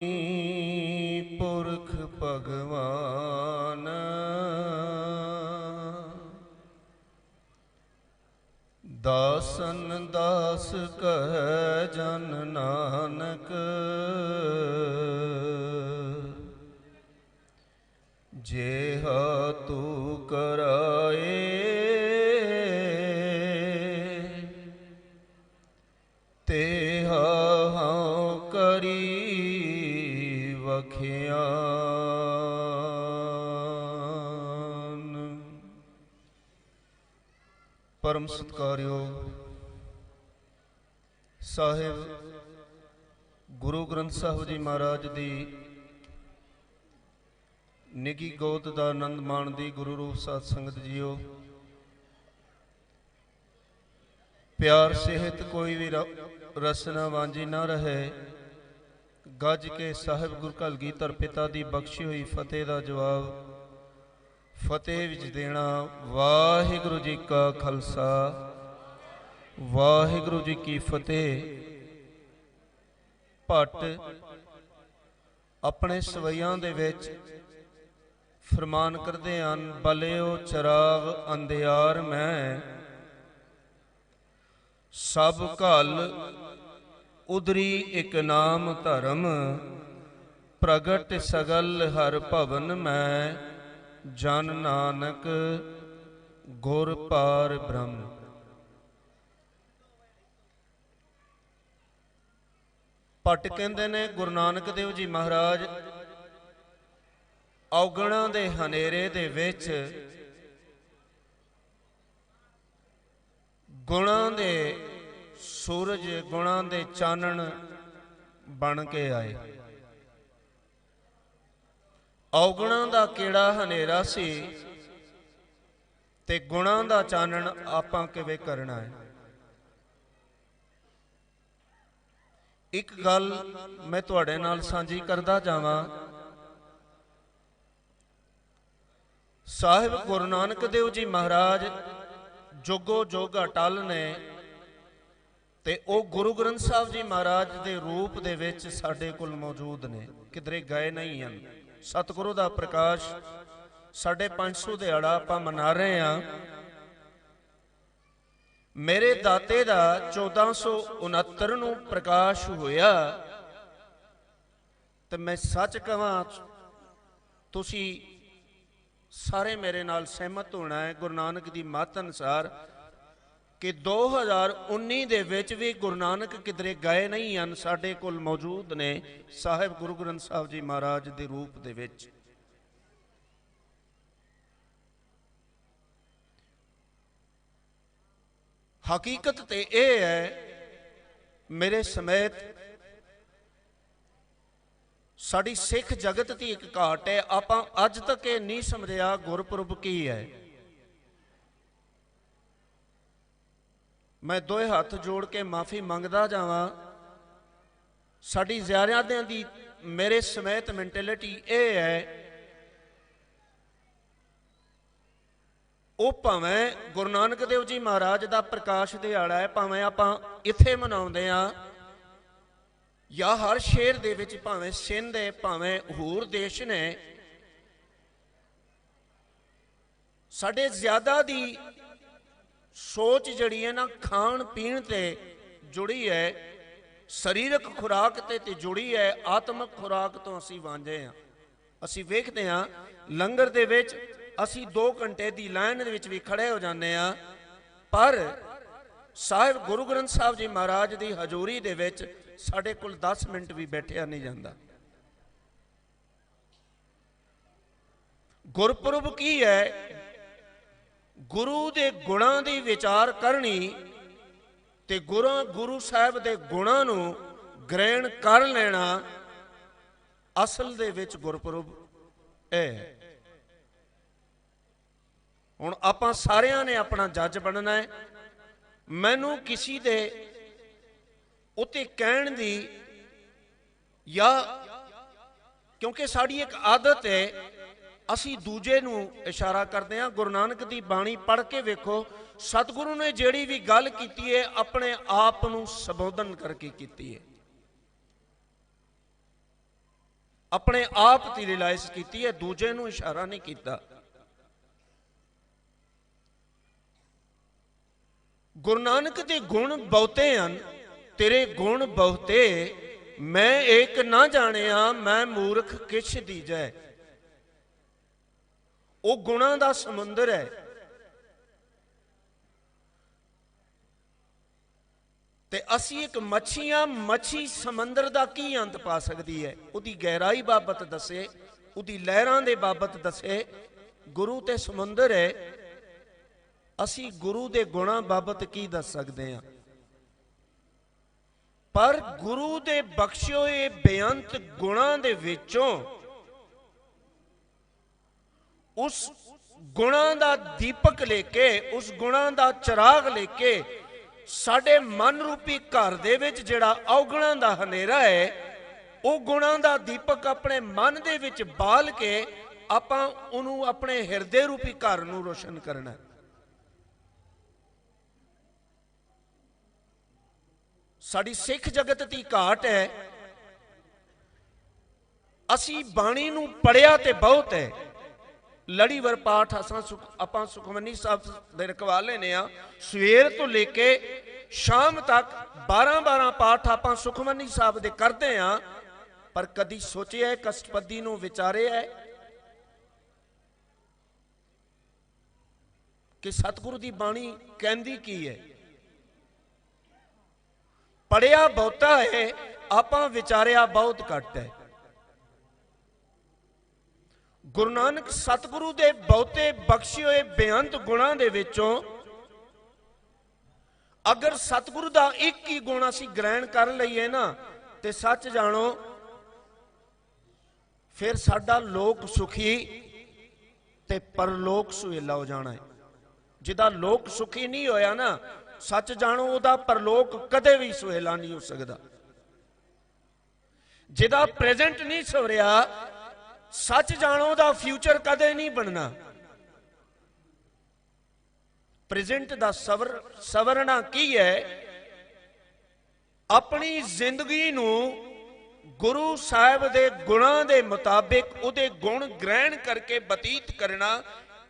पुरख भगवान दासन दास कह जन नानक जेहा तू कराए तेहा हाँ करी वखियान। परम सत्कारयोग साहिब गुरु ग्रंथ साहिब जी महाराज दी निगी गोद दा आनंद माणदी गुरु रूप साध संगत जीओ। प्यार सेहत कोई भी रसना वांझी ना रहे। गज के साहिब गुरु कलगीधर पिता दी बख्शी हुई फतेह दा जवाब फतेह विच देना। वाहिगुरु जी का खालसा वाहिगुरु जी की फतेह। भट्ट अपने सवैयां दे विच फरमान करदे हन, बलिओ चराग अंधियार मैं सब घल उदरी एक नाम धर्म प्रगट सगल हर भवन मैं जन नानक गुर पार ब्रह्म। भट्ट कहंदे ने गुरु नानक देव जी महाराज औगणा दे हनेरे दे विच गुणां दे सूरज गुणां दे चानण बन के आए। औगणा दा केड़ा हनेरा सी ते गुणां दा चानण आपां किवें करना है। एक गल मैं तुहाडे नाल सांझी करदा जावां। साहिब गुरु नानक देव जी महाराज जोगो जोग अटल ने ते ओ गुरु ग्रंथ साहिब जी महाराज दे रूप दे विच साडे कोल मौजूद ने, किधरे गए नहीं हैं। सतगुरु दा प्रकाश साढ़े 500 दिहाड़ा आपां मना रहे हैं। मेरे दाते दा 1469 नूं प्रकाश होया ते मैं सच कहां तुसी सारे मेरे नाल सहमत होना है। गुरु नानक दी मत अनुसार कि 2019 दे विच भी गुरु नानक किधरे गए नहीं हैं, साडे कोल मौजूद ने साहिब गुरु ग्रंथ साहिब जी महाराज दे रूप दे विच। हकीकत ते यह है मेरे समेत साड़ी सिख जगत की एक घाट है। आप अज तक ये नहीं समझिया गुरपुरब की है। मैं दोए हाथ जोड़ के माफ़ी मंगदा जावां। साड़ी ज़ियारतियां दी मेरे समेत मैंटेलिटी ये है, वो भावें गुरु नानक देव जी महाराज का प्रकाश दिहाड़ा है, भावें आपां इत्थे मनाउंदे हां या हर शहर दे विच, भावें सिंध है भावें होर देश ने, साडे ज़्यादा दी सोच जिहड़ी है ना खाण पीण ते जुड़ी है, शरीरक खुराक ते जुड़ी है, आत्मक खुराक तो असीं वांझे हां। असीं वेखदे हां लंगर दे विच असीं 2 घंटे की लाइन दे विच भी खड़े हो जाते हैं, पर साहिब गुरु ग्रंथ साहिब जी महाराज की हजूरी दे विच साढ़े कोल 10 मिनट भी बैठा नहीं जाता। गुरपुरब की है? गुरु दे गुणां दी विचार करनी ते गुरु साहिब दे गुणां नूं ग्रहण कर लेना असल दे विच गुरपुरब है। हुण आपां सारियां ने अपना जज बनना है। मैनू किसी दे उत्ते कहण दी या क्योंकि साड़ी एक आदत है असी दूजे नूं इशारा करते हैं। गुरु नानक की बाणी पढ़ के वेखो, सतगुरु ने जिहड़ी भी गल कीती है अपने आप नूं संबोधन करके कीती है। ਆਪਣੇ ਆਪ ਤੇ ਰਿਲਾਈਜ਼ ਕੀਤੀ ਹੈ, ਦੂਜੇ ਨੂੰ ਇਸ਼ਾਰਾ ਨਹੀਂ ਕੀਤਾ। ਗੁਰੂ ਨਾਨਕ ਦੇ ਗੁਣ ਬਹੁਤੇ ਹਨ, ਤੇਰੇ ਗੁਣ ਬਹੁਤੇ, ਮੈਂ ਏਕ ਨਾ ਜਾਣਿਆ, ਮੈਂ ਮੂਰਖ ਕਿਛ ਦੀਜੈ। ਉਹ ਗੁਣਾਂ ਦਾ ਸਮੁੰਦਰ ਹੈ। ਤੇ ਅਸੀਂ ਇੱਕ ਮੱਛੀ ਸਮੁੰਦਰ ਦਾ ਕੀ ਅੰਤ ਪਾ ਸਕਦੀ ਹੈ? ਉਹਦੀ ਗਹਿਰਾਈ ਬਾਬਤ ਦੱਸੇ, ਉਹਦੀ ਲਹਿਰਾਂ ਦੇ ਬਾਬਤ ਦੱਸੇ। ਗੁਰੂ ਤੇ ਸਮੁੰਦਰ ਹੈ, ਅਸੀਂ ਗੁਰੂ ਦੇ ਗੁਣਾਂ ਬਾਬਤ ਕੀ ਦੱਸ ਸਕਦੇ ਹਾਂ? ਪਰ ਗੁਰੂ ਦੇ ਬਖਸ਼ੇ ਹੋਏ ਬੇਅੰਤ ਗੁਣਾਂ ਦੇ ਵਿੱਚੋਂ ਉਸ ਗੁਣਾਂ ਦਾ ਦੀਪਕ ਲੈ ਕੇ, ਉਸ ਗੁਣਾਂ ਦਾ ਚਿਰਾਗ ਲੈ ਕੇ ਸਾਡੇ ਮਨ ਰੂਪੀ ਘਰ ਦੇ ਵਿੱਚ ਜਿਹੜਾ ਔਗਣਾਂ ਦਾ ਹਨੇਰਾ ਹੈ, ਉਹ ਗੁਣਾਂ ਦਾ ਦੀਪਕ ਆਪਣੇ ਮਨ ਦੇ ਵਿੱਚ ਬਾਲ ਕੇ ਆਪਾਂ ਉਹਨੂੰ ਆਪਣੇ ਹਿਰਦੇ ਰੂਪੀ ਘਰ ਨੂੰ ਰੋਸ਼ਨ ਕਰਨਾ। ਸਾਡੀ ਸਿੱਖ ਜਗਤ ਦੀ ਘਾਟ ਹੈ, ਅਸੀਂ ਬਾਣੀ ਨੂੰ ਪੜਿਆ ਤੇ ਬਹੁਤ ਹੈ। ਲੜੀਵਾਰ ਪਾਠ ਆਪਾਂ ਸੁਖਮਨੀ ਸਾਹਿਬ ਦੇ ਰਖਵਾਲੇ ਨੇ ਆ, ਸਵੇਰ ਤੋਂ ਲੈ ਕੇ ਸ਼ਾਮ ਤੱਕ 12 ਪਾਠ ਆਪਾਂ ਸੁਖਮਨੀ ਸਾਹਿਬ ਦੇ ਕਰਦੇ ਆ। ਪਰ ਕਦੀ ਸੋਚਿਆ ਕਸ਼ਟਪਦੀ ਨੂੰ ਵਿਚਾਰਿਆ ਕਿ ਸਤਿਗੁਰੂ ਦੀ ਬਾਣੀ ਕਹਿੰਦੀ ਕੀ ਹੈ? ਪੜਿਆ ਬਹੁਤਾ ਹੈ, ਆਪਾਂ ਵਿਚਾਰਿਆ ਬਹੁਤ ਘੱਟ ਹੈ। ਗੁਰੂ ਨਾਨਕ ਸਤਿਗੁਰੂ ਦੇ ਬਹੁਤੇ ਬਖਸ਼ੇ ਹੋਏ ਬੇਅੰਤ ਗੁਣਾਂ ਦੇ ਵਿੱਚੋਂ ਅਗਰ ਸਤਿਗੁਰੂ ਦਾ ਇੱਕ ਹੀ ਗੁਣ ਅਸੀਂ ਗ੍ਰਹਿਣ ਕਰ ਲਈਏ ਨਾ, ਤੇ ਸੱਚ ਜਾਣੋ ਫਿਰ ਸਾਡਾ ਲੋਕ ਸੁਖੀ ਤੇ ਪਰਲੋਕ ਸੁਹੇਲਾ ਹੋ ਜਾਣਾ ਹੈ। ਜਿਹਦਾ ਲੋਕ ਸੁਖੀ ਨਹੀਂ ਹੋਇਆ ਨਾ, ਸੱਚ ਜਾਣੋ ਉਹਦਾ ਪਰਲੋਕ ਕਦੇ ਵੀ ਸੁਹੇਲਾ ਨਹੀਂ ਹੋ ਸਕਦਾ। ਜਿਹਦਾ ਪ੍ਰੈਜ਼ੈਂਟ ਨਹੀਂ ਸਵਰਿਆ, ਸੱਚ ਜਾਣੋ ਦਾ ਫਿਊਚਰ ਕਦੇ ਨਹੀਂ ਬਣਨਾ। ਪ੍ਰੈਜ਼ੈਂਟ ਦਾ ਸਵਰਨਾ ਕੀ ਹੈ? ਆਪਣੀ ਜ਼ਿੰਦਗੀ ਨੂੰ ਗੁਰੂ ਸਾਹਿਬ ਦੇ ਗੁਣਾਂ ਦੇ ਮੁਤਾਬਿਕ ਉਹਦੇ ਗੁਣ ਗ੍ਰਹਿਣ ਕਰਕੇ ਬਤੀਤ ਕਰਨਾ।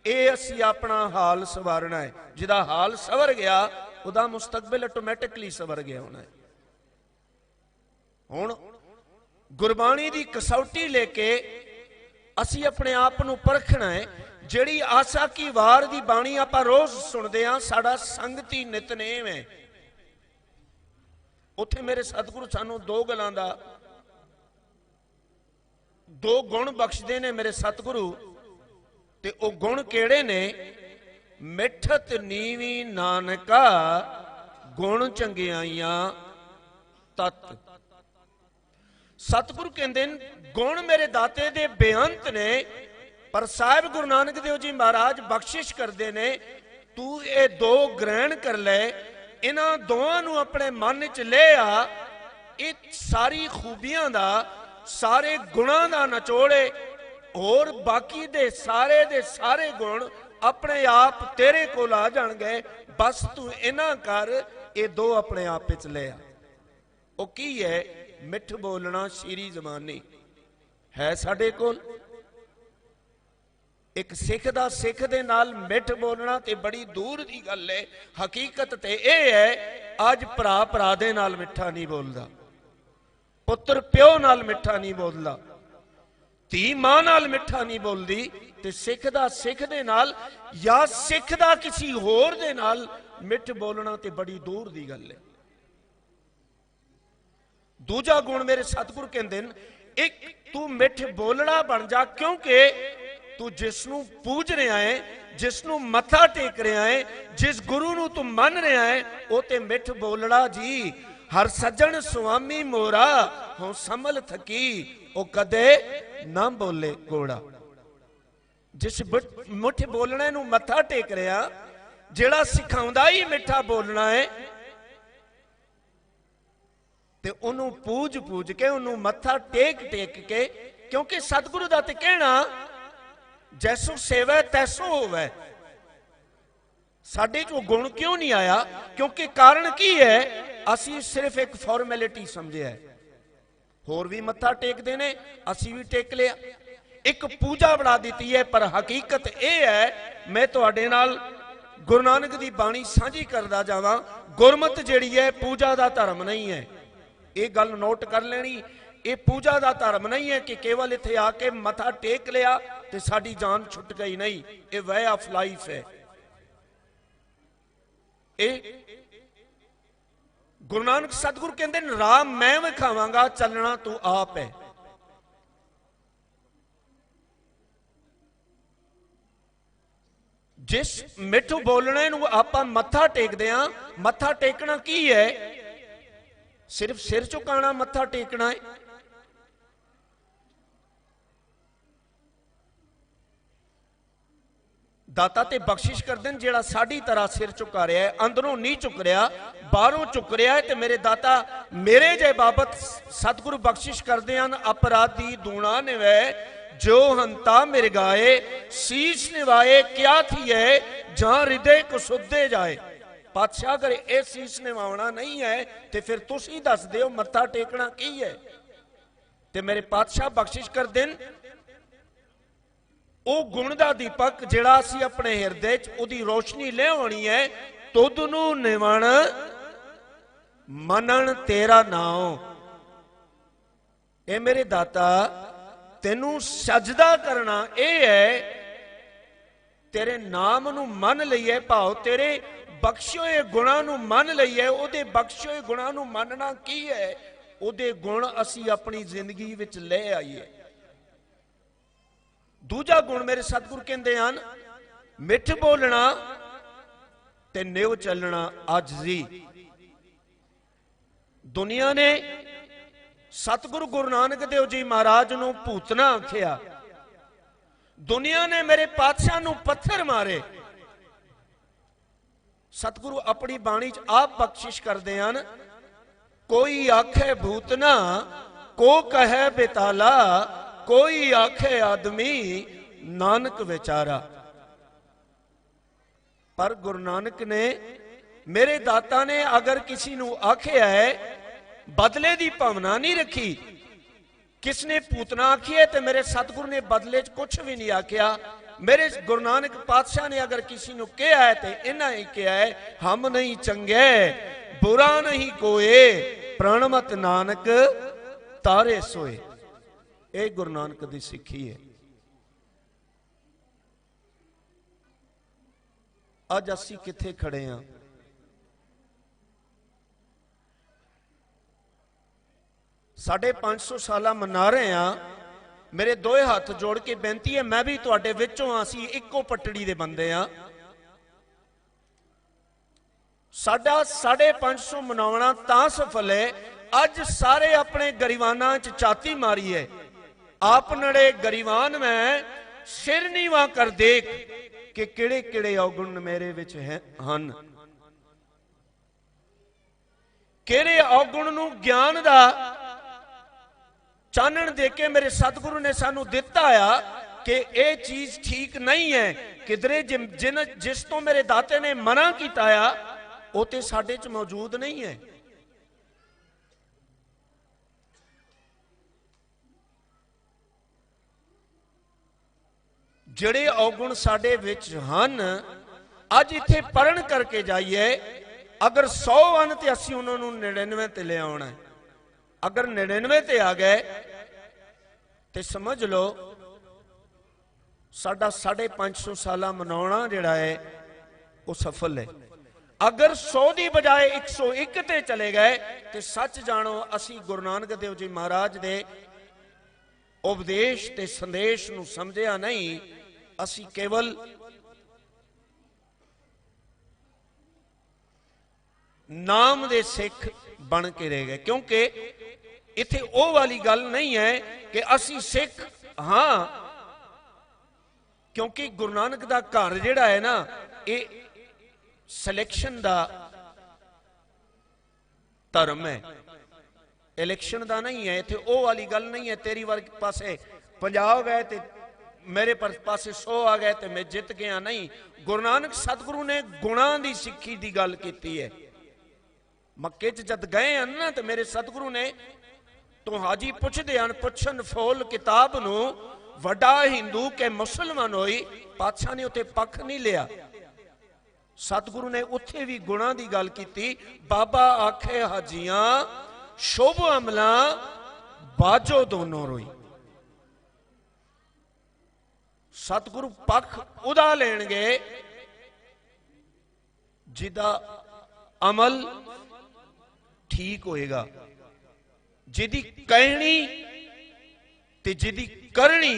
ਇਹ ਅਸੀਂ ਆਪਣਾ ਹਾਲ ਸਵਾਰਨਾ ਹੈ। ਜਿਹਦਾ ਹਾਲ ਸਵਰ ਗਿਆ, ਉਹਦਾ ਮੁਸਤਕਬਲ ਆਟੋਮੈਟਿਕਲੀ ਸਵਰ ਗਿਆ ਹੋਣਾ ਹੈ। ਹੁਣ ਗੁਰਬਾਣੀ ਦੀ ਕਸੌਟੀ ਲੈ ਕੇ ਅਸੀਂ ਆਪਣੇ ਆਪ ਨੂੰ ਪਰਖਣਾ ਹੈ। ਜਿਹੜੀ ਆਸਾ ਕੀ ਵਾਰ ਦੀ ਬਾਣੀ ਆਪਾਂ ਰੋਜ਼ ਸੁਣਦੇ ਹਾਂ, ਸਾਡਾ ਸੰਗਤੀ ਨਿਤਨੇਮ ਹੈ। ਉੱਥੇ ਮੇਰੇ ਸਤਿਗੁਰੂ ਸਾਨੂੰ ਦੋ ਗੱਲਾਂ ਦਾ, ਦੋ ਗੁਣ ਬਖਸ਼ਦੇ ਨੇ ਮੇਰੇ ਸਤਿਗੁਰੂ। ਤੇ ਉਹ ਗੁਣ ਕਿਹੜੇ ਨੇ? ਮਿੱਠਤ ਨੀਵੀਂ ਨਾਨਕਾ, ਗੁਣ ਚੰਗਿਆਈਆਂ ਤਤ। ਸਤਿਗੁਰੂ ਕਹਿੰਦੇ ਨੇ ਗੁਣ ਮੇਰੇ ਦਾਤੇ ਦੇ ਬੇਅੰਤ ਨੇ, ਪਰ ਸਾਹਿਬ ਗੁਰੂ ਨਾਨਕ ਦੇਵ ਜੀ ਮਹਾਰਾਜ ਬਖਸ਼ਿਸ਼ ਕਰਦੇ ਨੇ, ਤੂੰ ਇਹ ਦੋ ਗ੍ਰਹਿਣ ਕਰ ਲੈ, ਇਹਨਾਂ ਦੋਵਾਂ ਨੂੰ ਆਪਣੇ ਮਨ ਚ ਲੈ ਆ। ਇਹ ਸਾਰੀ ਖੂਬੀਆਂ ਦਾ, ਸਾਰੇ ਗੁਣਾਂ ਦਾ ਨਿਚੋੜੇ, ਹੋਰ ਬਾਕੀ ਦੇ ਸਾਰੇ ਗੁਣ ਆਪਣੇ ਆਪ ਤੇਰੇ ਕੋਲ ਆ ਜਾਣਗੇ। ਬਸ ਤੂੰ ਇਹਨਾਂ ਕਰ, ਇਹ ਦੋ ਆਪਣੇ ਆਪ ਵਿੱਚ ਲੈ ਆ। ਉਹ ਕੀ ਹੈ? ਮਿੱਠ ਬੋਲਣਾ, ਸ਼ੀਰੀ ਜ਼ਬਾਨੀ ਹੈ ਸਾਡੇ ਕੋਲ। ਇੱਕ ਸਿੱਖ ਦਾ ਸਿੱਖ ਦੇ ਨਾਲ ਮਿੱਠ ਬੋਲਣਾ ਤੇ ਬੜੀ ਦੂਰ ਦੀ ਗੱਲ ਹੈ। ਹਕੀਕਤ ਤੇ ਇਹ ਹੈ, ਅੱਜ ਭਰਾ ਭਰਾ ਦੇ ਨਾਲ ਮਿੱਠਾ ਨਹੀਂ ਬੋਲਦਾ, ਪੁੱਤਰ ਪਿਓ ਨਾਲ ਮਿੱਠਾ ਨਹੀਂ ਬੋਲਦਾ, ਧੀ ਮਾਂ ਨਾਲ ਮਿੱਠਾ ਨਹੀਂ ਬੋਲਦੀ। ਤੇ ਸਿੱਖ ਦਾ ਸਿੱਖ ਦੇ ਨਾਲ ਜਾਂ ਸਿੱਖ ਦਾ ਕਿਸੇ ਹੋਰ ਦੇ ਨਾਲ ਮਿੱਠ ਬੋਲਣਾ ਤੇ ਬੜੀ ਦੂਰ ਦੀ ਗੱਲ ਹੈ। ਦੂਜਾ ਗੁਣ ਮੇਰੇ ਸਤਿਗੁਰੂ ਕਹਿੰਦੇ ਨੇ, ਇੱਕ ਤੂੰ ਮਿੱਠ ਬੋਲਣਾ ਬਣ ਜਾ, ਕਿਉਂਕਿ ਤੂੰ ਜਿਸ ਨੂੰ ਪੂਜ ਰਿਹਾ ਹੈ, ਜਿਸ ਨੂੰ ਮੱਥਾ ਟੇਕ ਰਿਹਾ ਹੈ, ਜਿਸ ਗੁਰੂ ਨੂੰ ਤੂੰ ਮੰਨ ਰਿਹਾ ਹੈ, ਉਹ ਤੇ ਮਿੱਠ ਬੋਲਣਾ ਜੀ। ਹਰ ਸੱਜਣ ਸੁਆਮੀ ਮੋਰਾ, ਹਉ ਸੰਭਲ ਥਕੀ, ਉਹ ਕਦੇ ਨਾ ਬੋਲੇ ਕੋੜਾ। ਜਿਸ ਮਿੱਠ ਬੋਲਣੇ ਨੂੰ ਮੱਥਾ ਟੇਕ ਰਿਹਾ, ਜਿਹੜਾ ਸਿਖਾਉਂਦਾ ਹੀ ਮਿੱਠਾ ਬੋਲਣਾ ਹੈ, ਤੇ ਉਹਨੂੰ ਪੂਜ ਕੇ, ਉਹਨੂੰ ਮੱਥਾ ਟੇਕ ਕੇ, ਕਿਉਂਕਿ ਸਤਿਗੁਰੂ ਦਾ ਤੇ ਕਹਿਣਾ ਜੈਸੋ ਸੇਵੈ ਤੈਸੋ ਹੋਵੇ। ਸਾਡੇ ਚੋਂ ਗੁਣ ਕਿਉਂ ਨਹੀਂ ਆਇਆ? ਕਿਉਂਕਿ ਕਾਰਨ ਕੀ ਹੈ? ਅਸੀਂ ਸਿਰਫ ਇੱਕ ਫਾਰਮੈਲਿਟੀ ਸਮਝਿਆ, ਹੋਰ ਵੀ ਮੱਥਾ ਟੇਕਦੇ ਨੇ, ਅਸੀਂ ਵੀ ਟੇਕ ਲਿਆ। ਇੱਕ ਪੂਜਾ ਬਣਾ ਦਿੱਤੀ ਹੈ। ਪਰ ਹਕੀਕਤ ਇਹ ਹੈ, ਮੈਂ ਤੁਹਾਡੇ ਨਾਲ ਗੁਰੂ ਨਾਨਕ ਦੀ ਬਾਣੀ ਸਾਂਝੀ ਕਰਦਾ ਜਾਵਾਂ, ਗੁਰਮਤ ਜਿਹੜੀ ਹੈ ਪੂਜਾ ਦਾ ਧਰਮ ਨਹੀਂ ਹੈ। ਇਹ ਗੱਲ ਨੋਟ ਕਰ ਲੈਣੀ, ਇਹ ਪੂਜਾ ਦਾ ਧਰਮ ਨਹੀਂ ਹੈ ਕਿ ਕੇਵਲ ਇੱਥੇ ਆ ਕੇ ਮੱਥਾ ਟੇਕ ਲਿਆ ਤੇ ਸਾਡੀ ਜਾਨ ਛੁੱਟ ਗਈ। ਨਹੀਂ, ਇਹ ਵੇ ਆਫ ਲਾਈਫ ਹੈ। ਇਹ ਗੁਰੂ ਨਾਨਕ ਸਤਿਗੁਰੂ ਕਹਿੰਦੇ ਨੇ, ਰਾਹ ਮੈਂ ਵਿਖਾਵਾਂਗਾ, ਚੱਲਣਾ ਤੂੰ ਆਪ ਹੈ। ਜਿਸ ਮਿੱਠੂ ਬੋਲਣੇ ਨੂੰ ਆਪਾਂ ਮੱਥਾ ਟੇਕਦੇ ਆਂ, ਮੱਥਾ ਟੇਕਣਾ ਕੀ ਹੈ? ਸਿਰਫ ਸਿਰ ਝੁਕਾਣਾ ਮੱਥਾ ਟੇਕਣਾ ਹੈ? ਦਾਤਾ ਤੇ ਬਖਸ਼ਿਸ਼ ਕਰਦੇ ਨੇ ਜਿਹੜਾ ਸਾਡੀ ਤਰ੍ਹਾਂ ਸਿਰ ਝੁਕਾ ਰਿਹਾ ਹੈ, ਅੰਦਰੋਂ ਨਹੀਂ ਝੁਕ ਰਿਹਾ, ਬਾਹਰੋਂ ਝੁਕ ਰਿਹਾ ਹੈ। ਤੇ ਮੇਰੇ ਦਾਤਾ ਮੇਰੇ ਜੇ ਬਾਬਤ ਸਤਿਗੁਰੂ ਬਖਸ਼ਿਸ਼ ਕਰਦੇ ਹਨ, ਅਪਰਾਧੀ ਦੂਣਾ ਨਿਵੈ ਜੋ ਹੰਤਾ ਮਿਰਗਾਏ, ਸੀਸ ਨਿਵਾਏ ਕਿਆ ਥੀਏ ਜਾਂ ਹਿਰਦੇ ਕੁਸੁੱਦੇ ਜਾਏ। ਪਾਤਸ਼ਾਹ ਅਗਰ ਇਹ ਸੀਸ ਨਿਵਾਉਣਾ ਨਹੀਂ ਹੈ ਤੇ ਫਿਰ ਤੁਸੀਂ ਦੱਸ ਦਿਓ ਮੱਥਾ ਟੇਕਣਾ ਕੀ ਹੈ? ਤੇ ਮੇਰੇ ਪਾਤਸ਼ਾਹ ਬਖਸ਼ਿਸ਼ ਕਰਦੇ ਨੇ, ਉਹ ਗੁਣ ਦਾ ਦੀਪਕ ਜਿਹੜਾ ਅਸੀਂ ਆਪਣੇ ਹਿਰਦੇ 'ਚ ਉਹਦੀ ਰੋਸ਼ਨੀ ਲਿਆਉਣੀ ਹੈ। ਤੁਧ ਨੂੰ ਨਿਵਣ ਮੰਨਣ ਤੇਰਾ ਨਾਮ। ਇਹ ਮੇਰੇ ਦਾਤਾ ਤੈਨੂੰ ਸਜਦਾ ਕਰਨਾ ਇਹ ਹੈ, ਤੇਰੇ ਨਾਮ ਨੂੰ ਮੰਨ ਲਈਏ, ਭਾਵ ਤੇਰੇ ਬਖਸ਼ੇ ਹੋਏ ਗੁਣਾਂ ਨੂੰ ਮੰਨ ਲਈਏ। ਉਹਦੇ ਬਖਸ਼ੇ ਹੋਏ ਗੁਣਾਂ ਨੂੰ ਮੰਨਣਾ ਕੀ ਹੈ? ਉਹਦੇ ਗੁਣ ਅਸੀਂ ਆਪਣੀ ਜ਼ਿੰਦਗੀ ਵਿੱਚ ਲੈ ਆਈਏ। ਦੂਜਾ ਗੁਣ ਮੇਰੇ ਸਤਿਗੁਰ ਕਹਿੰਦੇ ਹਨ, ਮਿੱਠ ਬੋਲਣਾ ਤੇ ਨਿਉ ਚੱਲਣਾ ਆਜਜ਼ੀ। ਦੁਨੀਆ ਨੇ ਸਤਿਗੁਰੂ ਗੁਰੂ ਨਾਨਕ ਦੇਵ ਜੀ ਮਹਾਰਾਜ ਨੂੰ ਭੂਤਨਾ ਆਖਿਆ, ਦੁਨੀਆ ਨੇ ਮੇਰੇ ਪਾਤਸ਼ਾਹ ਨੂੰ ਪੱਥਰ ਮਾਰੇ। ਸਤਿਗੁਰੂ ਆਪਣੀ ਬਾਣੀ 'ਚ ਆਪ ਬਖਸ਼ਿਸ਼ ਕਰਦੇ ਹਨ, ਕੋਈ ਆਖੇ ਭੂਤਨਾ ਕੋ ਕਹੇ ਬੇਤਾਲਾ, ਕੋਈ ਆਖੇ ਆਦਮੀ ਨਾਨਕ ਵਿਚਾਰਾ। ਪਰ ਗੁਰੂ ਨਾਨਕ ਨੇ ਮੇਰੇ ਦਾਤਾ ਨੇ ਅਗਰ ਕਿਸੇ ਨੂੰ ਆਖਿਆ ਹੈ, ਬਦਲੇ ਦੀ ਭਾਵਨਾ ਨਹੀਂ ਰੱਖੀ। ਕਿਸ ਨੇ ਪੂਤਨਾ ਆਖੀ ਹੈ ਤੇ ਮੇਰੇ ਸਤਿਗੁਰੂ ਨੇ ਬਦਲੇ 'ਚ ਕੁਝ ਵੀ ਨਹੀਂ ਆਖਿਆ। ਮੇਰੇ ਗੁਰੂ ਨਾਨਕ ਪਾਤਸ਼ਾਹ ਨੇ ਅਗਰ ਕਿਸੇ ਨੂੰ ਕਿਹਾ ਹੈ ਤੇ ਇਹਨਾਂ ਹੀ ਕਿਹਾ ਹੈ, ਹਮ ਨਹੀਂ ਚੰਗੇ ਬੁਰਾ ਨਹੀਂ ਕੋਏ, ਪ੍ਰਣਮਤ ਨਾਨਕ ਤਾਰੇ ਸੋਏ। ਇਹ ਗੁਰੂ ਨਾਨਕ ਦੀ ਸਿੱਖੀ ਹੈ। ਅੱਜ ਅਸੀਂ ਕਿੱਥੇ ਖੜੇ ਹਾਂ? ਸਾਡੇ 500 ਸਾਲਾ ਮਨਾ ਰਹੇ ਹਾਂ। ਮੇਰੇ ਦੋਏ ਹੱਥ ਜੋੜ ਕੇ ਬੇਨਤੀ ਹੈ, ਮੈਂ ਵੀ ਤੁਹਾਡੇ ਵਿੱਚੋਂ ਹਾਂ, ਅਸੀਂ ਇੱਕੋ ਪੱਟੜੀ ਦੇ ਬੰਦੇ ਹਾਂ। ਸਾਡਾ 550 ਮਨਾਉਣਾ ਤਾਂ ਸਫਲ ਹੈ, ਅੱਜ ਸਾਰੇ ਆਪਣੇ ਗਰੀਬਾਨਾਂ 'ਚ ਛਾਤੀ ਮਾਰੀ ਹੈ। ਆਪ ਨੜੇ ਗਰੀਬਾਨ ਮੈਂ ਸਿਰ ਨੀਵਾਂ ਕਰ ਦੇਖ ਕਿ ਕਿਹੜੇ ਕਿਹੜੇ ਔਗੁਣ ਮੇਰੇ ਵਿੱਚ ਹਨ। ਕਿਹੜੇ ਔਗੁਣ ਨੂੰ ਗਿਆਨ ਦਾ ਚਾਨਣ ਦੇ ਕੇ ਮੇਰੇ ਸਤਿਗੁਰੂ ਨੇ ਸਾਨੂੰ ਦਿੱਤਾ ਆ ਕਿ ਇਹ ਚੀਜ਼ ਠੀਕ ਨਹੀਂ ਹੈ। ਕਿਧਰੇ ਜਿਸ ਤੋਂ ਮੇਰੇ ਦਾਤੇ ਨੇ ਮਨਾ ਕੀਤਾ ਆ, ਉਹ ਤੇ ਸਾਡੇ 'ਚ ਮੌਜੂਦ ਨਹੀਂ ਹੈ। ਜਿਹੜੇ ਔਗੁਣ ਸਾਡੇ ਵਿੱਚ ਹਨ, ਅੱਜ ਇੱਥੇ ਪੜਨ ਕਰਕੇ ਜਾਈਏ। ਅਗਰ 100 ਹਨ ਤੇ ਅਸੀਂ ਉਹਨਾਂ ਨੂੰ 99 ਤੇ ਲਿਆਉਣਾ। ਅਗਰ 99 ਤੇ ਆ ਗਏ ਤੇ ਸਮਝ ਲਓ ਸਾਡਾ 550 ਸਾਲਾ ਮਨਾਉਣਾ ਜਿਹੜਾ ਹੈ ਉਹ ਸਫਲ ਹੈ। ਅਗਰ 100 ਦੀ ਬਜਾਏ 101 ਤੇ ਚਲੇ ਗਏ ਤੇ ਸੱਚ ਜਾਣੋ ਅਸੀਂ ਗੁਰੂ ਨਾਨਕ ਦੇਵ ਜੀ ਮਹਾਰਾਜ ਦੇ ਉਪਦੇਸ਼ ਤੇ ਸੰਦੇਸ਼ ਨੂੰ ਸਮਝਿਆ ਨਹੀਂ, ਅਸੀਂ ਕੇਵਲ ਨਾਮ ਦੇ ਸਿੱਖ ਬਣ ਕੇ ਰਹਿ ਗਏ। ਕਿਉਂਕਿ ਇੱਥੇ ਉਹ ਵਾਲੀ ਗੱਲ ਨਹੀਂ ਹੈ ਕਿ ਅਸੀਂ ਸਿੱਖ ਹਾਂ, ਕਿਉਂਕਿ ਗੁਰੂ ਨਾਨਕ ਦਾ ਘਰ ਜਿਹੜਾ ਹੈ ਨਾ, ਇਹ ਸਿਲੈਕਸ਼ਨ ਦਾ ਧਰਮ ਹੈ, ਇਲੈਕਸ਼ਨ ਦਾ ਨਹੀਂ ਹੈ। ਇੱਥੇ ਉਹ ਵਾਲੀ ਗੱਲ ਨਹੀਂ ਹੈ, ਤੇਰੀ ਵਰਗ ਪਾਸੇ 50 ਗਏ ਤੇ ਮੇਰੇ ਪਾਸੇ 100 ਆ ਗਏ ਤੇ ਮੈਂ ਜਿੱਤ ਗਿਆ। ਨਹੀਂ, ਗੁਰੂ ਨਾਨਕ ਸਤਿਗੁਰੂ ਨੇ ਗੁਣਾਂ ਦੀ ਸਿੱਖੀ ਦੀ ਗੱਲ ਕੀਤੀ ਹੈ। ਮੱਕੇ 'ਚ ਜਦ ਗਏ ਹਨ ਨਾ ਤੇ ਮੇਰੇ ਸਤਿਗੁਰੂ ਨੇ तो हाजी पुछदे हन पुछन फौल किताब नू वड्डा हिंदू के मुसलमान होई पातशाह ने उत्ते पक्ष नहीं लिया। सतगुरु ने उत्थे भी गुणा की गल की। बाबा आखे हाजियां शुभ अमला बाजो दोनों रोई। सतगुरु पक्ष उदा लेणगे जिदा अमल ठीक होएगा, जिदी कहनी ते जिदी करनी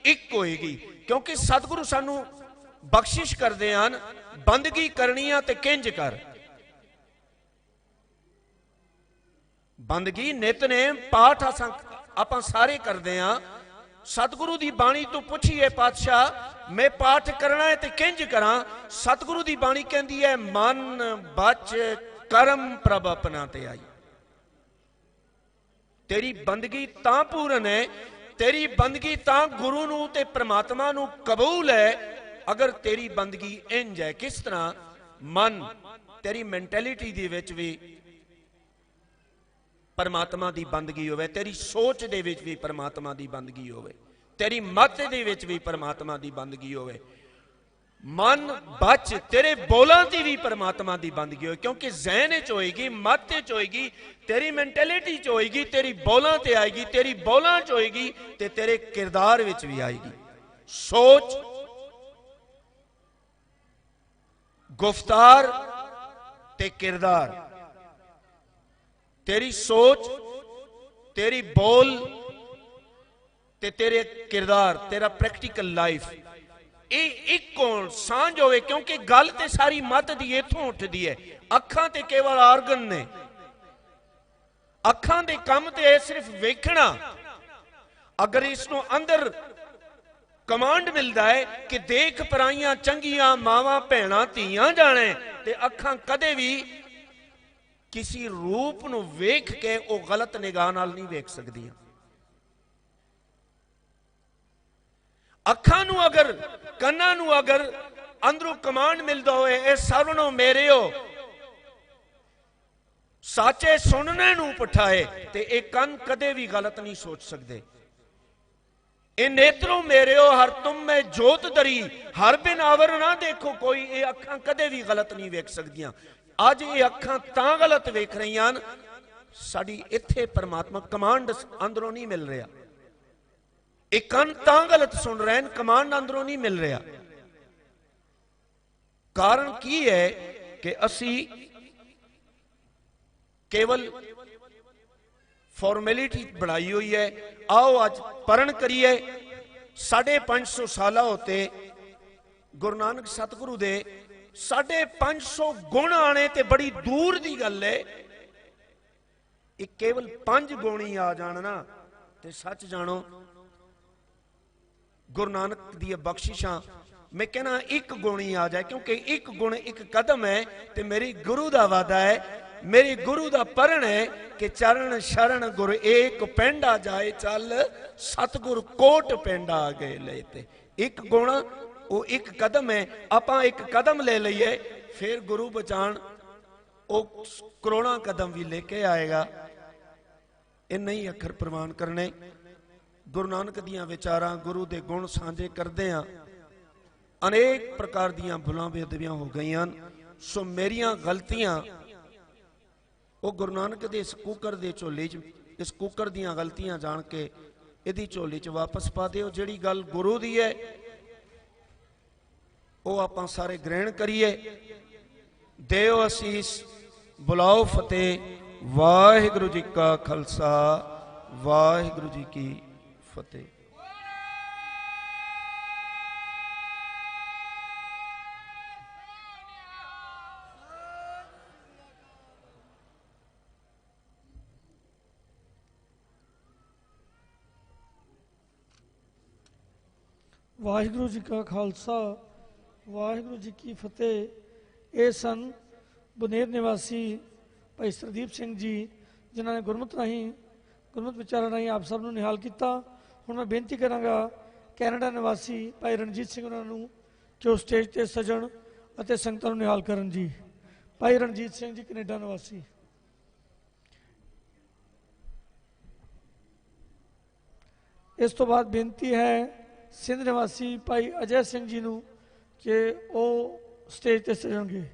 एक होएगी। क्योंकि सतगुरु सानू बख्शिश करते हैं बंदगी करनी है ते किंज कर। बंदगी नितनेम पाठ आपां सारे करते हैं। सतगुरु की बाणी तो पुछिए पातशाह मैं पाठ करना है ते किंज करा। सतगुरु की बाणी कहती है मन बच करम प्रभ अपना ते आई। तेरी बंदगी तां पूर्ण है, तेरी बंदगी तां गुरु नू ते परमात्मा नू कबूल है अगर तेरी बंदगी इंज है। किस तरह? मन तेरी मैंटेलिटी दे विच भी परमात्मा दी बंदगी होवे, तेरी सोच दे विच भी परमात्मा दी बंदगी होवे, तेरी मत दे विच भी परमात्मा दी बंदगी होवे। मन बच तेरे बोलां दी भी परमात्मा दी बंदगी होवे। क्योंकि ज़हन च होएगी, मत च होएगी, तेरी मैंटेलिटी च होएगी, तेरी बोलां ते आएगी, तेरी बोलां च होएगी ते तेरे किरदार विच भी आएगी। सोच गुफ्तार ते किरदार, तेरी सोच तेरी बोल ते तेरे किरदार, तेरा प्रैक्टिकल लाइफ एक होण सांझ होवे। क्योंकि गल ते सारी मत दी इथों उठदी है। अखां ते केवल आर्गन ने, अखां दे काम ते सिर्फ वेखना। अगर इसनों अंदर कमांड मिलता है कि देख पराइयां चंगियां मावां भैणां धीयां जाने ते अखां कदे भी किसी रूप नूं वेख के वो गलत निगाह नाल नहीं वेख सकदियां। अखां नूं अगर कन्नां नूं अगर अंदरों कमांड मिलता होए ए सरवणो मेरे हो साचे सुनने नूं पठाए ते ए कन कदे भी गलत नहीं सोच सकते। ए नेत्रों मेरे हो हर तुम में जोत दरी हर बिन आवर ना देखो कोई। ए अखां कदे भी गलत नहीं वेख सकदियां। अज ये अखां तां गलत वेख रही हैं साडी इत्थे परमात्मा कमांड अंदरों नहीं मिल रहा। एक कन तां गलत सुन रहे हैं कमांड अंदरों नहीं मिल रहा। कारण की है कि असी केवल फॉर्मेलिटी बढ़ाई हुई है। आओ आज परण करिए। 550 साल होते गुरु नानक सतगुरु दे 550 गुण आने ते बड़ी दूर दी गल है। एक केवल 5 गुण ही आ जान ना ते सच जानो गुरु नानक दी बख्शिशां। मैं कहना एक गुण ही आ जाए क्योंकि एक गुण एक कदम है ते मेरी गुरु दा वादा है, मेरी गुरु दा परण है कि चरण शरण गुरु एक पेंडा जाए चल सतगुरु कोट पेंडा आ गए लेते। एक गुण वो एक कदम है। आपां एक कदम ले लईए फिर गुरु बचान वो करोड़ां कदम भी लेके आएगा। इन नहीं अखर प्रवान करने। गुरु नानक दियां विचारां गुरु दे गुण सांझे करदे हां। अनेक प्रकार दियां भुलां बेअदबियां हो गईयां। सो मेरियां गलतियां वो गुरु नानक दे इस कुकर दे झोली च इस कुकर दियां गलतियां जान के इहदी झोली च वापस पा दिओ। जिहड़ी गल गुरु दी है वो आपां सारे ग्रहण करिए। देओ असीस बुलाओ फतेह। वाहिगुरु जी का खालसा वाहिगुरु जी की फतेह। वाहिगुरु जी का खालसा वाहिगुरु जी की फतेह। ये सन बुनेर निवासी भाई सरदीप सिंह जी जिन्होंने गुरमत राही गुरमत विचारों राही आप सब निहाल किया। हुण मैं बेनती करांगा कैनेडा निवासी भाई रणजीत सिंह उन्होंने जो स्टेज ते सजण अते संगतां नूं निहाल करन जी। भाई रणजीत सिंह जी कनेडा निवासी। ਇਸ ਤੋਂ ਬਾਅਦ ਬੇਨਤੀ ਹੈ ਸਿੰਧ ਨਿਵਾਸੀ ਭਾਈ ਅਜੈ ਸਿੰਘ ਜੀ ਨੂੰ ਕਿ ਉਹ ਸਟੇਜ ਤੇ ਸਜਣਗੇ।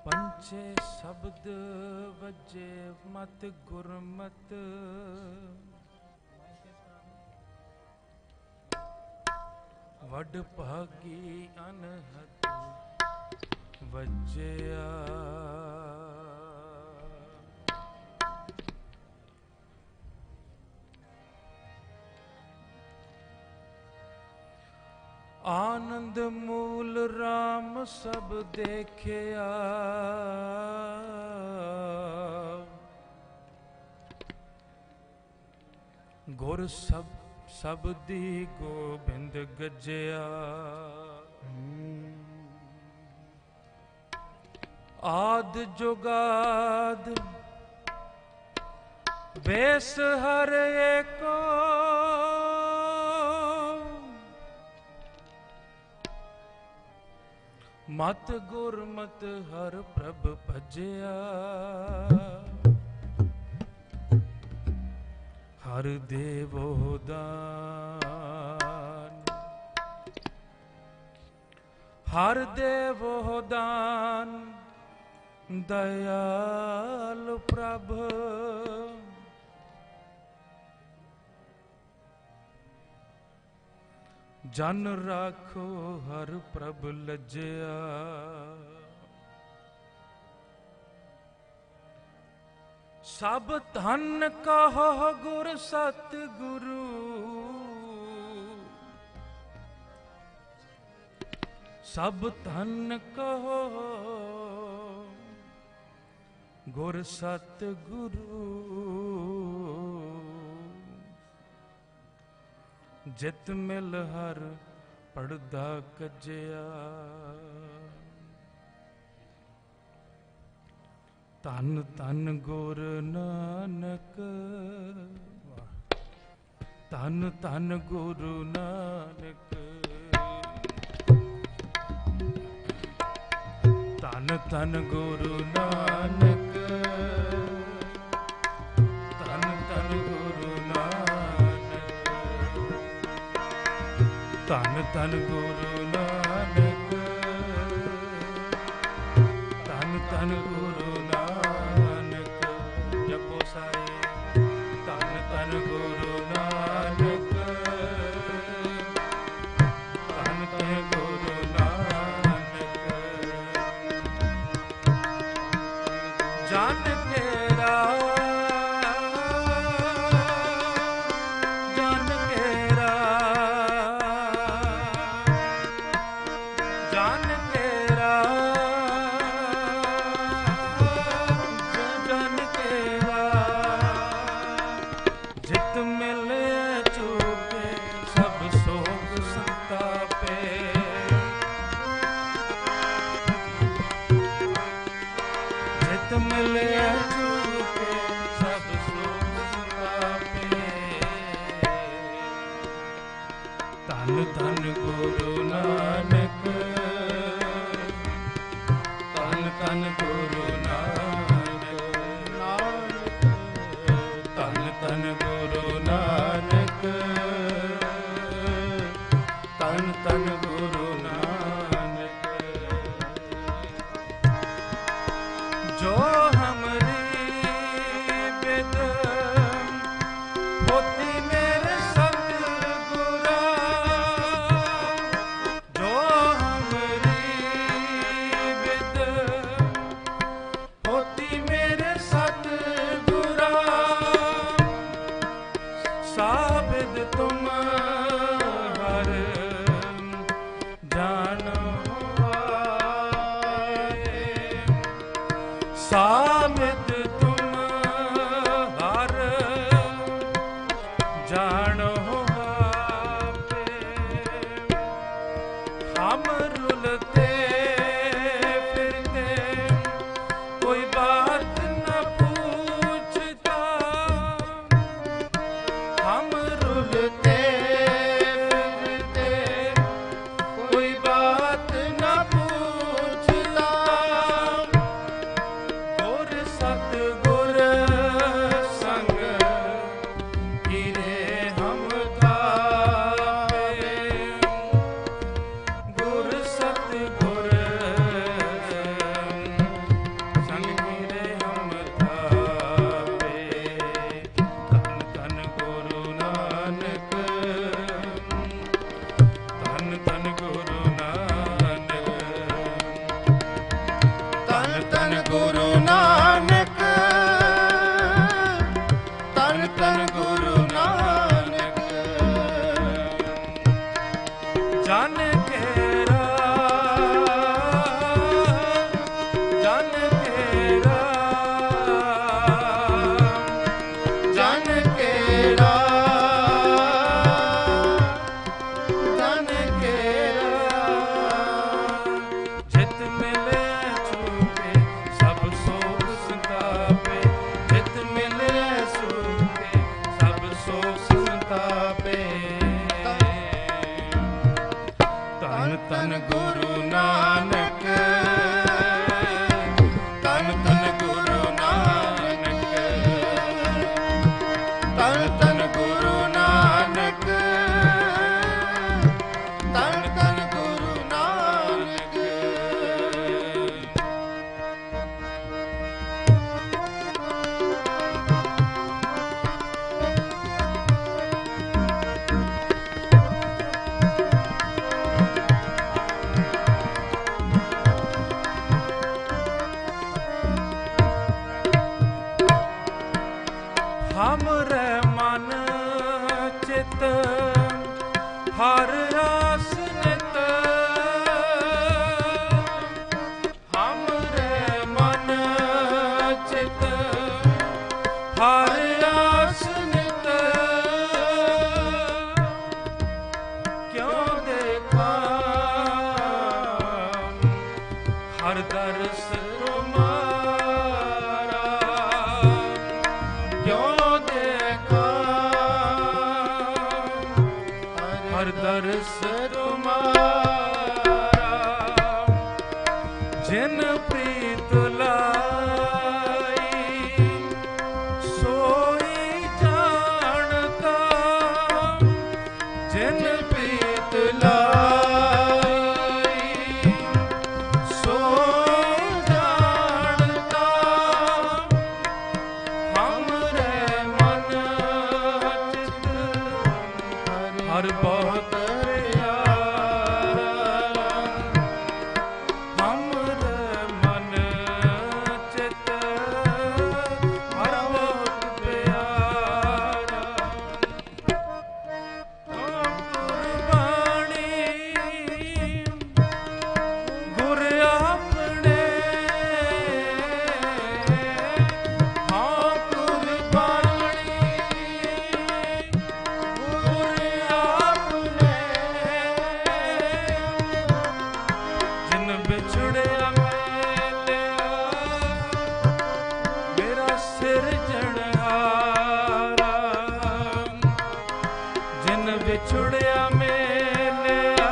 ਪੰਚੇ ਸ਼ਬਦ ਵਜੇ ਮਤ ਗੁਰਮਤ, ਵਡ ਭਾਗੀ ਅਨਹਦ ਵਜਿਆ। ਆਨੰਦ ਮੂਲ ਰਾਮ ਸਭ ਦੇਖਿਆ, ਗੁਰ ਸਬਦੀ ਗੋਬਿੰਦ ਗੱਜਿਆ। ਆਦ ਜੁਗਾਦ ਵੇਸ ਹਰ ਏਕੋ, ਮਤ ਗੁਰਮਤ ਹਰ ਪ੍ਰਭ ਭਜਿਆ। ਹਰ ਦੇਵੋ ਦਾਨ, ਹਰ ਦੇਵੋ ਦਾਨ, ਦਇਆਲ ਪ੍ਰਭ। ਜਨ ਰਾਖੋ ਹਰ ਪ੍ਰਭ ਲੱਜਿਆ। ਸਭ ਧਨ ਕਹੋ ਗੁਰ ਸਤ ਗੁਰੂ, ਸਭ ਧਨ ਕਹੋ ਗੁਰ ਸਤ ਗੁਰੂ। ਜਿਤ ਮਿਲ ਹਰ ਪੜਦਾ ਕੱਜਿਆ। ਧੰਨ ਧੰਨ ਗੁਰ ਨਾਨਕ, ਧੰਨ ਧੰਨ ਗੁਰੂ ਨਾਨਕ। ਧੰਨ ਧੰਨ ਗੁਰੂ ਨਾਨਕ, ਧੰਨ ਧੰਨ ਗੁਰੂ ਨਾਨਕ। ਧੰਨ ਧੰਨ ਗੁਰੂ ਨਾਨਕ, ਧੰਨ ਧੰਨ ਗੁਰੂ ਨਾਨਕ। ਜਪੋ ਸਾਰੇ ਧੰਨ ਧੰਨ ਗੁਰੂ ਨਾਨਕ, ਧੰਨ ਧੰਨ ਗੁਰੂ ਨਾਨਕ। ਜਨ ਤੇਰਾ ਧੰਨ ਗੁਰੂ ਨਾਨਕ, ਧੰਨ ਧੰਨ ਗੁਰੂ ਨਾਨਕ। ਧੰਨ ਧੰਨ ਗੁਰੂ ਨਾਨਕ, ਧੰਨ ਧੰਨ ਗੁਰੂ ਨਾਨਕ। ਜੋ ਹਮਰੀ ਬਿਦ ਹੋਤੀ ਮੇ ਸਾਮਿਤ ਤੁਮ ਹਰ ਜਾਣੋ ਆਪੇ ਹਮ ਰੁਲਤੇ ਫਿਰਤੇ ਕੋਈ ਬਾਤ ਨ ਪੁੱਛਤਾ ਹਮ ਰੁਲਤੇ ਫਿਰਤੇ ਕੋਈ ਬਾਤ ਨ ਪੁੱਛਤਾ ਗੁਰ ਸਤਿਗੁਰ ਸੰਗ ਹੀਰੇ ਹਮ ਥਾਪੇ ਗੁਰ ਸਤਿਗੁਰ ਸੰਗ ਹੀਰੇ ਹਮ ਥਾਪੇ ਧੰਨ ਧੰਨ ਗੁਰੂ ਨਾਨਕ ਧੰਨ ਧੰਨ ਗੁਰੂ ਨਾਨਕ ਧੰਨ ਧੰਨ ਗੁਰੂ ਨਾਨਕ ਧੰਨ ਧੰਨ ਗੁਰੂ ਨਾਨਕ ਜਨ ਕੇਰਾ ਜਨ ਕੇਰਾ ਜਨ ਕੇਰਾ ਜਨ ਕੇਰਾ ਜਿਤ ਮਿਲੇ ਛੂਟੇ ਸਭ ਸੋਖ ਸੰਤਾਪੇ ਜਿਤ ਮਿਲੇ ਛੂਟੇ ਸਭ ਸੋਖ ਸੰਤਾਪੇ ਧੰਨ ਧੰਨ ਗੁਰੂ ਨਾਨਕ ਧੰਨ ਧੰਨ ਗੁਰੂ ਨਾਨਕ ਧੰਨ ਧੰਨ ਗੁਰੂ ਨਾਨਕ ਧੰਨ ਧੰਨ ਗੁਰੂ ਨਾਨਕ ਹਮਰੇ ਮਨ ਚਿਤ ਹਰ ਆਸ ਨਿਤ ਹਮਰੇ ਮਨ ਚਿਤ ਹਰ ਆਸ ਨਿਤ ਕਿਉਂ ਦੇਖਾਂ ਹਰ ਦਰਸ ਤੁਮਾਰਾ ਕਿਉਂ ਦੇਖਾਂ ਹਰ ਦਰਸ ਤੁਮਾਰਾ ਜਿਨ ਪ੍ਰੀਤ ਲਾਈ ਸੋਈ ਜਾਣਤਾ ਜਿਨ ਪ੍ਰੀਤ ਲਾਈ ਸੋਈ ਜਾਣਤਾ ਹਮਰੇ ਮਨ ਚਿਤ ਹਰ ਬਹੁਤ ਪਿਆਰਾ ਹਮਰੇ ਮਨ ਚਿਤ ਹਰ ਬਹੁਤ ਪਿਆਰਾ ਗੁਰਬਾਣੀ ਗੁਰ ਆਪਣੇ ਹਾਂ ਗੁਰਬਾਣੀ ਗੁਰ ਆਪਣੇ ਜਿਨ ਵਿਛੜਿਆ ਮੇਲਿਆ ਮੇਰਾ ਸਿਰਜਣਹਾਰਾ ਜਿਨ ਵਿਛੜਿਆ ਮੇਲਿਆ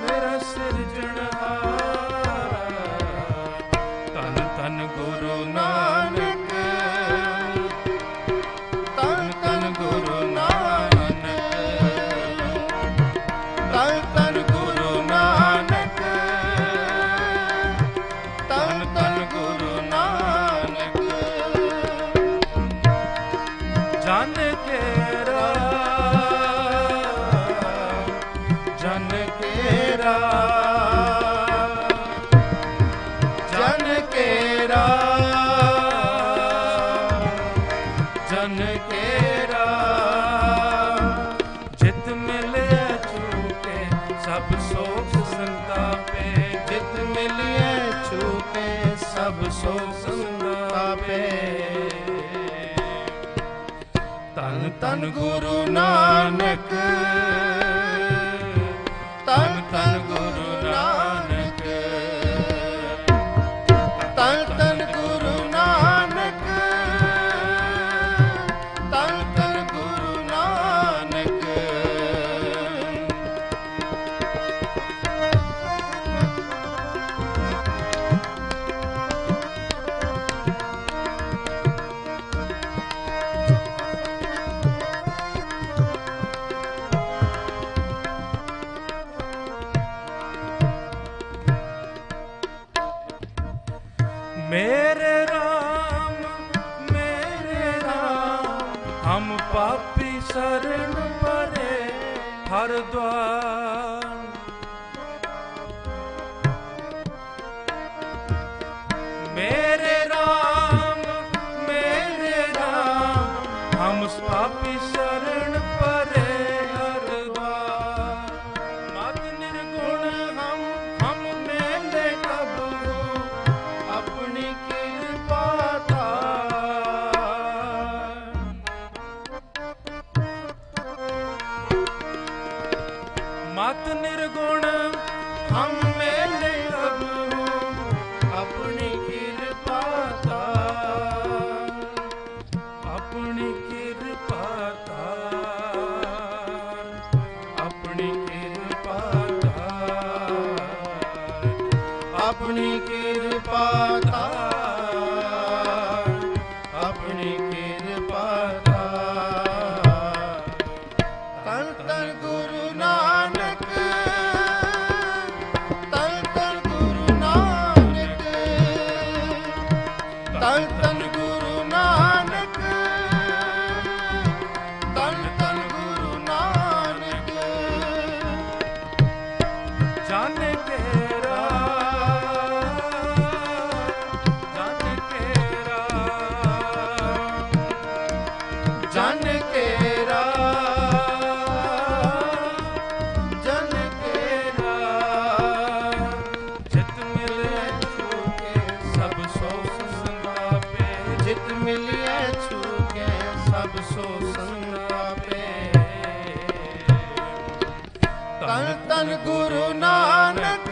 ਮੇਰਾ ਸਿਰਜਣਹਾਰਾ ਧੰਨ ਧੰਨ ਗੁਰੂ ਨਾਨਕ ਧੰਨ ਧੰਨ ਗੁਰੂ ਨਾਨਕ ਧੰਨ ਧੰਨ ਗੁਰੂ ਨਾਨਕ ਧੰਨ ਧੰਨ ਗੁਰੂ ਨਾਨਕ ਜਨ ਕੇਰਾ ਜਨ ਕੇਰਾ ਜਨ ਕੇਰਾ ਜਨ ਕੇਰਾ ਜਿਤ ਮਿਲੇ ਛੂਟੇ ਸਭ ਸੋਖ ਸੰਤਾਪੇ ਜਿਤ ਮਿਲਿਏ ਛੂਟੇ ਸਭ ਸੋ ਸੰਤਾਪੇ। ਧੰਨ ਧੰਨ ਗੁਰੂ ਨਾਨਕ, ਧੰਨ ਧੰਨ ਗੁਰੂ ਨਾਨਕ, ਧੰਨ ਧੰਨ ਗੁਰੂ ਨਾਨਕ, ਧੰਨ ਧੰਨ ਗੁਰੂ ਨਾਨਕ। मेरे राम हम पापी शरण परे हर द्वार। मेरे राम हम पापी शरण परे हर द्वार। मत निर्गुण हम मेले कब अपनी कृपा तार। मत निर्गुण हम मेले कब अपनी कृपा तार। अपनी कृपा तार, अपनी कृपा तार, अपनी कृपा तार, अपनी कृपा तार। धन धन गुरु नानक, धन धन गुरु नानक, धन धन गुरु नानक, धन धन गुरु नानक। जन केरा, जन केरा, जन केरा, जन केरा। जित मिले छूके सब सो संतापे। जित मिलिए छूके सब सो संतापे। तन तन गुरु नानक,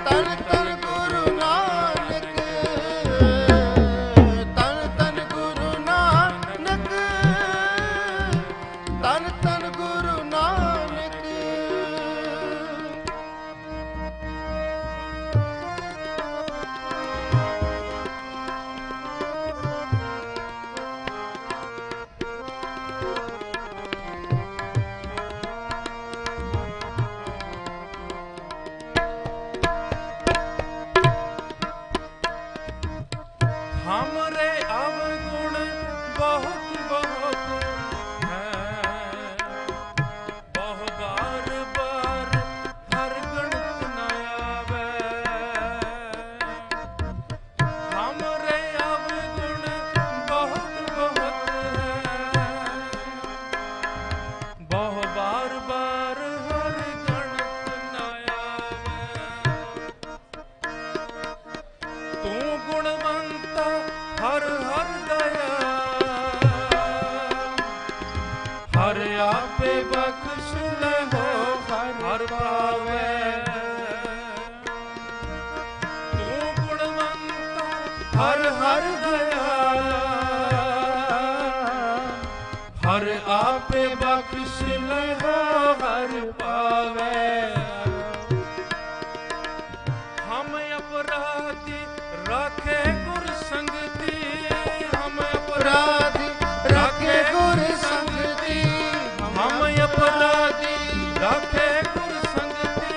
तन तन गुरु नानक, तन तन गुरु नानक, तन तन गुरु नानक। हमरे अवगुण बहुत बहुत हैं, बहु बार बार हर गणत न आवे। हमरे अवगुण बहुत बहुत हैं, बहु बार बार हर गणत न आवे। तू गुणवंता हर हर दया, हर आपे बख्श ले हो हर पावे। तू गुणवंता हर हर दया, हर आपे बख्श ले हो हर पावे। हम अपराधी राखे गुर संगति, हम अपराधी राखे गुर संगति, हम अपराधी राखे गुर संगति,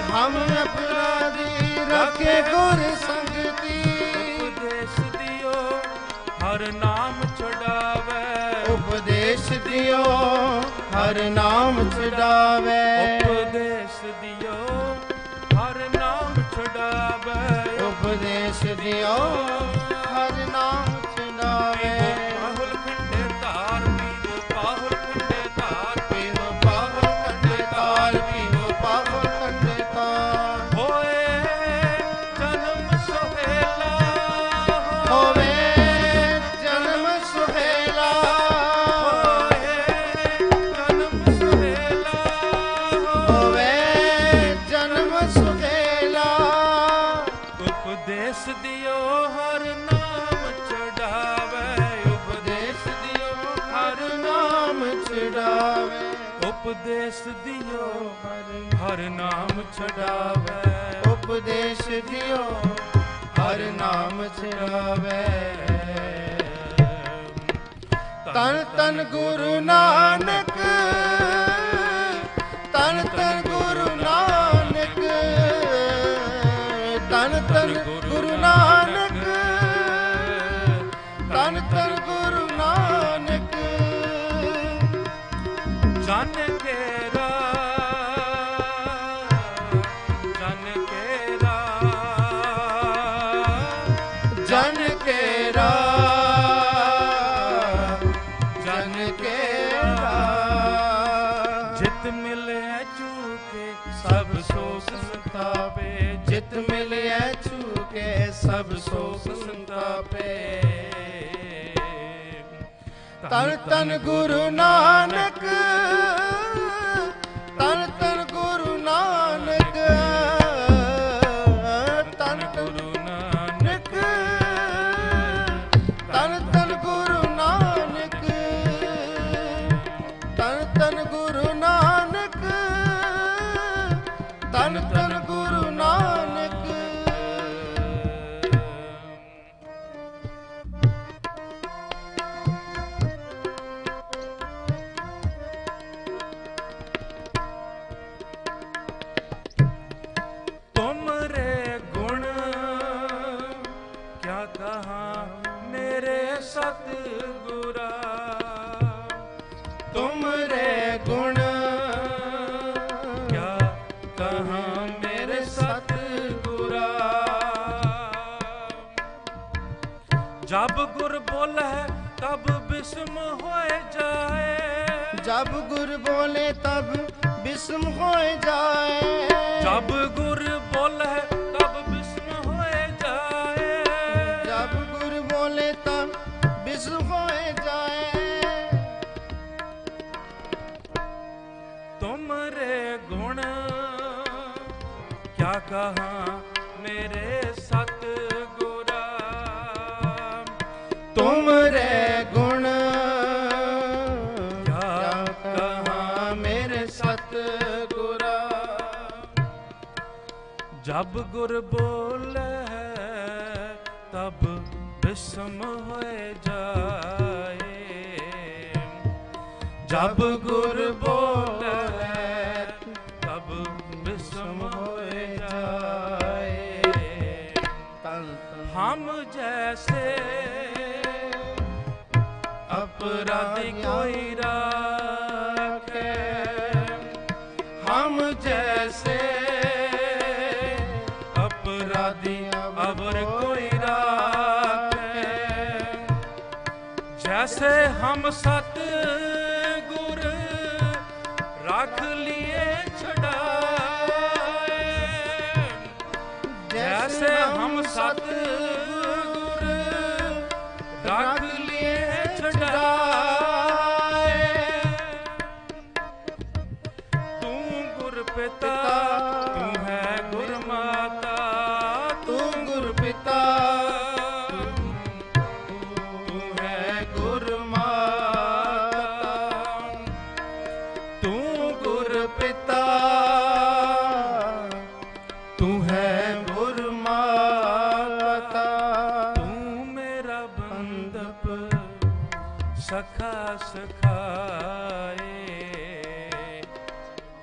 हम अपराधी राखे गुर संगति। उपदेश दियो हर नाम छुड़ावे। उपदेश दियो हर नाम छुड़ावे। उपदेश दियो हर नाम छुड़ावे। उपदेश दियो हर नाम छुड़ावे। पाहुल खंडे तार पीवो, पाहुल खंडे तार पीवो, पाहुल खंडे तार पीवो, पाहुल खंडे तार। होए जन ਉਪਦੇਸ਼ ਦਿਓ ਹਰ ਨਾਮ ਚੜਾਵੇ, ਉਪਦੇਸ਼ ਦਿਓ ਹਰ ਨਾਮ ਚੜਾਵੇ, ਉਪਦੇਸ਼ ਦਿਓ ਹਰ ਨਾਮ ਚੜਾਵੇ, ਉਪਦੇਸ਼ ਦਿਓ ਹਰ ਨਾਮ ਚੜਾਵੇ। ਤਨ ਤਨ ਗੁਰੂ ਨਾਨਕ, ਤਨ ਤਨ ਗੁਰੂ ਨਾਨਕ, ਤਨ ਤਨ ਗੁਰੂ ਨਾਨਕ, ਤਨ ਤਨ ਗੁਰੂ ਨਾਨਕ। ਜਨ ਕੇਰਾ, ਜਨ ਕੇਰਾ, ਜਨ ਕੇਰਾ, ਜਨ ਕੇਰਾ। ਜਿਤ ਮਿਲਿਆ ਚੂਕੇ ਸਭ ਸੋਖ ਸੰਤਾਪੇ, ਜਿਤ ਮਿਲਿਆ ਛੂਕੇ ਸਭ ਸੋਖ ਸੰਤਾਪੇ। ਤਨ ਤਨ ਗੁਰੂ ਨਾਨਕ, ਤਨ ਤਨ ਗੁਰੂ ਨਾਨਕ, ਤਨ ਗੁਰੂ ਨਾਨਕ, ਤਨ ਤਨ ਗੁਰੂ ਨਾਨਕ, ਤਨ ਤਨ ਗੁਰੂ ਨਾਨਕ, ਤਨ ਤਨ ਗੁਰੂ ਨਾਨਕ। ਤੁਮਰੇ ਗੁਣ ਕਿਆ ਕਹਾਂ ਮੇਰੇ ਸਤਿਗੁਰਾ, ਤੁਮਰੇ ਗੁਣ ਕਿਆ ਕਹਾਂ ਮੇਰੇ ਸਤਿਗੁਰਾ। ਜਬ ਗੁਰ ਬੋਲੇ ਤਬ ਬਿਸਮ ਹੋਏ ਜਾਏ, ਜਬ ਗੁਰ ਬੋਲੇ ਤਬ ਬਿਸਮ ਹੋਏ ਜਾਏ, ਜਬ ਗੁਰ ਬੋਲੇ ਤਬ ਬਿਸਮ ਹੋਏ ਜਾਏ, ਜਬ ਗੁਰ ਬੋਲੇ ਤਬ ਬਿਸਮ ਹੋਏ ਜਾਏ। ਤੁਮਰੇ ਗੁਣ ਕਿਆ ਕਹਾਂ ਮੇਰੇ ਸਤਿਗੁਰਾ, ਤੁਮਰੇ ਗੁਣ ਕਿਆ ਕਹਾਂ ਮੇਰੇ ਸਤਿਗੁਰਾ। ਜਬ ਗੁਰ ਬੋਲੇ ਤਬ ਬਿਸਮ ਹੋਏ ਜਾਏ, ਜਬ ਗੁਰ ਬੋਲੇ ਤਬ ਬਿਸਮ ਹੋਏ ਜਾਏ। ਤਨ ਹਮ ਜੈਸੇ अपराधी कोई राखे, हम जैसे अपराधी अवर कोई राखे, जैसे हम सत गुर रख लिए छड़ाए, जैसे हम सत गुर रख लिए छड़ाए। तू गुर पिता तू है गुर माता, तू गुर पिता तू है गुर माता, तू गुर पिता तू है गुर माता। तू मेरा बंदप सखा सखाए,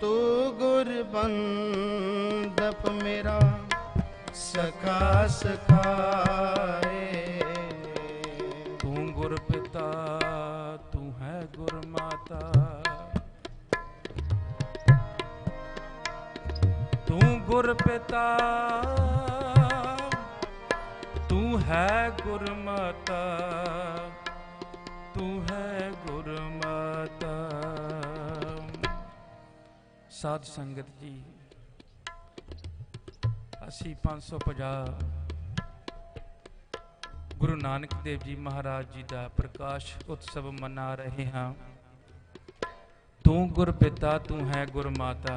तू गुर बंदप मेरा सखा सखाए। तू गुर पिता तू है गुर माता, तू गुर पिता तू है गुर माता, तू है गुर माता। साध संगत जी, ਅਸੀਂ 550 ਗੁਰੂ ਨਾਨਕ ਦੇਵ ਜੀ ਮਹਾਰਾਜ ਜੀ ਦਾ ਪ੍ਰਕਾਸ਼ ਉਤਸਵ ਮਨਾ ਰਹੇ ਹਾਂ। ਤੂੰ ਗੁਰ ਪਿਤਾ ਤੂੰ ਹੈ ਗੁਰ ਮਾਤਾ।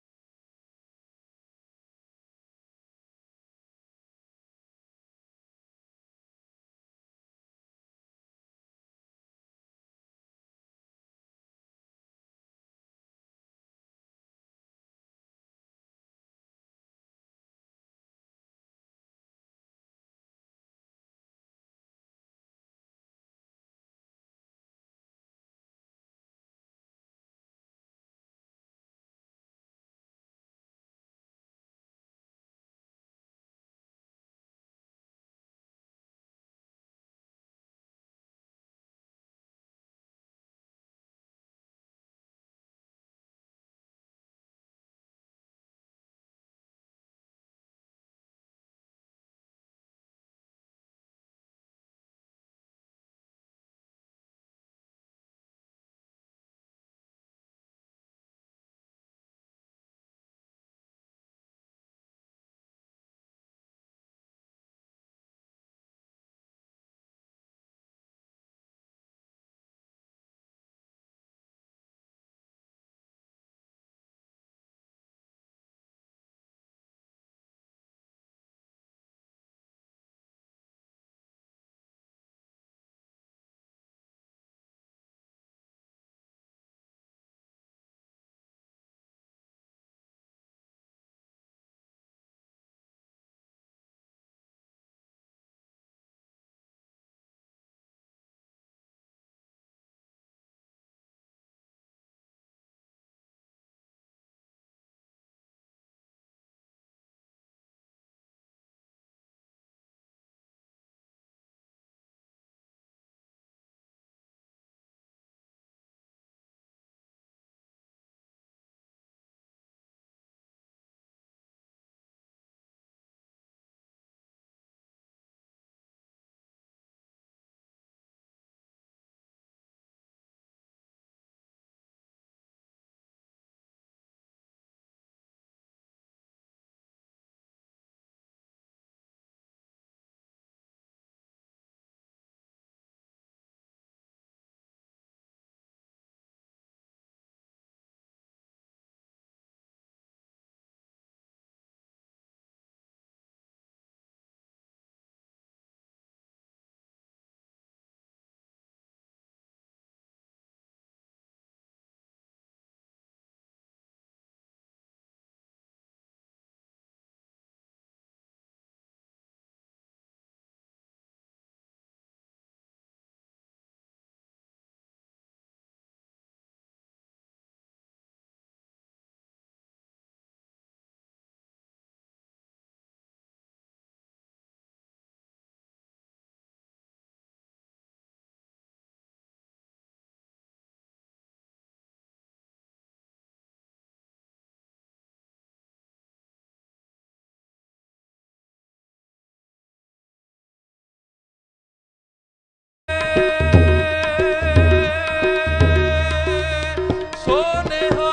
ਸੋਨੇਹਾ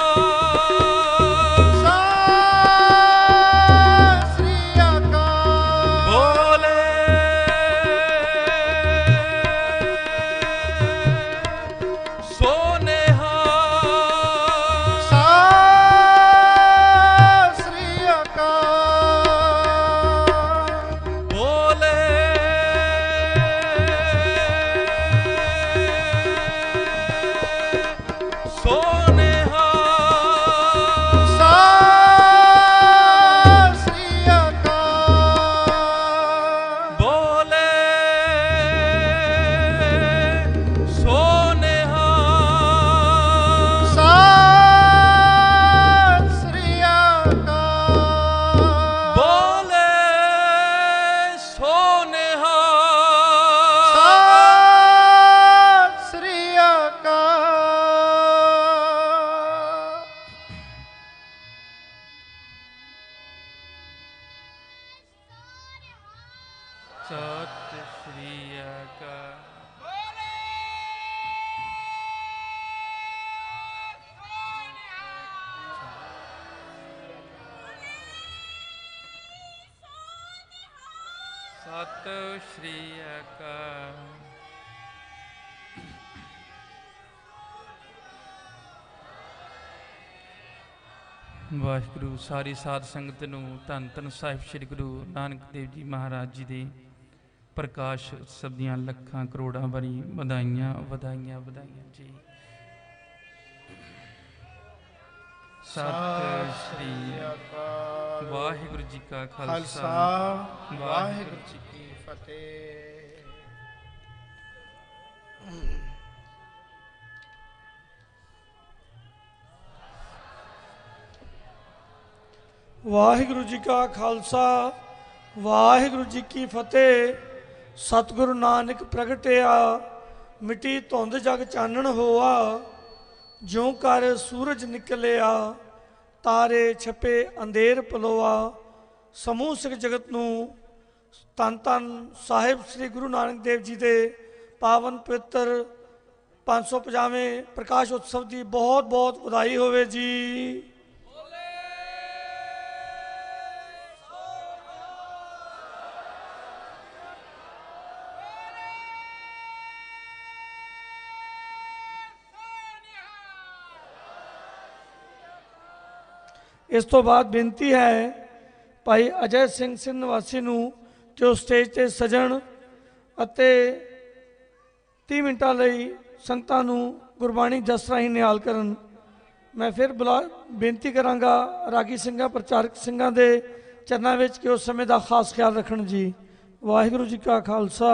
ਸਤਿ ਸ਼੍ਰੀ ਅਕਾਲ। ਸਤਿ ਸ਼੍ਰੀ ਅਕਾਲ। ਵਾਹਿਗੁਰੂ। ਸਾਰੀ ਸਾਧ ਸੰਗਤ ਨੂੰ ਧੰਨ ਧੰਨ ਸਾਹਿਬ ਸ੍ਰੀ ਗੁਰੂ ਨਾਨਕ ਦੇਵ ਜੀ ਮਹਾਰਾਜ ਜੀ ਦੇ ਪ੍ਰਕਾਸ਼ ਉਤਸਵ ਦੀਆਂ ਲੱਖਾਂ ਕਰੋੜਾਂ ਵਾਰੀ ਵਧਾਈਆਂ ਵਧਾਈਆਂ ਵਧਾਈਆਂ ਜੀ। ਸਤਿ ਸ਼੍ਰੀ ਅਕਾਲ। ਵਾਹਿਗੁਰੂ ਜੀ ਕਾ ਖਾਲਸਾ ਵਾਹਿਗੁਰੂ ਜੀ ਕੀ ਫਤਿਹ। ਵਾਹਿਗੁਰੂ ਜੀ ਕਾ ਖਾਲਸਾ ਵਾਹਿਗੁਰੂ ਜੀ ਕੀ ਫਤਿਹ। ਸਤਿਗੁਰੂ ਨਾਨਕ ਪ੍ਰਗਟਿਆ ਮਿੱਟੀ ਧੁੰਦ ਜਗ ਚਾਨਣ ਹੋਆ। ਜਿਉਂ ਕਰ ਸੂਰਜ ਨਿਕਲਿਆ ਤਾਰੇ ਛਪੇ ਅੰਧੇਰ ਪਲੋਆ। ਸਮੂਹ ਸਿੱਖ ਜਗਤ ਨੂੰ ਧੰਨ ਧੰਨ ਸਾਹਿਬ ਸ੍ਰੀ ਗੁਰੂ ਨਾਨਕ ਦੇਵ ਜੀ ਦੇ ਪਾਵਨ ਪਵਿੱਤਰ 550ਵੇਂ ਪ੍ਰਕਾਸ਼ ਉਤਸਵ ਦੀ ਬਹੁਤ ਬਹੁਤ ਵਧਾਈ ਹੋਵੇ ਜੀ। ਇਸ ਤੋਂ ਬਾਅਦ ਬੇਨਤੀ ਹੈ ਭਾਈ ਅਜੈ ਸਿੰਘ ਸਿੰਘ ਨਿਵਾਸੀ ਨੂੰ ਜੋ ਸਟੇਜ ਤੇ ਸਜਣ ਅਤੇ 30 ਮਿੰਟਾਂ ਲਈ ਸੰਗਤਾਂ ਨੂੰ ਗੁਰਬਾਣੀ ਜਸ ਰਾਹੀਂ ਨਿਹਾਲ ਕਰਨ। ਮੈਂ ਫਿਰ ਬੇਨਤੀ ਕਰਾਂਗਾ ਰਾਗੀ ਸਿੰਘਾਂ ਪ੍ਰਚਾਰਕ ਸਿੰਘਾਂ ਦੇ ਚਰਨਾਂ ਵਿੱਚ ਕਿ ਉਸ ਸਮੇਂ ਦਾ ਖਾਸ ਖਿਆਲ ਰੱਖਣ ਜੀ। ਵਾਹਿਗੁਰੂ ਜੀ ਕਾ ਖਾਲਸਾ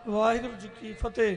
ਵਾਹਿਗੁਰੂ ਜੀ ਕੀ ਫਤਿਹ।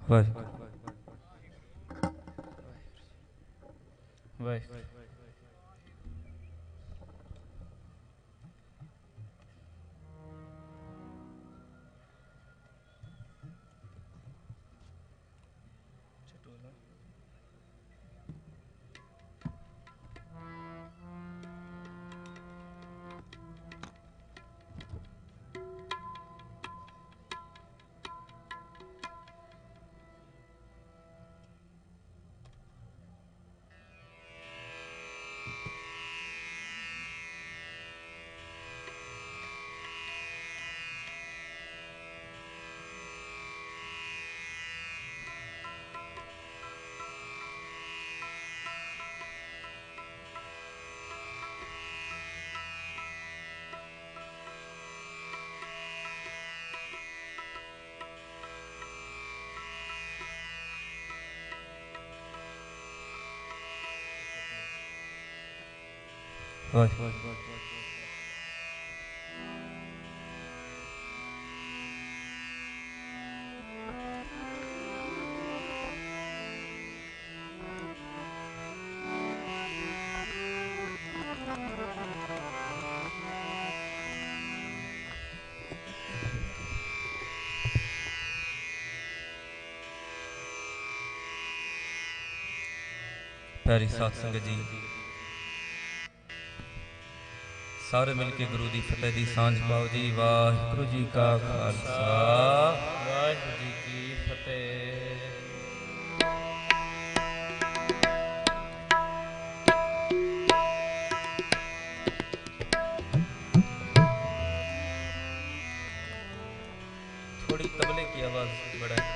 ਵਾਹਿਗੁਰੂ ਵਾਹਿਗੁਰੂ। प्यारी साध संगत जी, सारे मिलके गुरु दी फतेह दी सांझ पाओ जी। वाहिगुरु जी का खालसा, वाहिगुरु जी की फतेह। थोड़ी तबले की आवाज बढ़ाएं।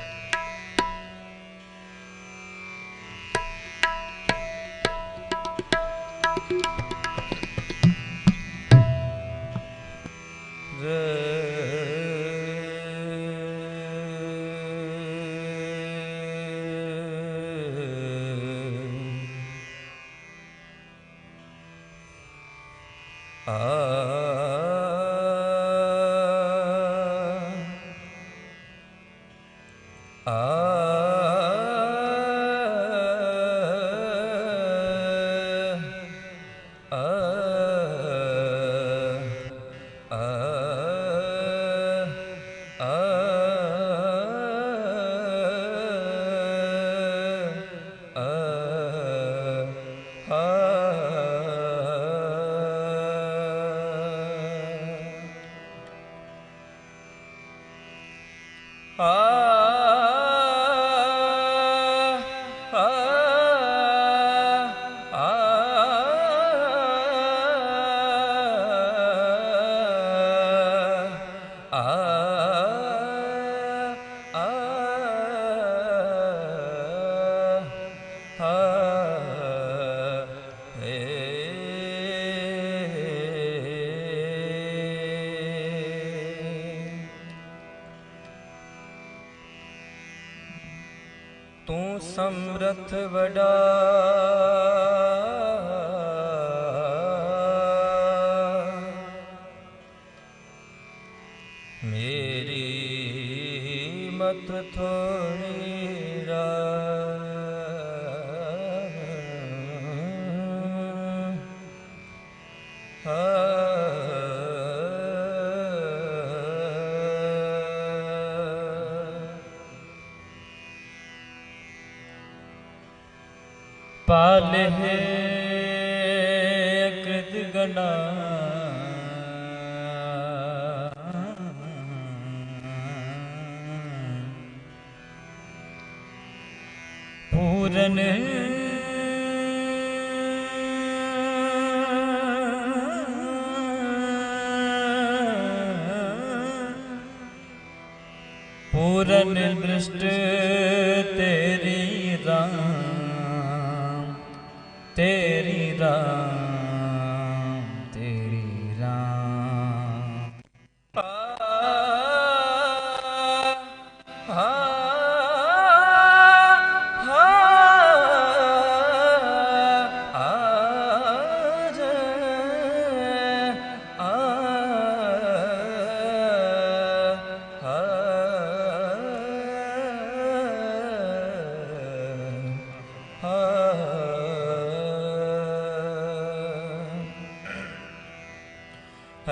तू समर्थ वडा मेरी मत थोड़ी पाले है कृत गणा पूरन पूरन दृष्ट तेरी राम तेरी राम तेरी राम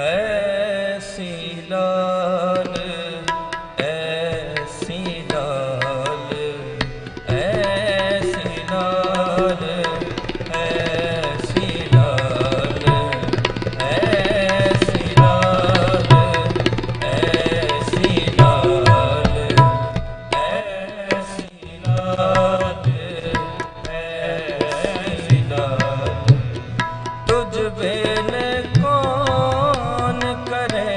ऐसी लाल ऐसी लाल ऐसी लाल ऐसी लाल ऐसी लाल ऐसी लाल ऐसी लाल ऐसी लाल तुझ बेल कौन करे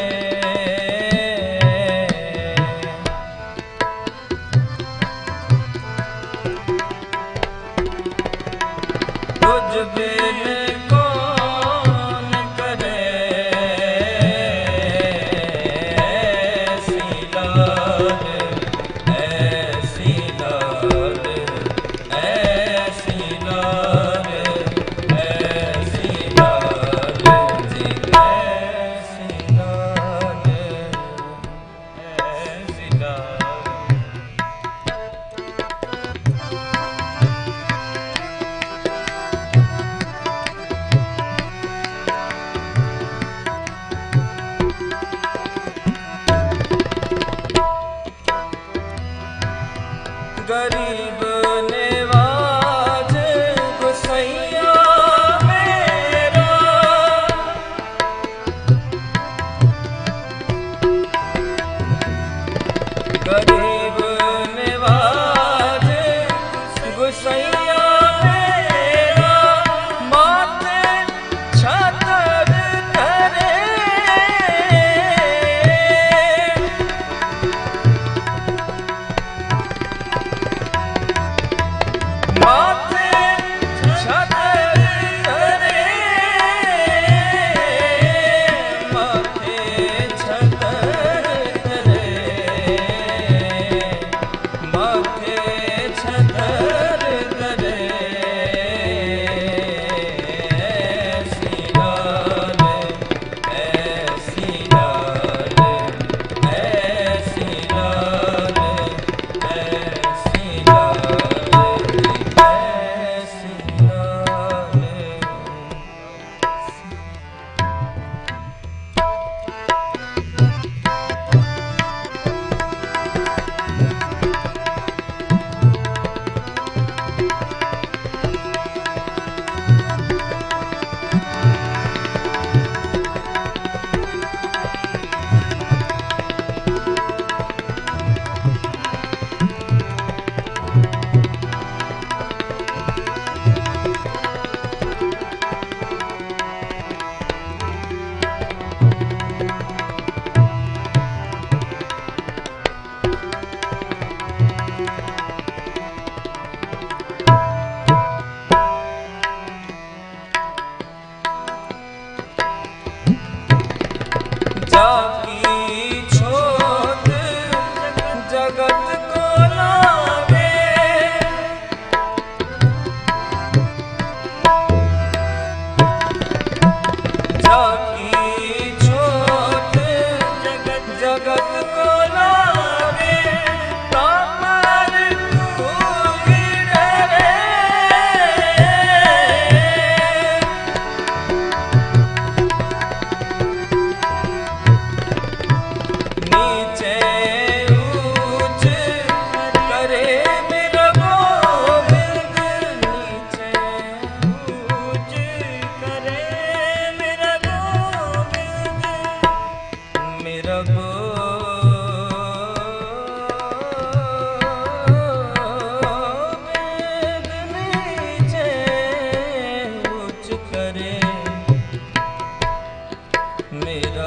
ਮੇਰਾ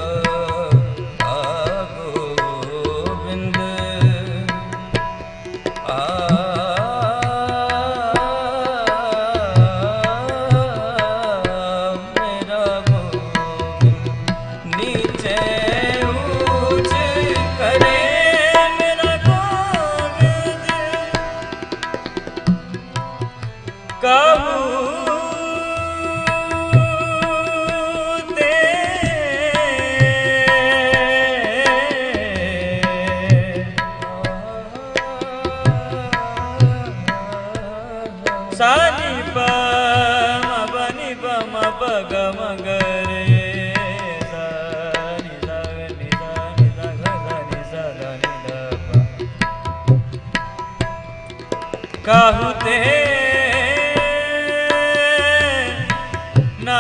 ਗੋਬਿੰਦ ਮੇਰਾ ਗੋਬਿੰਦ ਨੀਚੇ ਊਚ ਕਰੇ ਮੇਰਾ ਗੋਬਿੰਦ ਕਾਹੂ सानी पा मा बनी पा मा प ग म ग रे सा नि सा ग नि सा नि सा ग ग नि सा ग नि द प काहू ते ना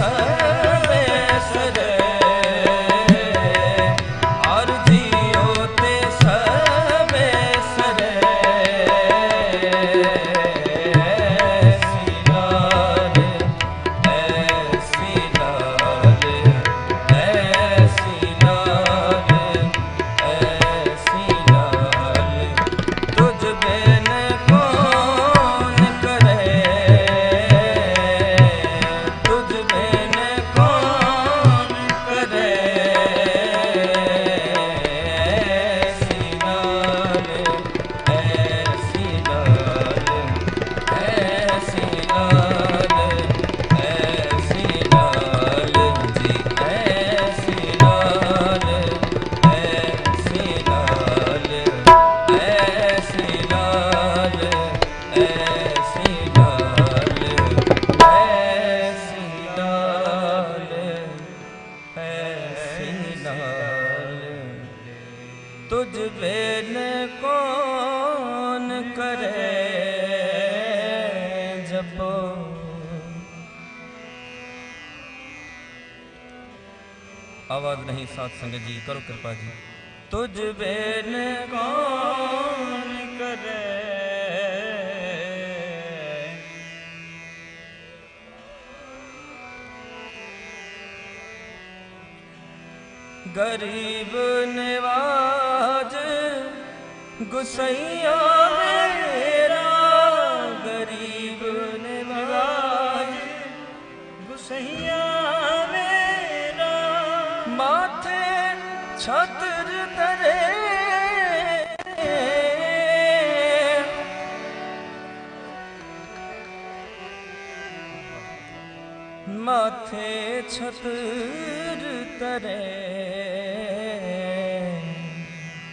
ਸਵੇ तुझ बिन कौन करे जपो। आवाज नहीं साथ संगत जी, करो कृपा जी। तुझ बिन कौन करे गरीब निवाज गुसैया मेरा, गरीब निवाज गुसैया मेरा, माथे छतर धरे माथे छतर तरे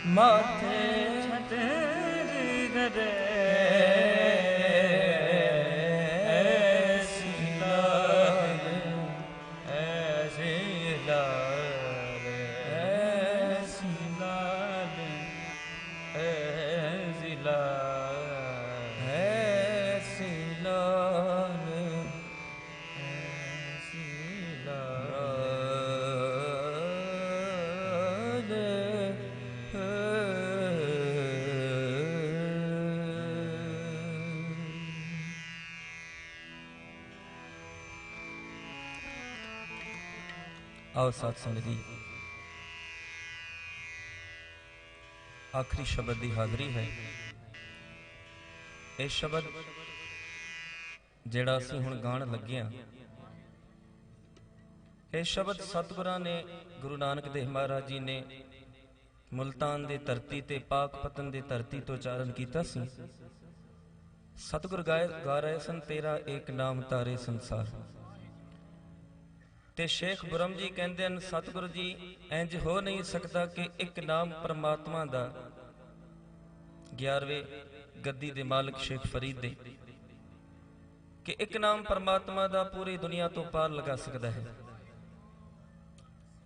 माथे छतर धरे ऐसी लाल ऐसी लाल ऐसी लाल ऐसी लाल ऐसी लाल ऐसी आओ साथ संगत जी, आखिरी शब्द की हाजरी है। ये शब्द ਜਿਹੜਾ ਅਸੀਂ ਹੁਣ ਗਾਣ ਲੱਗੇ ਹਾਂ, ਇਹ ਸ਼ਬਦ ਸਤਿਗੁਰਾਂ ਨੇ ਗੁਰੂ ਨਾਨਕ ਦੇਵ ਮਹਾਰਾਜ ਜੀ ਨੇ ਮੁਲਤਾਨ ਦੀ ਧਰਤੀ ਤੇ ਪਾਕ ਪਤਨ ਦੀ ਧਰਤੀ ਤੋਂ ਉਚਾਰਨ ਕੀਤਾ ਸੀ। ਸਤਿਗੁਰ ਗਾ ਰਹੇ ਸਨ, ਤੇਰਾ ਏਕ ਨਾਮ ਤਾਰੇ ਸੰਸਾਰ। ਤੇ ਸ਼ੇਖ ਬੁਰਮ ਜੀ ਕਹਿੰਦੇ ਹਨ, ਸਤਿਗੁਰੂ ਜੀ ਇੰਜ ਹੋ ਨਹੀਂ ਸਕਦਾ ਕਿ ਇੱਕ ਨਾਮ ਪਰਮਾਤਮਾ ਦਾ, 11ਵੇਂ ਗੱਦੀ ਦੇ ਮਾਲਕ ਸ਼ੇਖ ਫਰੀਦ ਦੇ, ਕਿ ਇੱਕ ਨਾਮ ਪਰਮਾਤਮਾ ਦਾ ਪੂਰੀ ਦੁਨੀਆ ਤੋਂ ਪਾਰ ਲਗਾ ਸਕਦਾ ਹੈ।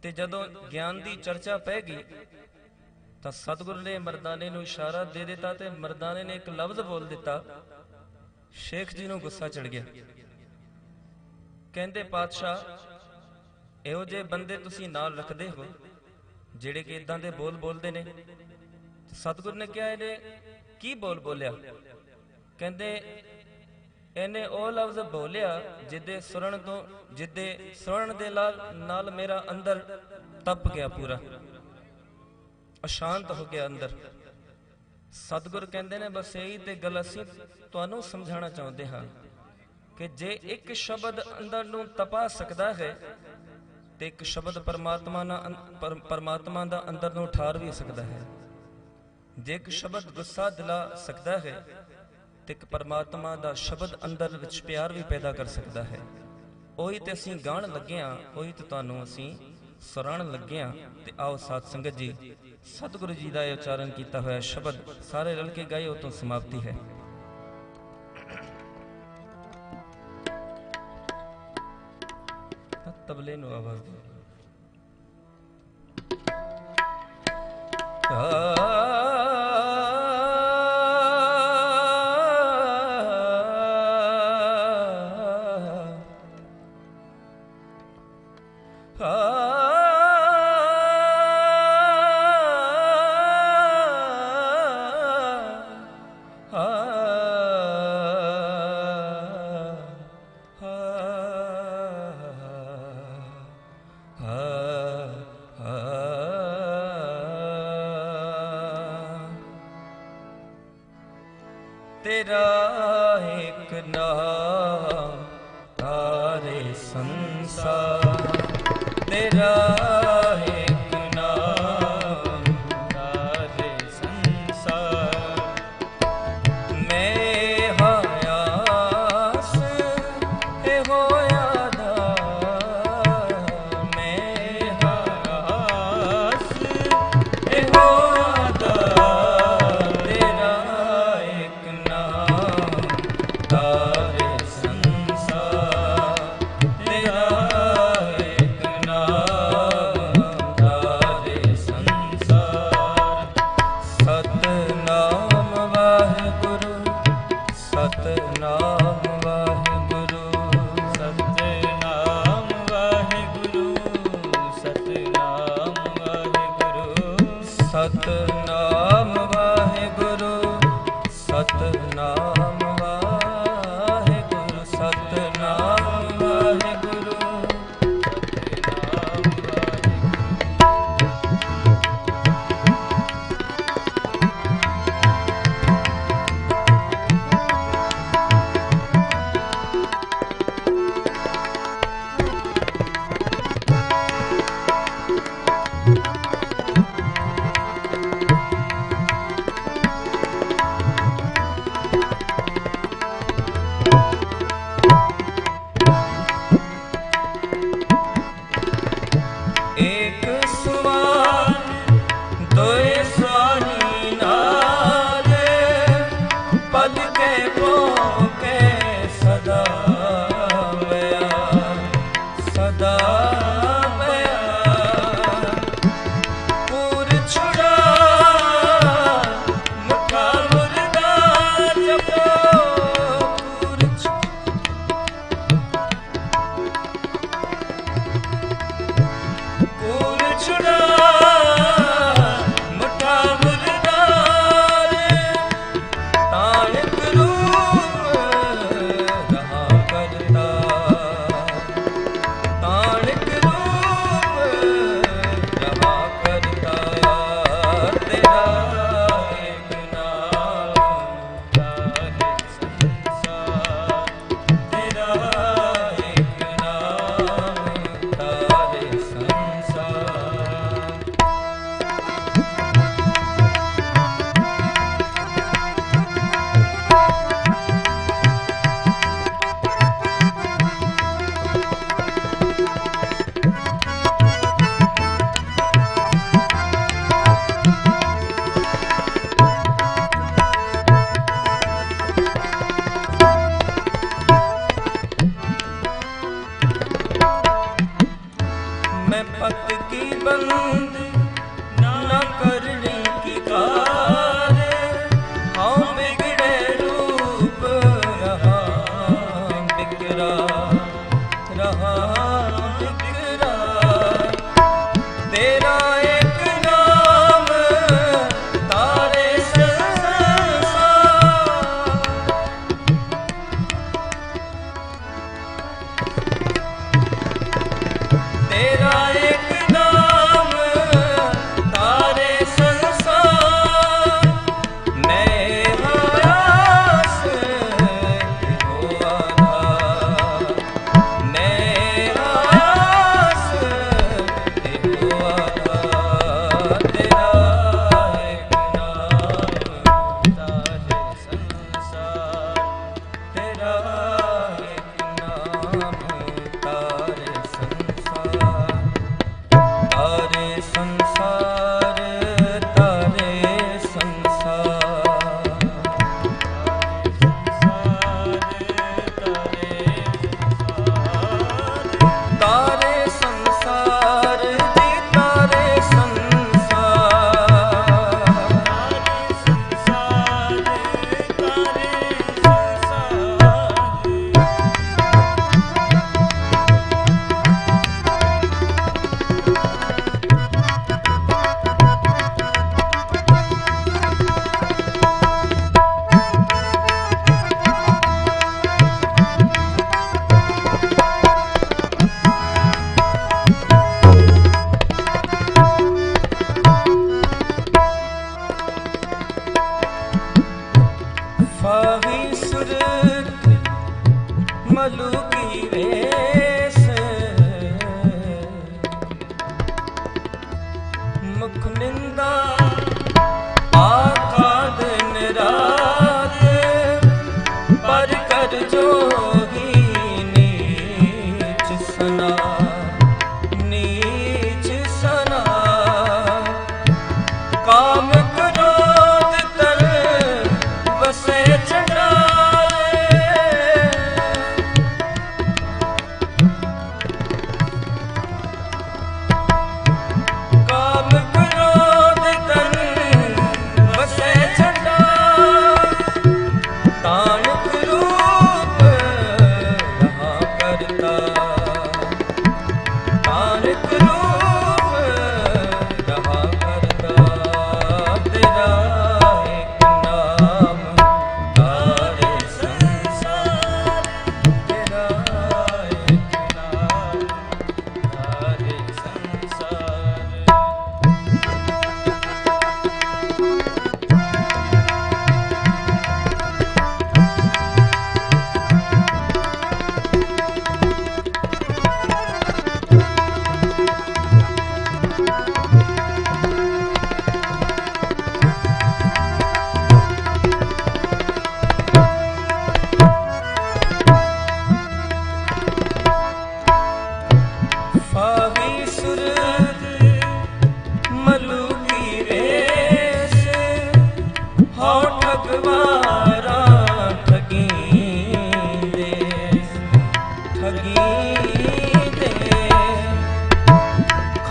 ਤੇ ਜਦੋਂ ਗਿਆਨ ਦੀ ਚਰਚਾ ਪੈ ਗਈ ਤਾਂ ਸਤਿਗੁਰੂ ਨੇ ਮਰਦਾਨੇ ਨੂੰ ਇਸ਼ਾਰਾ ਦੇ ਦਿੱਤਾ ਤੇ ਮਰਦਾਨੇ ਨੇ ਇੱਕ ਲਫ਼ਜ਼ ਬੋਲ ਦਿੱਤਾ। ਸ਼ੇਖ ਜੀ ਨੂੰ ਗੁੱਸਾ ਚੜ ਗਿਆ। ਕਹਿੰਦੇ, ਪਾਤਸ਼ਾਹ ਇਹੋ ਜਿਹੇ ਬੰਦੇ ਤੁਸੀਂ ਨਾਲ ਰੱਖਦੇ ਹੋ ਜਿਹੜੇ ਕਿ ਇਦਾਂ ਦੇ ਬੋਲ ਬੋਲਦੇ ਨੇ। ਸਤਿਗੁਰੂ ਨੇ ਕਿਹਾ, ਇਹਨੇ ਕੀ ਬੋਲ ਬੋਲਿਆ? ਕਹਿੰਦੇ, ਇਹਨੇ ਉਹ ਲਫ਼ਜ਼ ਬੋਲਿਆ ਜਿਹਦੇ ਸੁਣਨ ਦੇ ਨਾਲ ਮੇਰਾ ਅੰਦਰ ਤਪ ਗਿਆ, ਪੂਰਾ ਅਸ਼ਾਂਤ ਹੋ ਗਿਆ ਅੰਦਰ। ਸਤਿਗੁਰ ਕਹਿੰਦੇ ਨੇ, ਬਸ ਇਹੀ ਤੇ ਗੱਲ ਅਸੀਂ ਤੁਹਾਨੂੰ ਸਮਝਾਉਣਾ ਚਾਹੁੰਦੇ ਹਾਂ ਕਿ ਜੇ ਇੱਕ ਸ਼ਬਦ ਅੰਦਰ ਨੂੰ ਤਪਾ ਸਕਦਾ ਹੈ ਤੇ ਇੱਕ ਸ਼ਬਦ ਪਰਮਾਤਮਾ ਦਾ ਅੰਦਰ ਨੂੰ ਠਾਰ ਵੀ ਸਕਦਾ ਹੈ। ਜੇ ਇੱਕ ਸ਼ਬਦ ਗੁੱਸਾ ਦਿਲਾ ਸਕਦਾ ਹੈ ਤੇ ਇੱਕ ਪਰਮਾਤਮਾ ਦਾ ਸ਼ਬਦ ਅੰਦਰ ਵਿੱਚ ਪਿਆਰ ਵੀ ਪੈਦਾ ਕਰ ਸਕਦਾ ਹੈ। ਉਹੀ ਤੇ ਅਸੀਂ ਗਾਣ ਲੱਗੇ ਹਾਂ, ਉਹੀ ਤੇ ਤੁਹਾਨੂੰ ਅਸੀਂ ਸੁਣਾਉਣ ਲੱਗੇ ਹਾਂ। ਤੇ ਆਓ ਸਾਧ ਸੰਗਤ ਜੀ, ਸਤਿਗੁਰੂ ਜੀ ਦਾ ਇਹ ਉਚਾਰਨ ਕੀਤਾ ਹੋਇਆ ਸ਼ਬਦ ਸਾਰੇ ਰਲ ਕੇ ਗਾਏ, ਉਹ ਤੋਂ ਸਮਾਪਤੀ ਹੈ। ਤਬਲੇ ਨੂੰ ਆਵਾਜ਼ ਦਿਓ। तेरा एक नाम तारे संसार, तेरा एक नाम तारे संसार। मैं हयास ए होया धार, मैं हयास ए होया धार। तेरा एक नाम तारे संसार, तेरा एक नाम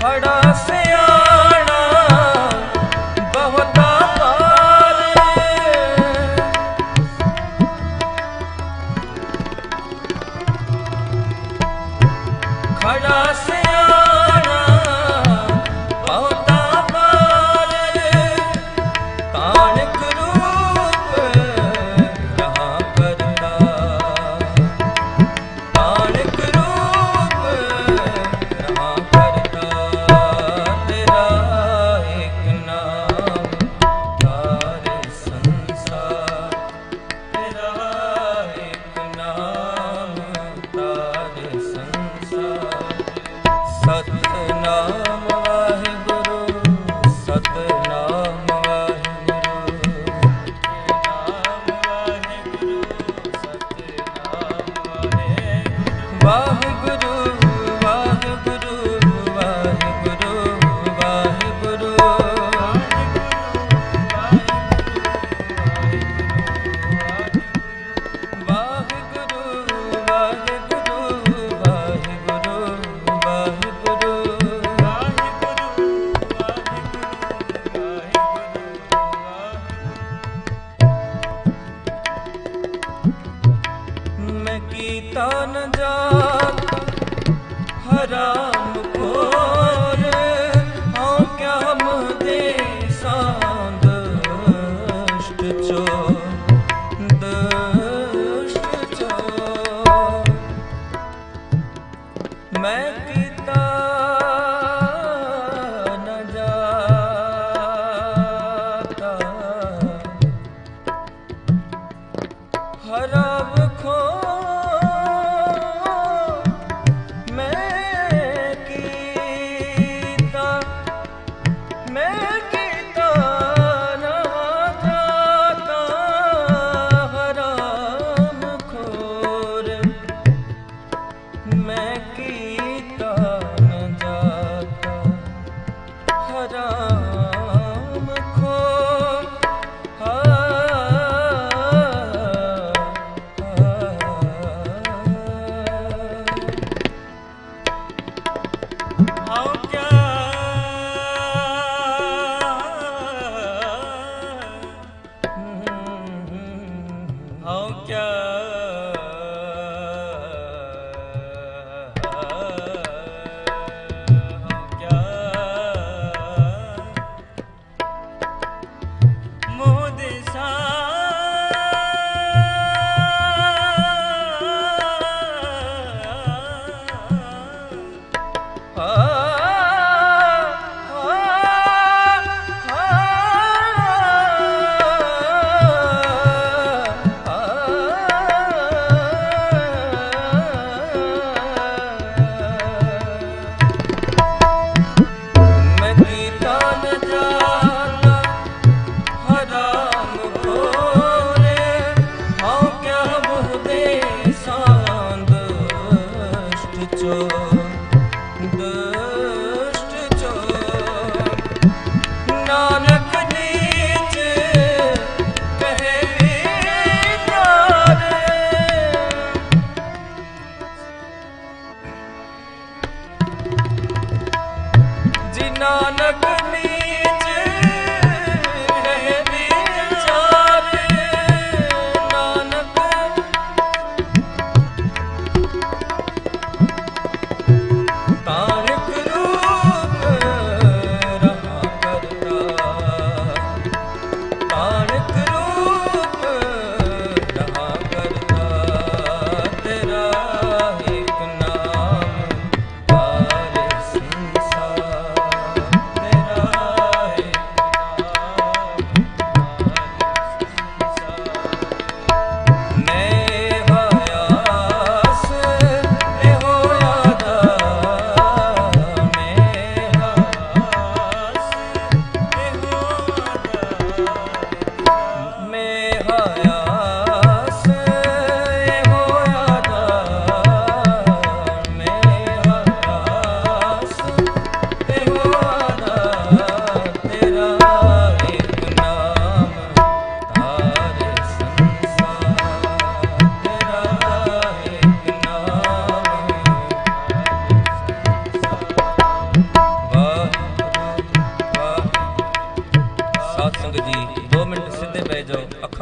ਖੜਾ ਸਿਆਣਾ ਬਹੁਤਾ ਪਾਰ, ਖੜਾ ਸਿਆਣਾ ਬਹੁਤਾ ਪਾਰ, ਕਾਣਕ ਰੂਪ ਰਹਾ ਕਰਤਾ, ਕਾਣਕ ਰੂਪ ਰਹਾ ਕਰਤਾ, ਤੇਰਾ ਇੱਕ ਨਾਮ ਸਾਰੇ ਸੰਸਾਰ, ਤੇਰਾ ਇੱਕ ਨਾਮ ਸਾਰੇ ਸੰਸਾਰ। ਸਤਿਨਾਮ ਵਾਹਿਗੁਰੂ, ਸਤਿਨਾਮ ਵਾਹਿਗੁਰੂ, ਵਾਹਿਗੁਰੂ ਵਾਹਿਗੁਰੂ ਵਾਹਿਗੁਰੂ ਵਾਹਿਗੁਰੂ, ਵਾਹਿਗੁਰੂ ਵਾਹਿਗੁਰੂ ਵਾਹਿਗੁਰੂ ਵਾਹਿਗੁਰੂ। ਮੈਂ ਕੀਤਾ ਨ ਜਾਤ ਹਰਾਮ ਖੋਰ, ਹਉ ਕਿਆ ਮਦੇ ਸਾਂਦ ਦੁਸ਼ਟ ਚੋਰ, ਦੁਸ਼ਟ ਚੋਰ। ਮੈਂ ਕੀਤਾ ਨ ਜਾਤਾ ਹਰਾਮ ਖੋਰ, ਮੈਂ ਕੀਤਾ ਨਾ ਜਾਤਾ ਹਰਾਮ ਖੋਰ, ਮੈਂ ਕੀਤਾ ਨ ਜਾਤਾ ਹਰਾਮ ਖੋਰ। ਹਉ ਕਿਆ ਹਉ ਕਿਆ ਹਉ ਕਿਆ ਮੋਹ ਦੇ ਮੈਂ ਕੀਤਾ ਨ ਜਾਤਾ ਹਰਾਮ ਖੋਰੇ, ਹਉ ਕਿਆ ਮੁਹਦੇ ਸਾਂਦ ਦੁਸ਼ਟ ਚੋਰ, ਦੁਸ਼ਟ ਚੋਰ। ਨਾਨਕ ਨੀਚ ਕਹੇ ਵਿਚਾਰੇ, ਜੀ ਨਾਨਕ ਨੀਚ ਹੈ ਵਿਚਾਰੇ, ਨਾਨਕ ਕਾਣਕ ਰੂਪ ਰਹਾ ਕਰਤਾ, ਕਾਣਕ ਰੂਪ ਰਹਾ ਕਰਤਾ, ਤੇਰਾ ਇੱਕ ਨਾਮ ਸਾਰੇ ਸੰਸਾਰ, ਤੇਰਾ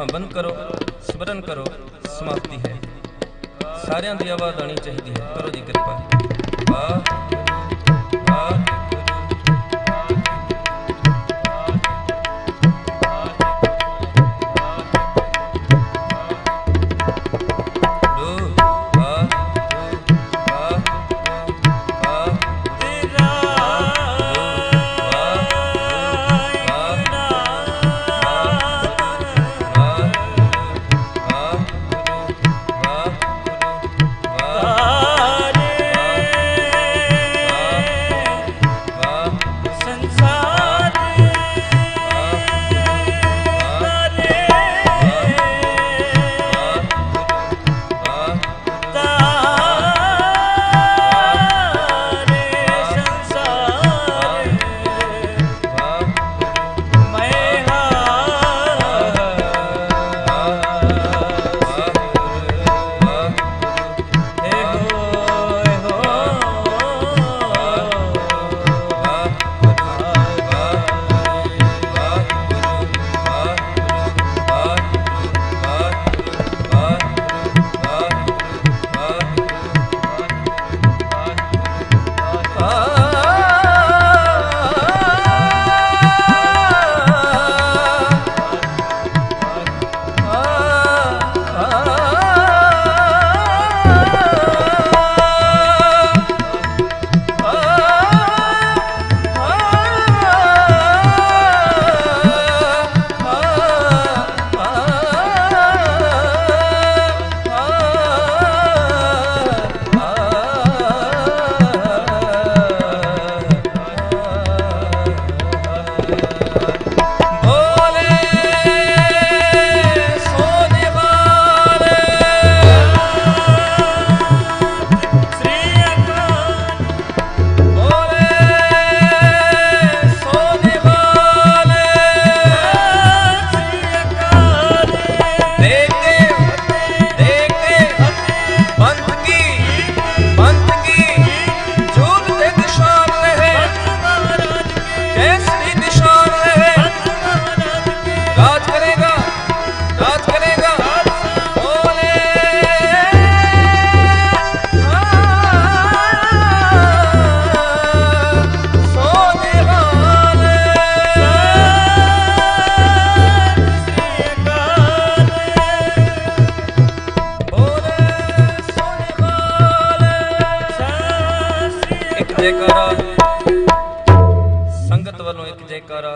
ਅੱਖਾਂ ਬੰਦ ਕਰੋ, ਸਿਮਰਨ ਕਰੋ, ਸਮਾਪਤੀ ਹੈ। ਸਾਰਿਆਂ ਦੀ ਆਵਾਜ਼ ਆਣੀ ਚਾਹੀਦੀ ਹੈ। ਕਰੋ ਜੀ ਕਿਰਪਾ। ਸੰਗਤ ਵੱਲੋਂ ਇੱਕ ਜੈਕਾਰਾ।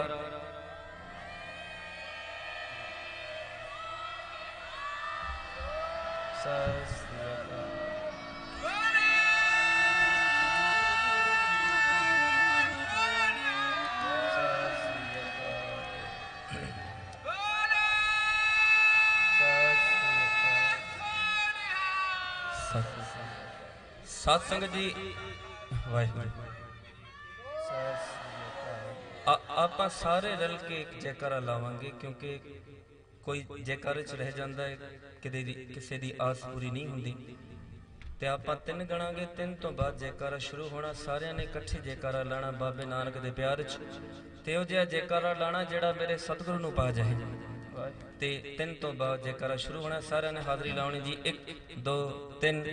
ਸਾਧ ਸੰਗਤ ਜੀ ਵਾਹਿਗੁਰੂ। ਆਪਾਂ ਸਾਰੇ ਰਲ ਕੇ ਇੱਕ ਜੈਕਾਰਾ ਲਾਵਾਂਗੇ, ਕਿਉਂਕਿ ਕੋਈ ਜੈਕਾਰੇ 'ਚ ਰਹਿ ਜਾਂਦਾ ਹੈ, ਕਿਸੇ ਦੀ ਆਸ ਪੂਰੀ ਨਹੀਂ ਹੁੰਦੀ। ਤੇ ਆਪਾਂ 3 ਗਣਾਂਗੇ, 3 ਤੋਂ ਬਾਅਦ ਜੈਕਾਰਾ ਸ਼ੁਰੂ ਹੋਣਾ। ਸਾਰਿਆਂ ਨੇ ਇਕੱਠੇ ਜੈਕਾਰਾ ਲਾਣਾ ਬਾਬੇ ਨਾਨਕ ਦੇ ਪਿਆਰ 'ਚ, ਤੇ ਉਹ ਜਿਹਾ ਜੈਕਾਰਾ ਲਾਣਾ ਜਿਹੜਾ ਮੇਰੇ ਸਤਿਗੁਰੂ ਨੂੰ ਪਾ ਜਾਏ। ਤੇ 3 ਤੋਂ ਬਾਅਦ ਜੈਕਾਰਾ ਸ਼ੁਰੂ ਹੋਣਾ। ਸਾਰਿਆਂ ਨੇ ਹਾਜ਼ਰੀ ਲਾਉਣੀ ਜੀ। 1 2 3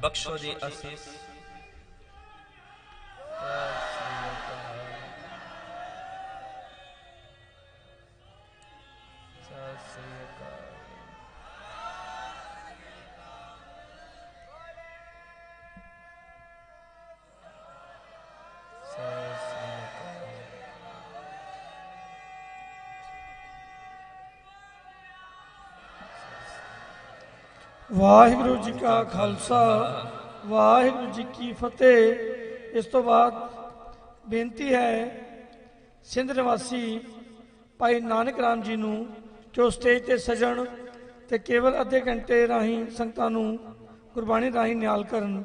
ਬਖਸ਼ੋ ਜੀ ਅਸੀਸ। ਵਾਹਿਗੁਰੂ ਜੀ ਕਾ ਖਾਲਸਾ, ਵਾਹਿਗੁਰੂ ਜੀ ਕੀ ਫਤਿਹ। ਇਸ ਤੋਂ ਬਾਅਦ ਬੇਨਤੀ ਹੈ ਸਿੰਧ ਨਿਵਾਸੀ ਭਾਈ ਨਾਨਕ ਰਾਮ ਜੀ ਨੂੰ ਕਿ ਉਹ ਸਟੇਜ ਤੇ ਸਜਣ ਤੇ ਕੇਵਲ ਅੱਧੇ ਘੰਟੇ ਰਾਹੀਂ ਸੰਗਤਾਂ ਨੂੰ ਗੁਰਬਾਣੀ ਰਾਹੀਂ ਨਿਹਾਲ ਕਰਨ।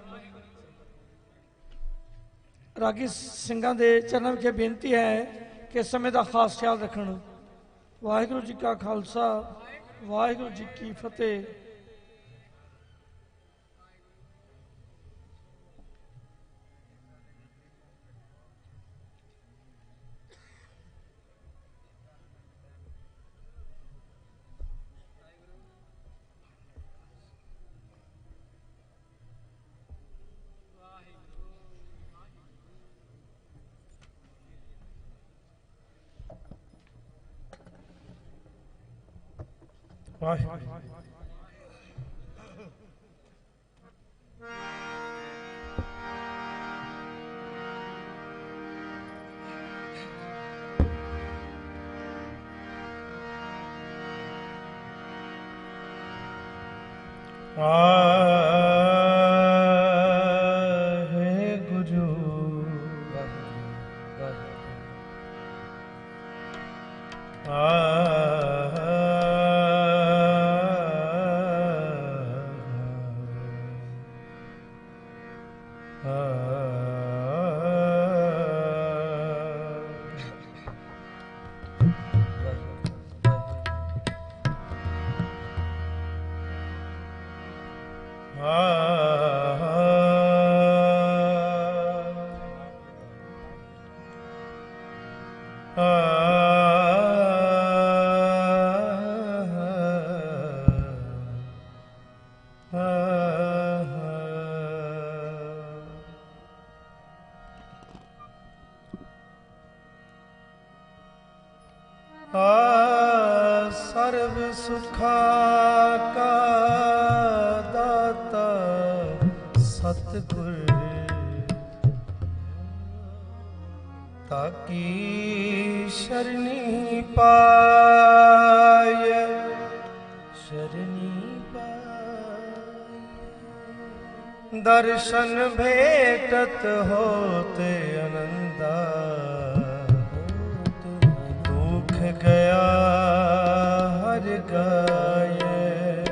ਰਾਗੀ ਸਿੰਘਾਂ ਦੇ ਚਰਨਾਂ ਵਿਖੇ ਬੇਨਤੀ ਹੈ ਕਿ ਸਮੇਂ ਦਾ ਖਾਸ ਖਿਆਲ ਰੱਖਣ। ਵਾਹਿਗੁਰੂ ਜੀ ਕਾ ਖਾਲਸਾ, ਵਾਹਿਗੁਰੂ ਜੀ ਕੀ ਫਤਿਹ। ਵਾਹਿਗੁਰੂ। ਸਰਬ ਸੁਖਾ ਕਾ ਦਾਤਾ ਸਤਿਗੁਰ ਤਾਕੀ ਸ਼ਰਣੀ ਪਾਏ ਸ਼ਰਣੀ ਪਾਏ ਦਰਸ਼ਨ ਭੇਟਤ ਹੋਤੇ ਅਨੰਦਾ ਦੁਖ ਗਿਆ ਹਰ ਗਾਏ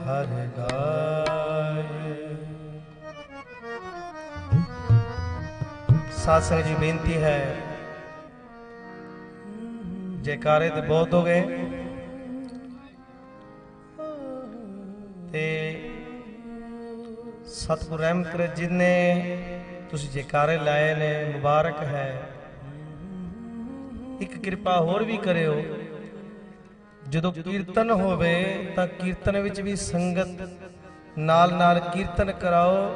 ਹਰ ਗਾਏ। ਸਾਧ ਸੰਗਤ ਜੀ ਬੇਨਤੀ ਹੈ, ਜੈਕਾਰੇ ਤੇ ਬਹੁਤ ਹੋ ਗਏ ਤੇ ਸਤਿਗੁਰ ਰਹਿਮਤ ਕਰੇ ਜਿਨੇ ਤੁਸੀਂ ਜੈਕਾਰੇ ਲਾਏ ਨੇ, ਮੁਬਾਰਕ ਹੈ। ਇੱਕ ਕਿਰਪਾ ਹੋਰ ਵੀ ਕਰਿਓ, ਜਦੋਂ ਕੀਰਤਨ ਹੋਵੇ ਤਾਂ ਕੀਰਤਨ ਵਿੱਚ ਵੀ ਸੰਗਤ ਨਾਲ ਨਾਲ ਕੀਰਤਨ ਕਰਾਓ।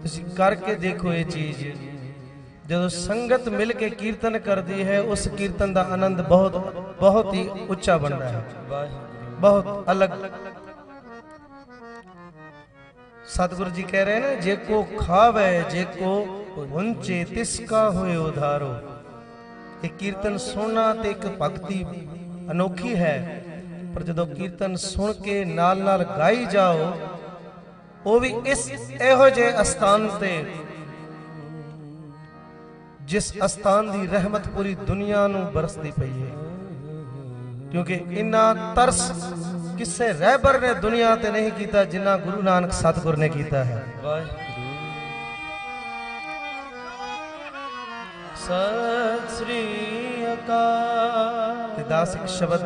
ਤੁਸੀਂ ਕਰਕੇ ਦੇਖੋ ਇਹ ਚੀਜ਼, ਜਦੋਂ ਸੰਗਤ ਮਿਲ ਕੇ ਕੀਰਤਨ ਕਰਦੀ ਹੈ ਉਸ ਕੀਰਤਨ ਦਾ ਆਨੰਦ ਬਹੁਤ ਹੀ ਉੱਚਾ ਬਣਦਾ ਹੈ, ਬਹੁਤ ਅਲੱਗ। ਸਤਿਗੁਰੂ ਜੀ ਕਹਿ ਰਹੇ ਨੇ, ਜੇ ਕੋ ਖਾਵੇ ਜੇ ਕੋ ਵੰਚੇ ਤਿਸ ਕਾ ਹੋਏ ਉਧਾਰੋ। ਇਹ ਕੀਰਤਨ ਸੁਣਨਾ ਤੇ ਇੱਕ ਭਗਤੀ ਅਨੋਖੀ ਹੈ, ਪਰ ਜਦੋਂ ਕੀਰਤਨ ਸੁਣ ਕੇ ਨਾਲ ਨਾਲ ਗਾਈ ਜਾਓ, ਉਹ ਵੀ ਇਹੋ ਜਿਹੇ ਅਸਥਾਨ ਤੇ ਜਿਸ ਅਸਥਾਨ ਦੀ ਰਹਿਮਤ ਪੂਰੀ ਦੁਨੀਆ ਨੂੰ ਬਰਸਦੀ ਪਈ ਹੈ, ਕਿਉਂਕਿ ਇੰਨਾ ਤਰਸ ਕਿਸੇ ਰਹਿਬਰ ਨੇ ਦੁਨੀਆ ਤੇ ਨਹੀਂ ਕੀਤਾ ਜਿੰਨਾ ਗੁਰੂ ਨਾਨਕ ਸਤਿਗੁਰ ਨੇ ਕੀਤਾ ਹੈ। ਸਤਿ ਸ੍ਰੀ ਅਕਾਲ। ਤੇ ਦਾਸ ਇੱਕ ਸ਼ਬਦ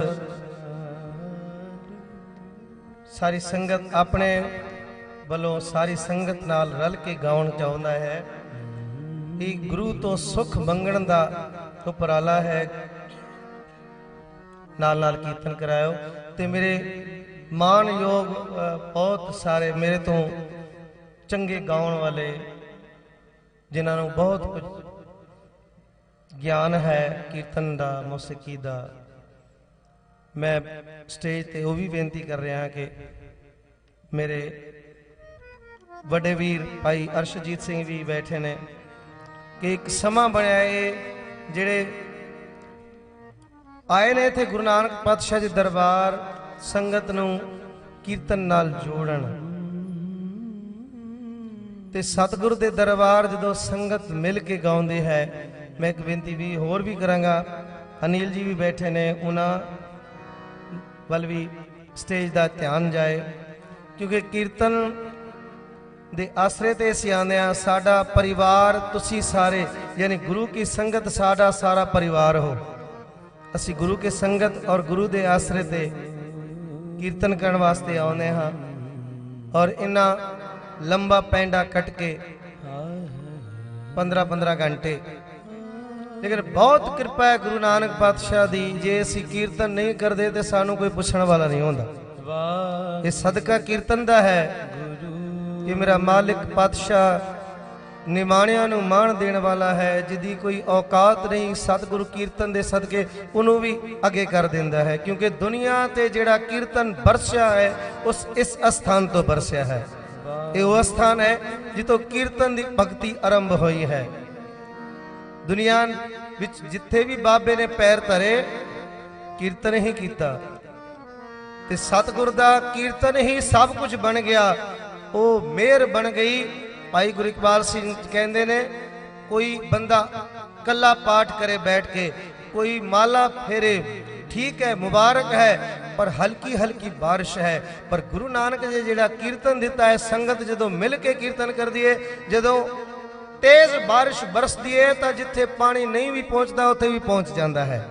ਸਾਰੀ ਸੰਗਤ ਆਪਣੇ ਵੱਲੋਂ ਸਾਰੀ ਸੰਗਤ ਨਾਲ ਰਲ ਕੇ ਗਾਉਣ ਚਾਹੁੰਦਾ ਹੈ। ਇਹ ਗੁਰੂ ਤੋਂ ਸੁਖ ਮੰਗਣ ਦਾ ਉਪਰਾਲਾ ਹੈ। ਨਾਲ ਨਾਲ ਕੀਰਤਨ ਕਰਾਇਓ। ਤੇ ਮੇਰੇ ਮਾਣਯੋਗ ਬਹੁਤ ਸਾਰੇ ਮੇਰੇ ਤੋਂ ਚੰਗੇ ਗਾਉਣ ਵਾਲੇ, ਜਿਨ੍ਹਾਂ ਨੂੰ ਬਹੁਤ ਕੁਝ ਗਿਆਨ ਹੈ ਕੀਰਤਨ ਦਾ, ਮੌਸੀਕੀ ਦਾ, ਮੈਂ ਸਟੇਜ ਤੇ ਉਹ ਵੀ ਬੇਨਤੀ ਕਰ ਰਿਹਾ ਕਿ ਮੇਰੇ ਵੱਡੇ ਵੀਰ ਭਾਈ ਅਰਸ਼ਜੀਤ ਸਿੰਘ ਵੀ ਬੈਠੇ ਨੇ, ਕਿ ਇੱਕ ਸਮਾਂ ਬਣਿਆ ਏ ਜਿਹੜੇ ਆਏ ਨੇ ਇੱਥੇ ਗੁਰੂ ਨਾਨਕ ਪਾਤਸ਼ਾਹ ਜੀ ਦਰਬਾਰ ਸੰਗਤ ਨੂੰ ਕੀਰਤਨ ਨਾਲ ਜੋੜਨ। ਤੇ ਸਤਿਗੁਰੂ ਦੇ ਦਰਬਾਰ ਜਦੋਂ ਸੰਗਤ ਮਿਲ ਕੇ ਗਾਉਂਦੀ ਹੈ, ਮੈਂ ਇੱਕ ਬੇਨਤੀ ਵੀ ਹੋਰ ਵੀ ਕਰਾਂਗਾ, ਅਨਿਲ ਜੀ ਵੀ ਬੈਠੇ ਨੇ, ਉਹਨਾਂ ਵੱਲ ਵੀ ਸਟੇਜ ਦਾ ਧਿਆਨ ਜਾਏ, ਕਿਉਂਕਿ ਕੀਰਤਨ ਦੇ ਆਸਰੇ ਤੇ ਅਸੀਂ ਆਉਂਦੇ ਹਾਂ। ਸਾਡਾ ਪਰਿਵਾਰ ਤੁਸੀਂ ਸਾਰੇ, ਯਾਨੀ ਗੁਰੂ ਕੀ ਸੰਗਤ ਸਾਡਾ ਸਾਰਾ ਪਰਿਵਾਰ ਹੋ। ਅਸੀਂ ਗੁਰੂ ਕੀ ਸੰਗਤ ਔਰ ਗੁਰੂ ਦੇ ਆਸਰੇ ਤੇ ਕੀਰਤਨ ਕਰਨ ਵਾਸਤੇ ਆਉਂਦੇ ਹਾਂ, ਔਰ ਇਨਾ ਲੰਬਾ ਪੈਂਡਾ ਕੱਟ ਕੇ 15-15 ਘੰਟੇ। ਲੇਕਿਨ ਬਹੁਤ ਕਿਰਪਾ ਹੈ ਗੁਰੂ ਨਾਨਕ ਪਾਤਸ਼ਾਹ ਦੀ, ਜੇ ਅਸੀਂ ਕੀਰਤਨ ਨਹੀਂ ਕਰਦੇ ਤੇ ਸਾਨੂੰ ਕੋਈ ਪੁੱਛਣ ਵਾਲਾ ਨਹੀਂ ਹੁੰਦਾ। ਇਹ ਸਦਕਾ ਕੀਰਤਨ ਦਾ ਹੈ ਕਿ ਮੇਰਾ ਮਾਲਿਕ ਪਾਤਸ਼ਾਹ ਨਿਮਾਣਿਆਂ ਨੂੰ ਮਾਣ ਦੇਣ ਵਾਲਾ ਹੈ, ਜਿਹਦੀ ਕੋਈ ਔਕਾਤ ਨਹੀਂ, ਸਤਿਗੁਰੂ ਕੀਰਤਨ ਦੇ ਸਦਕੇ ਉਹਨੂੰ ਵੀ ਅੱਗੇ ਕਰ ਦਿੰਦਾ ਹੈ। ਕਿਉਂਕਿ ਦੁਨੀਆ ਤੇ ਜਿਹੜਾ ਕੀਰਤਨ ਬਰਸਿਆ ਹੈ ਇਸ ਅਸਥਾਨ ਤੋਂ ਬਰਸਿਆ ਹੈ। ਇਹ ਉਹ ਅਸਥਾਨ ਹੈ ਜਿੱਥੋਂ ਕੀਰਤਨ ਦੀ ਭਗਤੀ ਆਰੰਭ ਹੋਈ ਹੈ। ਦੁਨੀਆ ਵਿੱਚ ਜਿੱਥੇ ਵੀ ਬਾਬੇ ਨੇ ਪੈਰ ਧਰੇ ਕੀਰਤਨ ਹੀ ਕੀਤਾ, ਤੇ ਸਤਿਗੁਰ ਦਾ ਕੀਰਤਨ ਹੀ ਸਭ ਕੁਝ ਬਣ ਗਿਆ। ਉਹ ਮਿਹਰ ਬਣ ਗਈ। ਭਾਈ ਗੁਰੂ ਇਕਬਾਲ ਸਿੰਘ ਕਹਿੰਦੇ ਨੇ, ਕੋਈ ਬੰਦਾ ਕੱਲਾ ਪਾਠ ਕਰੇ ਬੈਠ ਕੇ, ਕੋਈ ਮਾਲਾ ਫੇਰੇ, ਠੀਕ ਹੈ, ਮੁਬਾਰਕ ਹੈ, ਪਰ ਹਲਕੀ ਹਲਕੀ ਬਾਰਿਸ਼ ਹੈ। ਪਰ ਗੁਰੂ ਨਾਨਕ ਜੀ ਜਿਹੜਾ ਕੀਰਤਨ ਦਿੱਤਾ ਹੈ, ਸੰਗਤ ਜਦੋਂ ਮਿਲ ਕੇ ਕੀਰਤਨ ਕਰਦੀ ਹੈ, ਜਦੋਂ ਤੇਜ਼ ਬਾਰਿਸ਼ ਬਰਸਦੀ ਹੈ, ਤਾਂ ਜਿੱਥੇ ਪਾਣੀ ਨਹੀਂ ਵੀ ਪਹੁੰਚਦਾ ਉੱਥੇ ਵੀ ਪਹੁੰਚ ਜਾਂਦਾ ਹੈ।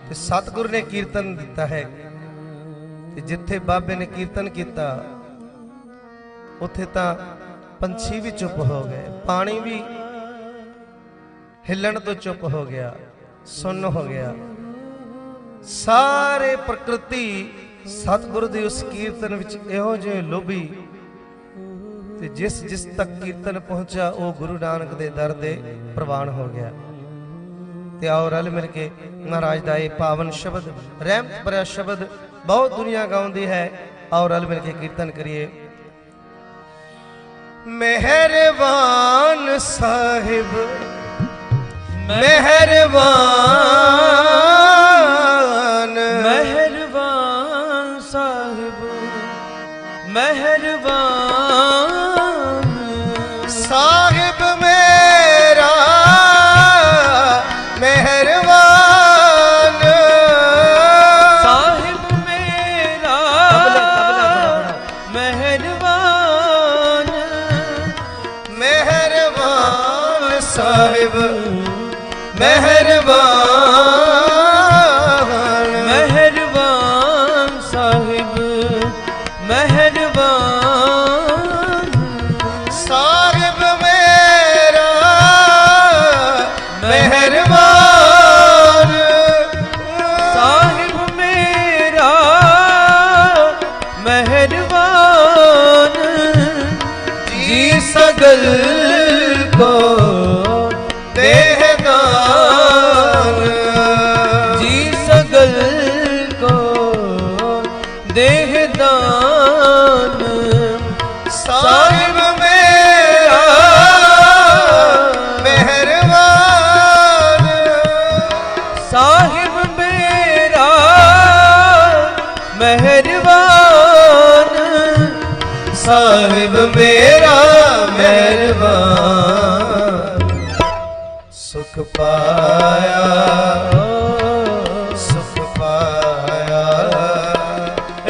ਤੇ ਸਤਿਗੁਰ ਨੇ ਕੀਰਤਨ ਦਿੱਤਾ ਹੈ, ਤੇ ਜਿੱਥੇ ਬਾਬੇ ਨੇ ਕੀਰਤਨ ਕੀਤਾ ਉੱਥੇ ਤਾਂ ਪੰਛੀ ਵੀ ਚੁੱਪ ਹੋ ਗਏ, ਪਾਣੀ ਵੀ ਹਿੱਲਣ ਤੋਂ ਚੁੱਪ ਹੋ ਗਿਆ, ਸੁੰਨ ਹੋ ਗਿਆ। ਸਾਰੇ ਪ੍ਰਕਿਰਤੀ ਸਤਿਗੁਰ ਦੇ ਉਸ ਕੀਰਤਨ ਵਿੱਚ ਇਹੋ ਜਿਹੇ ਲੋਭੀ, ਤੇ ਜਿਸ ਜਿਸ ਤੱਕ ਕੀਰਤਨ ਪਹੁੰਚਾ ਉਹ ਗੁਰੂ ਨਾਨਕ ਦੇ ਦਰ ਦੇ ਪ੍ਰਵਾਨ ਹੋ ਗਿਆ। ਤੇ ਆਓ ਰਲ ਮਿਲ ਕੇ ਮਹਾਰਾਜ ਦਾ ਇਹ ਪਾਵਨ ਸ਼ਬਦ, ਰਹਿਮਤ ਭਰਿਆ ਸ਼ਬਦ ਬਹੁਤ ਦੁਨੀਆ ਗਾਉਂਦੀ ਹੈ, ਆਓ ਰਲ ਮਿਲ ਕੇ ਕੀਰਤਨ ਕਰੀਏ। ਮਿਹਰਬਾਨ ਸਾਹਿਬ ਮਿਹਰਬਾਨ, ਮਿਹਰਬਾਨ ਸਾਹਿਬ ਮਿਹਰਬਾਨ, ਸਾਹਿਬ ਮੇਰਾ ਮਿਹਰਬਾਨ, ਸਾਹਿਬ ਮੇਰਾ ਮਿਹਰਬਾਨ, ਮਿਹਰਬਾਨ ਸਾਹਿਬ ਮਿਹਰਬਾਨ, ਮਿਹਰਬਾਨ ਸਾਹਿਬ ਮਿਹਰਬਾਨ, ਸਾਹਿਬ ਮੇਰਾ ਮਿਹਰਬਾਨ, ਸਾਹਿਬ ਮੇਰਾ ਮਿਹਰਬਾਨ, ਜੀ ਸਗਲ ਕੋ ਦੇਹਦਾਨ, ਜੀ ਸਗਲ ਕੋ ਦੇਹਦਾਨ, ਸਾਹਿਬ ਮੇਰਾ ਮਿਹਰਬਾਨ, ਸਾਹਿਬ ਮੇਰਾ ਮਿਹਰਬਾਨ, ਸਾਹਿਬ ਮੇਰਾ ਮਿਹਰਬਾਨ, ਸੁਖ ਪਾਇਆ ਸੁਖ ਪਾਇਆ,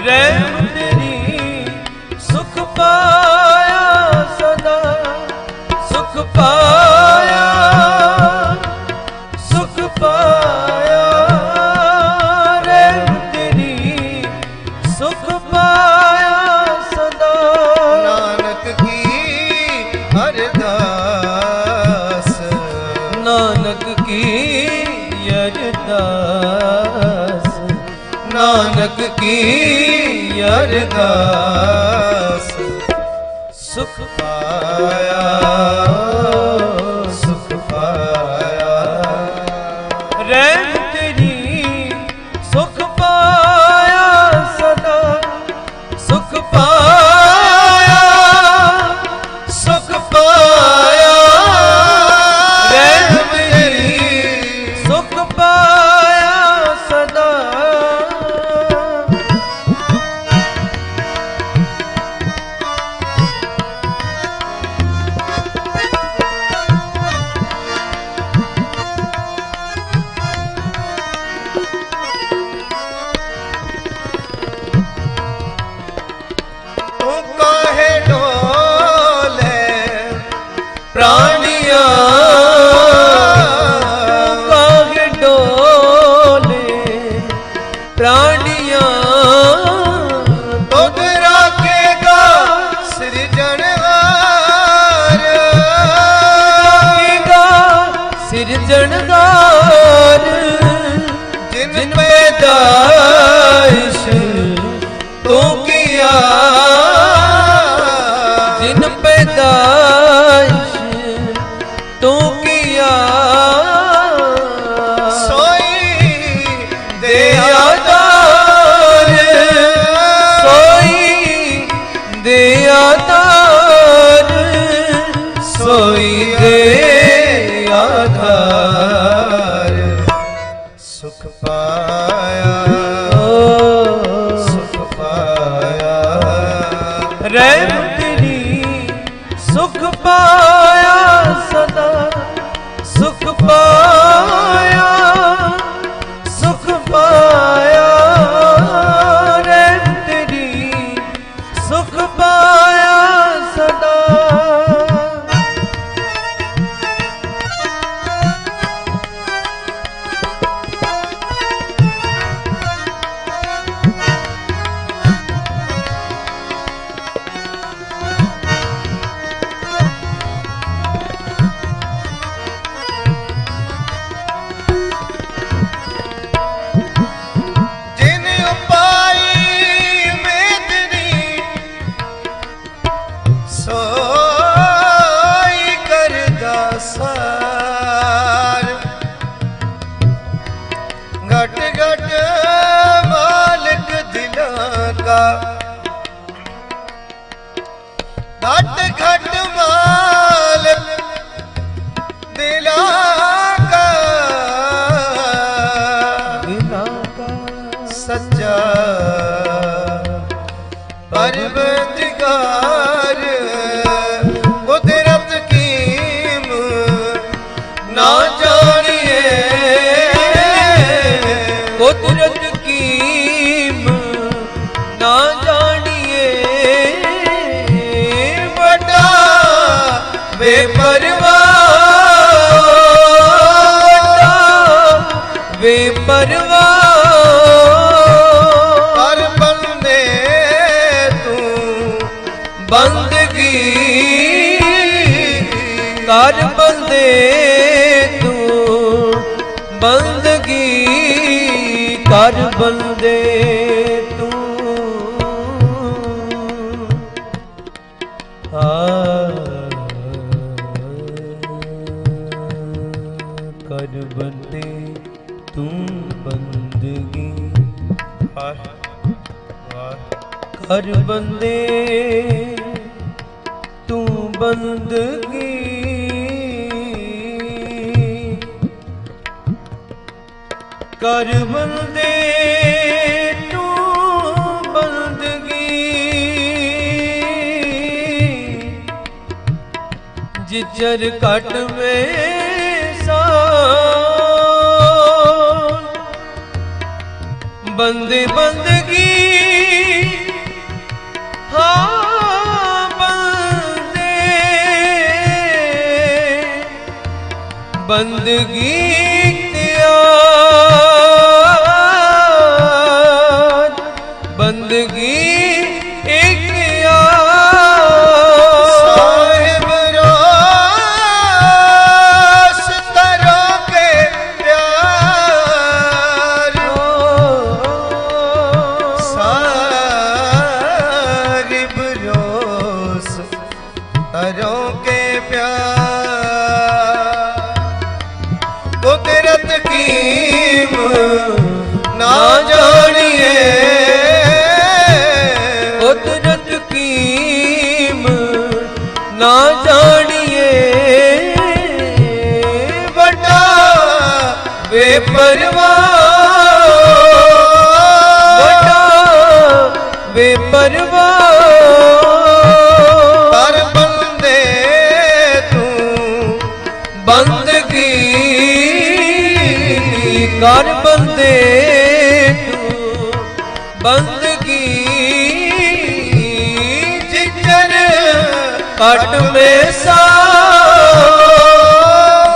ਰਹਿਮ ਤੇਰੀ ਸੁਖ ਪਾਇਆ ਸਦਾ, ਸੁਖ ਪਾਇਆ ਸੁਖ ਪਾਇਆ, ਰਹਿਮ ਤੇਰੀ ਸੁਖ ਪਾਇਆ ਸਦਾ, ਨਾਨਕ ਕੀ ਅਰਦਾਸ, ਨਾਨਕ ਕੀ ਅਰਦਾਸ, ਨਾਨਕ ਕੀ ਅਰਦਾਸ, ਸੁਖ ਪਾਇਆ ਸੁਖ ਪਾਇਆ, ਰਹਿਮ ਤੇਰੀ ਸੁਖ ਪਾਇਆ ਸਦਾ, ਸੁਖ ਪਾਇਆ ਸੁਖ ਪਾਇਆ, ਰਹਿਮ ਤੇਰੀ ਸੁਖ ਪਾਇਆ ਸਦਾ, ਤੂੰ ਕਾਹੇ ਡੋਲੇ ਪ੍ਰਾਣੀਆਂ, ਕਾਹੇ ਡੋਲੇ ਪ੍ਰਾਣੀਆਂ, ਤੁਧ ਰਾਖੇਗਾ ਸਿਰਜਣਹਾਰ, ਰਾਖੇਗਾ ਸਿਰਜਣਹਾਰ, ਜਿਨ ਪੈਦਾਇਸ਼ पाया सदा सुख पाया, सुख पाया रे तेरी सुख पाया सदा। घट घट मालिक दिलों का, घट घट मालिक दिलों का, सच्चा परवरदिगार कुदरत कीम ना जानिए, कुदरत कीम ना जानिए, बड़ा बेपरवाह, बड़ा बेपरवाह कर बंदे तू बंदगी, कर बंदे तू बंदगी, कर बंदे तू कर बंदे तू बंदगी, कर बंदे तू बंदगी, कर बंदे तू बंदगी, जिचर कट में सान बंदे बंदगी, हाँ बंदे बंदगी बंदगी एक साहिब रोश तरों के प्यार, साहिब रोश तरों के प्यार, कुदरत कीम ना जानिए, कुदरत कीम ना जानिए, बड़ा बेपरवाह, बड़ा बेपरवाह कर बंदे तू बंदगी, कर बंदे तू बंदगी, जिचर कट में सा,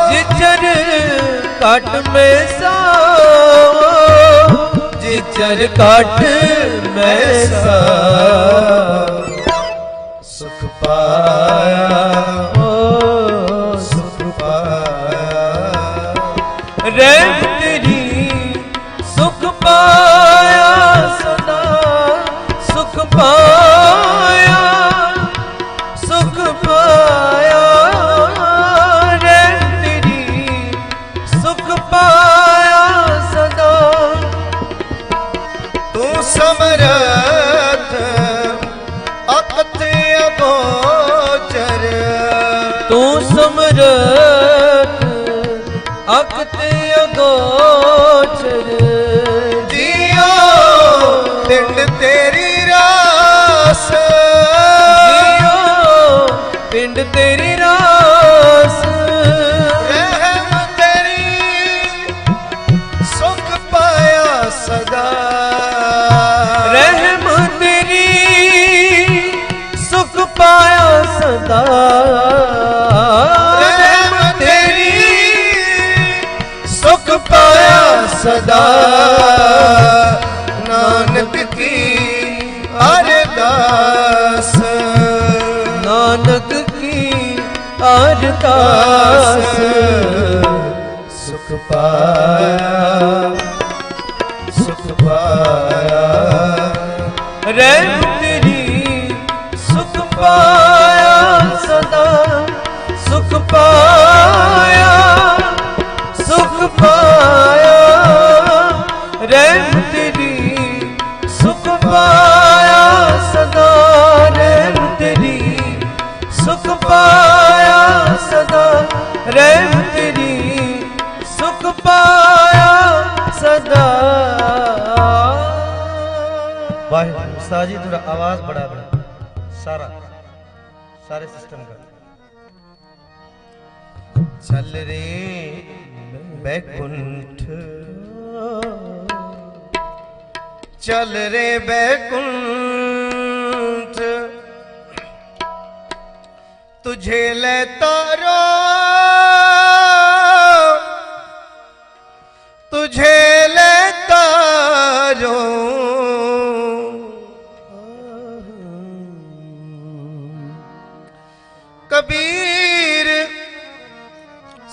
जिचर कट में सा, जिचर कट में सा, सुख पाया ओ सुख पाया रे तेरी सुख पाया सदा, सुख पाया, सुख पाया रे तेरी सुख पाया सदा। तू समरथ अकत अगोचर, तू समरथ अकत अगोचर, जियो पिंड तेरी रास, जियो पिंड तेरी रास, दास रहम तेरी सुख पाया सदा रहम तेरी सुख पाया सदा रहम तेरी सुख पाया सदा नानक की अरदास नानक की अरदास सुख पाया रहम तेरी सुख पाया सदा सुख पाया रहम तेरी सुख पाया सदा रहम तेरी सुख पाया सदा रहम तेरी सुख पाया सदा। वाहिगुरू उस्ताद जी थोड़ा आवाज बढ़ा दें सारे सिस्टम का। चल रे बैकुंठ चल रे बैकुंठ तुझे लेता रो तुझे लेता रो कबीर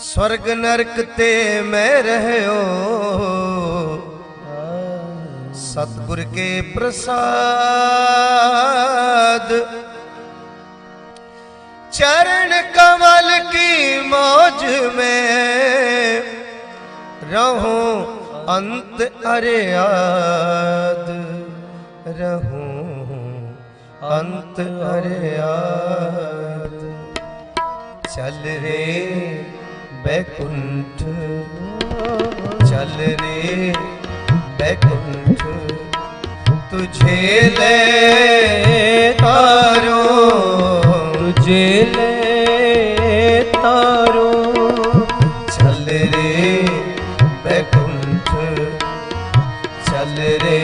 स्वर्ग नरक ते मैं रहयो सतगुर के प्रसाद चरण कमल की मौज में रहूं अंत अरियाद रहूं अंत अरियाद। चल रे बैकुंठ चल रे बैकुंठ तुझे ले तारो तुझे ले तारो चल रे बैकुंठ चल रे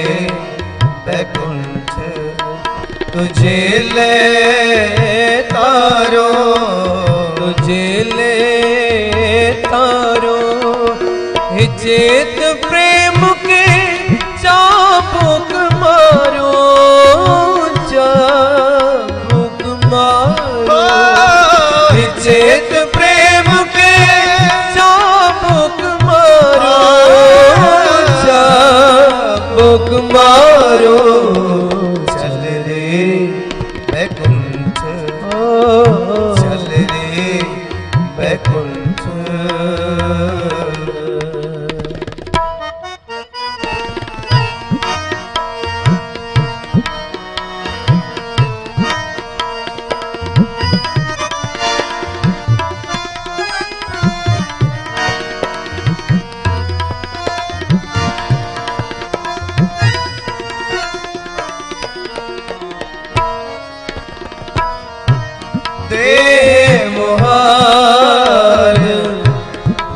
बैकुंठ तुझे ले तारो तुझे ले तारो चेत प्रेम के चाबुक मारो चाबुक मारो चेत प्रेम के चाबुक मारो चाबुक मारो चल रे बैकुंठ चल रे बैकुंठ। दे मुहार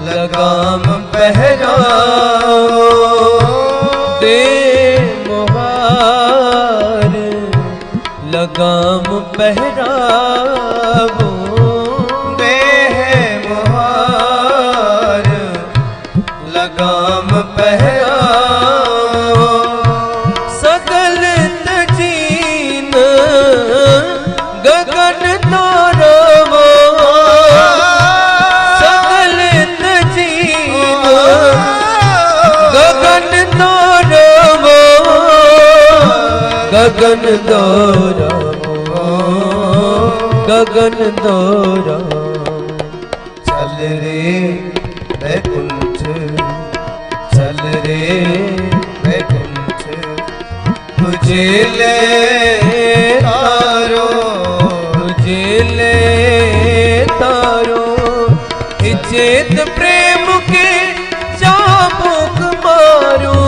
लगाम पहराओ दे मुहार लगाम पहराओ दे मुहार लगाम पहराओ सकल तजीन गगन तारवो सकल तजीन गगन तारवो गगन दौड़ावो गगन दौड़ावो चल रे बैकुंठ चल रे बैकुंठ तुझे ले तारो तुझे ले तारो चेत प्रेम के चाबुक मारो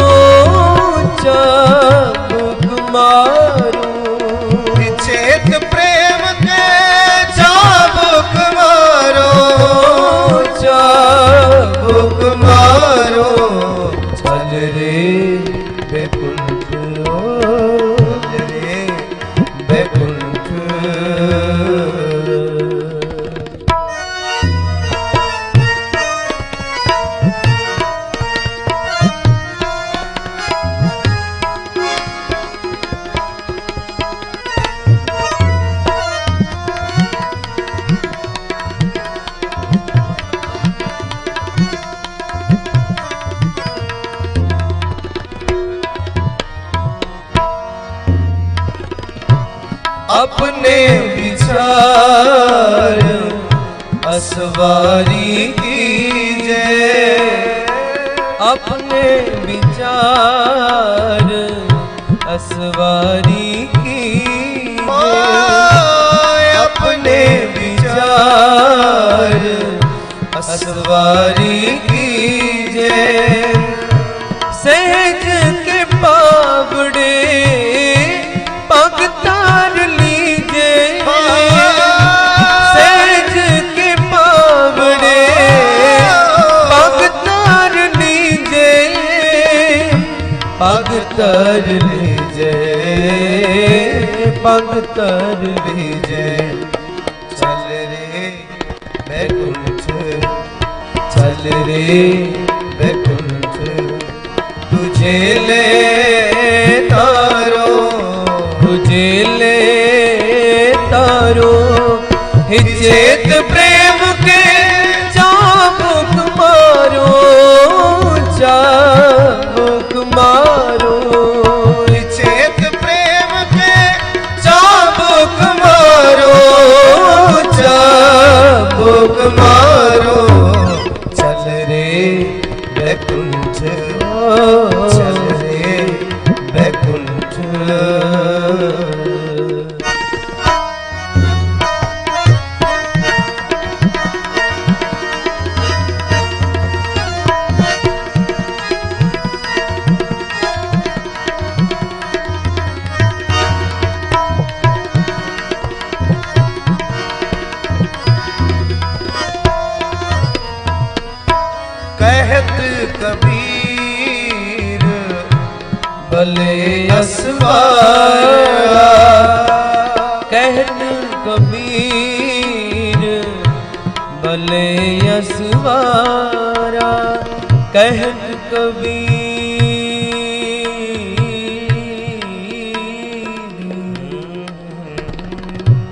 चाबुक मारो चेत प्रेम के चाबुक मारो अपने विचार असवारी कीजे, अपने विचार असवारी कीजे, अपने विचार असवारी कीजे। सहज के पावड़े पग तार लीजे, सहज के पावड़े पग तार लीजे, पग तार लीजे, पग तार लीजे। चल रे बैकुंठ, चल रे बैकुंठ, तुझे ले तारो, तुझे ले तारो। हिचेत प्रेम के चाबुक मारो, चाबुक मारो। हिचेत प्रेम के चाबुक मारो, चाबुक मारो। चल रे बैकुंठ, चल रे बैकुंठ। कहत कबीर भले असवारा, कहत कबीर भले असवारा, कहत कबीर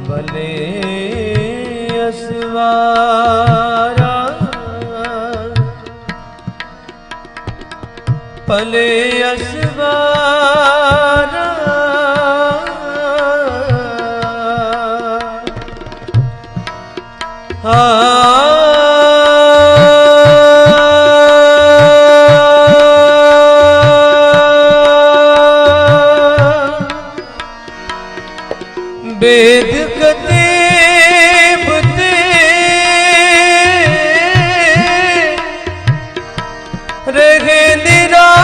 भले असवारा, भले असवारा। वेद कतेब ते रहे निराला,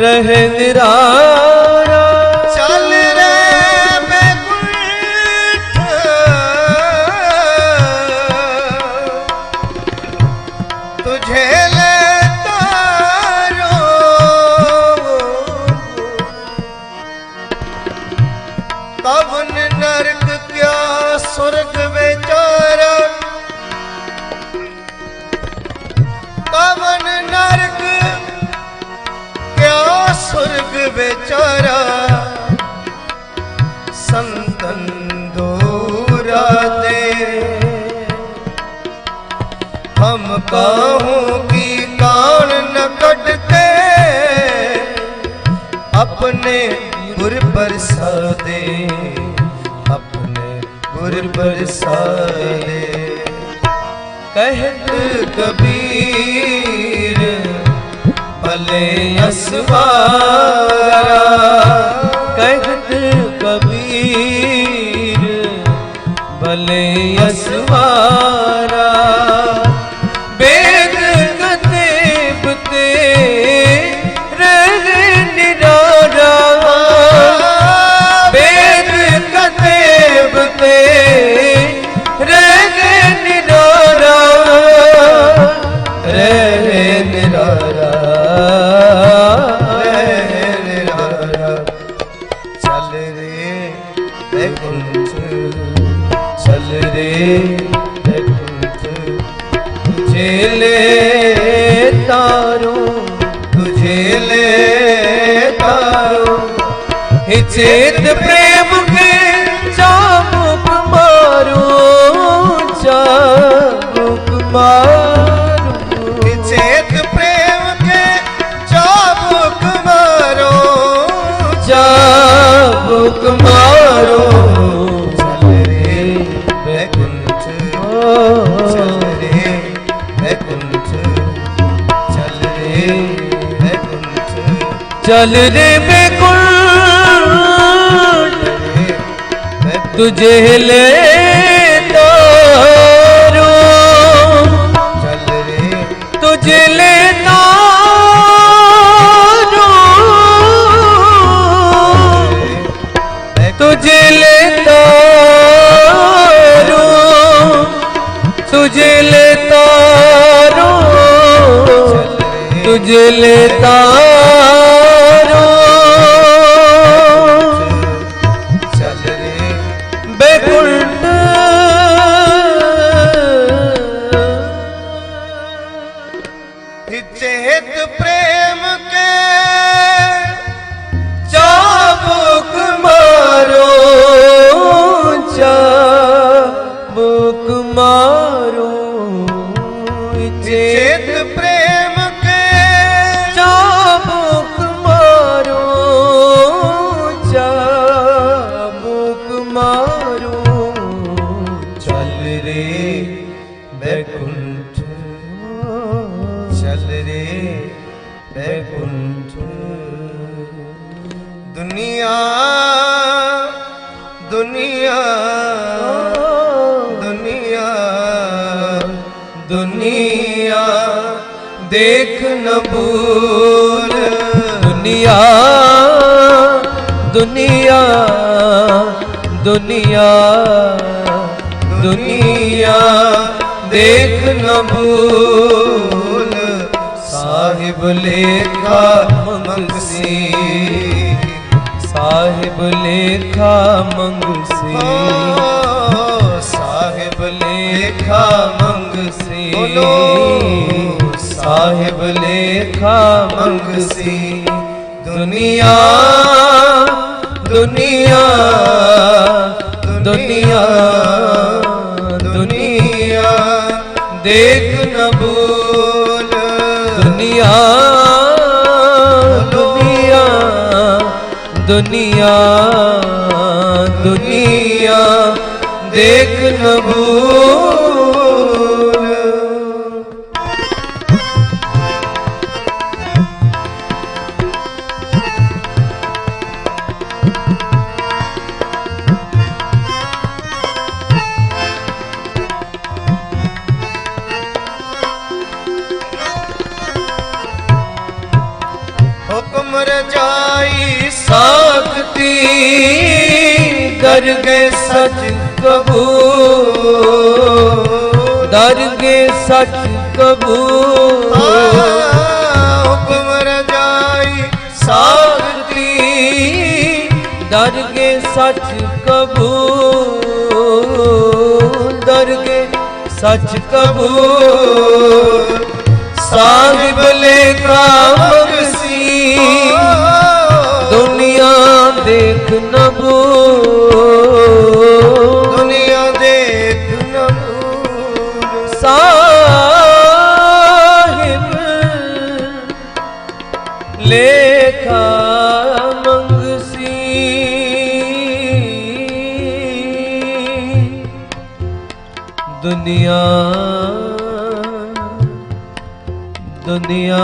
रहे निराला। चल रे बैकुंठ, तुझे ले तारो। कवन नरक क्या स्वर्ग बेचारा, कवन नरक क्या स्वर्ग बेचारा। संतन दूरा दे हम काहूं की कान न कटते, अपने गुर बरसा दे, अपने गुर बरसा दे। कहत कबीर भले असवारा, कहत कबीर भले असवारा। वेद कतेब ते रहे निराला, वेद कतेब ते रहे निराला, रहे निराला, रहे निराला। चल रे बैकुंठ, चल रे बैकुंठ, तुझे ले तारो, तुझे ले तारो। हिचेत प्रेम के चाबुक मारो चेत प्रेम के चाबुक मारो चाबुक मारो चल रे बैकुंठ चल रे बैकुंठ चल रे बैकुंठ चल रे बैकुंठ तुझे ले तारो चल रे तुझे ले तारो तुझे ले तारो तुझे ले तारो तुझे ले तारो चल रे बैकुंठ चेत प्रेम के चाबुक मारो चाबुक मारो चेत प्रेम के चाबुक मारो चाबुक मारो चल रे बैकुंठ चल रे बैकुंठ दुनिया दुनिया दुनिया दुनिया देख न भूल दुनिया दुनिया दुनिया दुनिया देख न भूल साहिब लेखा मंगसी साहिब लेखा मंगसी साहिब लेखा मंगसी साहिब लेखा मंगसी दुनिया दुनिया दुनिया दुनिया देख न भूल दुनिया दुनिया दुनिया दुनिया देख न भूल हुक्म रजाई साखती कर गए सच कबूल दर गए सच कबूल हुक्म रजाई साखती दर गए सच कबूल दर गए सच कबूल साहिब लेखा मंगसी दुनिया देख न भूल दुनिया देख न भूल साहिब लेखा मंगसी दुनिया दुनिया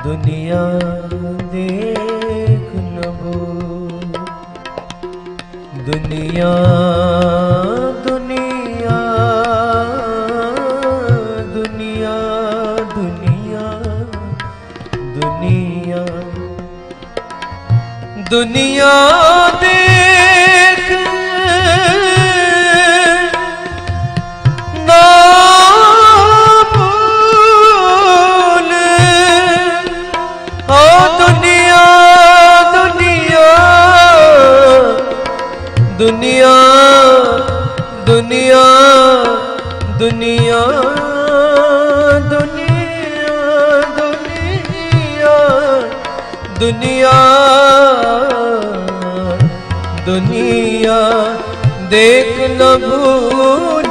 दुनिया देख न भूल दुनिया दुनिया दुनिया दुनिया दुनिया दुनिया देख ना दुनिया दुनिया दुनिया दुनिया दुनिया दुनिया दुनिया देख न भूल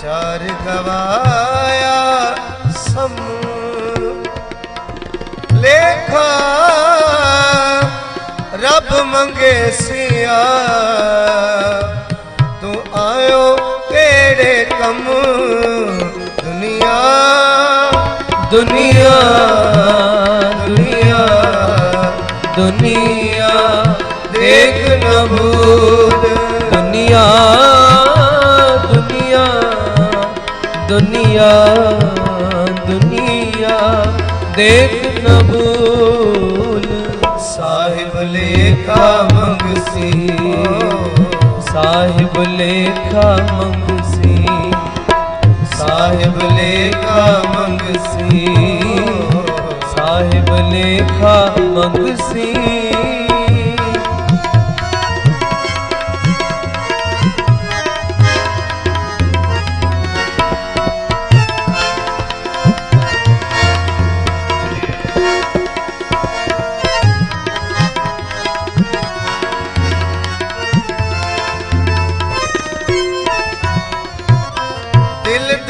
चार गवाया सम लेखा रब मंगे सिया तू आयो केड़े कम दुनिया दुनिया दुनिया दुनिया देख न भूल दुनिया दुनिया दुनिया दुनिया देख न भूल साहिब लेखा मंगसी साहिब लेखा मंगसी साहिब लेखा मंगसी साहिब लेखा मंगसी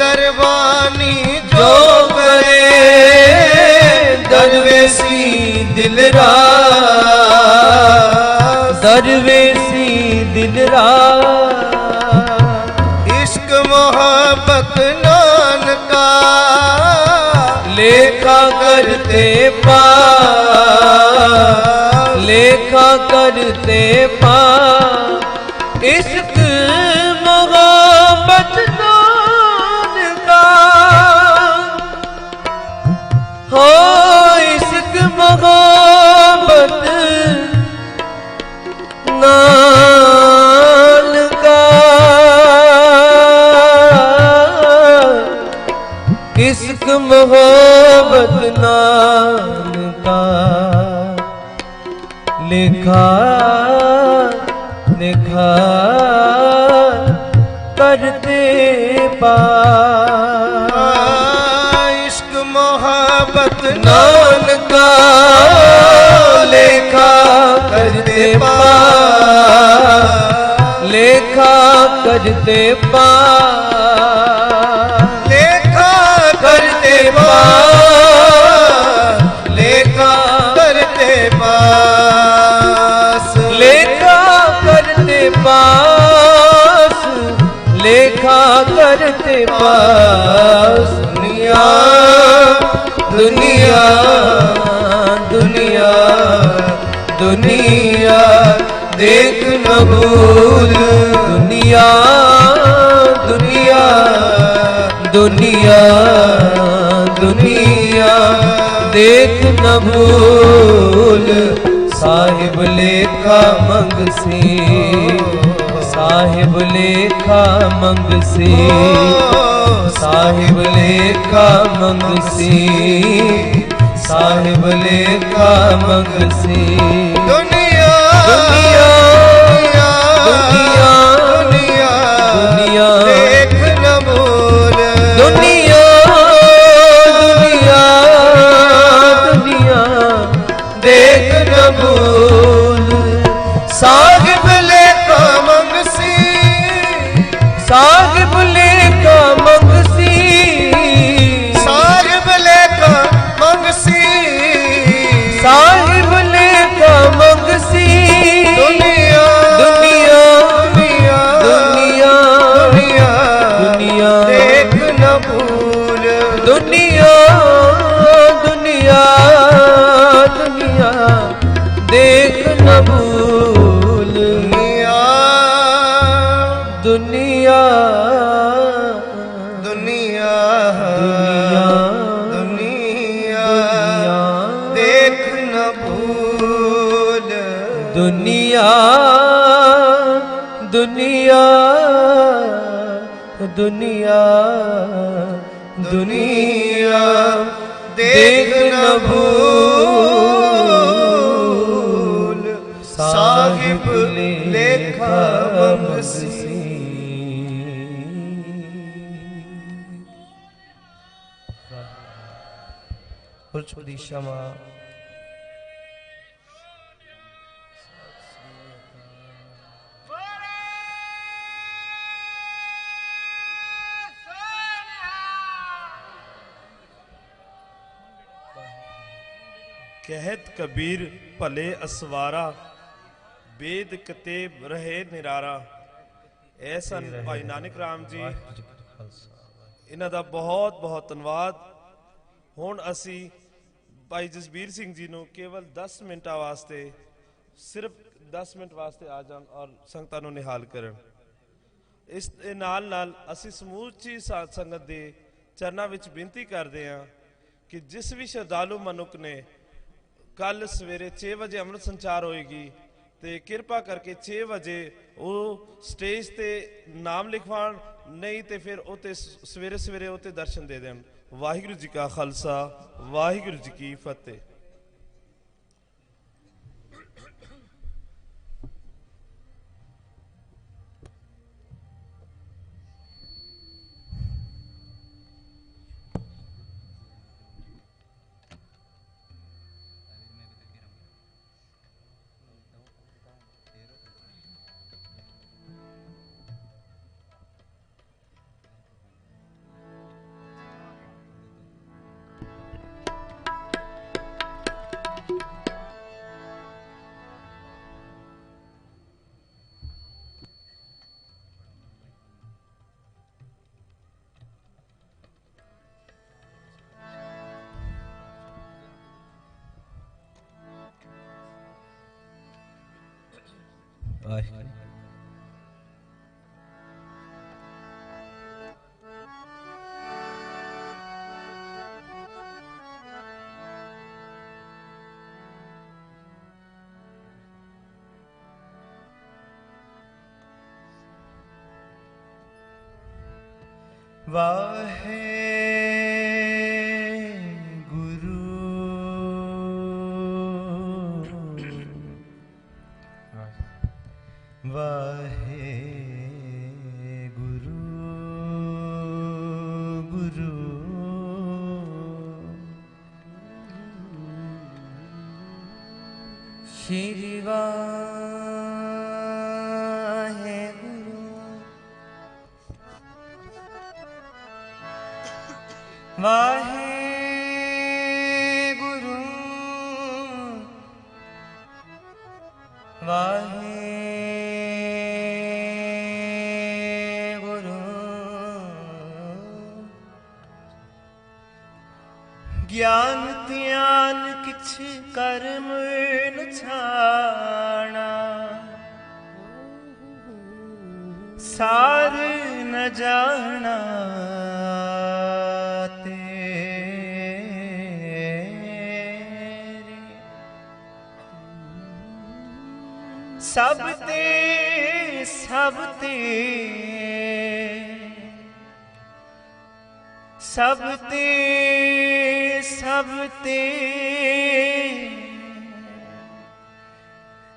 दरबानी जो करे दरवेसी दिलरा दरवेसी दिलरा इश्क मोहब्बत नानका लेखा करते पा लेखा करते पा इश्क मोहब्बत हो इश्क मोहब्बत नाल का इश्क मोहब्बत नाल का लिखा लिखा करते पा मोहब्बत नानका लेखा करते पा लेखा करते पा लेखा करते पा लेखा करते पास लेखा करते पास लेखा करते पास दुनिया दुनिया दुनिया दुनिया देख न भूल दुनिया दुनिया दुनिया दुनिया देख न भूल साहिब लेखा मंगसी साहिब लेखा मंगसी साहिब लेखा मंगसी साहिब लेखा मंगसी दुनिया दुनिया दुनिया दुनिया दुनिया देख न भूल दुनिया दुनिया दुनिया देख न भूल साहिब लेखा मंगसी साहिब लेखा मंगसी साहिब लेखा मंगसी साहिब लेखा मंगसी दुनिया दुनिया दुनिया दुनिया दुनिया देख न भूल दुनिया दुनिया दुनिया देख न भूल दुनिया दुनिया दुनिया दुनिया देख न भूल दुनिया दुनिया दुनिया दुनिया देख न भूल साहिब लेखा मंगसी पुष्पदी क्षमा ਕਹਿਤ ਕਬੀਰ ਭਲੇ ਅਸਵਾਰਾ, ਵੇਦ ਕਤੇਬ ਰਹੇ ਨਿਰਾਰਾ। ਇਹ ਸਨ ਭਾਈ ਨਾਨਕ ਰਾਮ ਜੀ, ਇਹਨਾਂ ਦਾ ਬਹੁਤ ਬਹੁਤ ਧੰਨਵਾਦ। ਹੁਣ ਅਸੀਂ ਭਾਈ ਜਸਬੀਰ ਸਿੰਘ ਜੀ ਨੂੰ ਕੇਵਲ 10 ਮਿੰਟਾਂ ਵਾਸਤੇ, ਸਿਰਫ 10 ਮਿੰਟ ਵਾਸਤੇ ਆ ਜਾਣ ਔਰ ਸੰਗਤਾਂ ਨੂੰ ਨਿਹਾਲ ਕਰਨ। ਇਸ ਦੇ ਨਾਲ ਨਾਲ ਅਸੀਂ ਸਮੂਚੀ ਸਾਧ ਸੰਗਤ ਦੇ ਚਰਨਾਂ ਵਿੱਚ ਬੇਨਤੀ ਕਰਦੇ ਹਾਂ ਕਿ ਜਿਸ ਵੀ ਸ਼ਰਧਾਲੂ ਮਨੁੱਖ ਨੇ ਕੱਲ ਸਵੇਰੇ 6 ਵਜੇ ਅੰਮ੍ਰਿਤ ਸੰਚਾਰ ਹੋਏਗੀ ਤੇ ਕਿਰਪਾ ਕਰਕੇ 6 ਵਜੇ ਉਹ ਸਟੇਜ ਤੇ ਨਾਮ ਲਿਖਵਾਉਣ, ਨਹੀਂ ਤੇ ਫਿਰ ਉਹ ਤੇ ਸਵੇਰੇ ਸਵੇਰੇ ਉਹ ਤੇ ਦਰਸ਼ਨ ਦੇ ਦੇਣ। ਵਾਹਿਗੁਰੂ ਜੀ ਕਾ ਖਾਲਸਾ, ਵਾਹਿਗੁਰੂ ਜੀ ਕੀ ਫਤਿਹ। ਸ਼੍ਰੀ ਵਾਹਿਗੁਰੂ ਵਾਹਿਗੁਰੂ ਵਾਹਿਗੁਰੂ। ਗਿਆਨ ਧਿਆਨ ਕਿਛ ਕਰਮ ਨ ਛਾਣਾ, ਸਾਰ ਨ ਜਾਣਾ ਤੇਰੇ। ਸਭ ਤੇ ਸਭ ਤੇ ਸਭ ਤੇ ਸਭ ਤੇ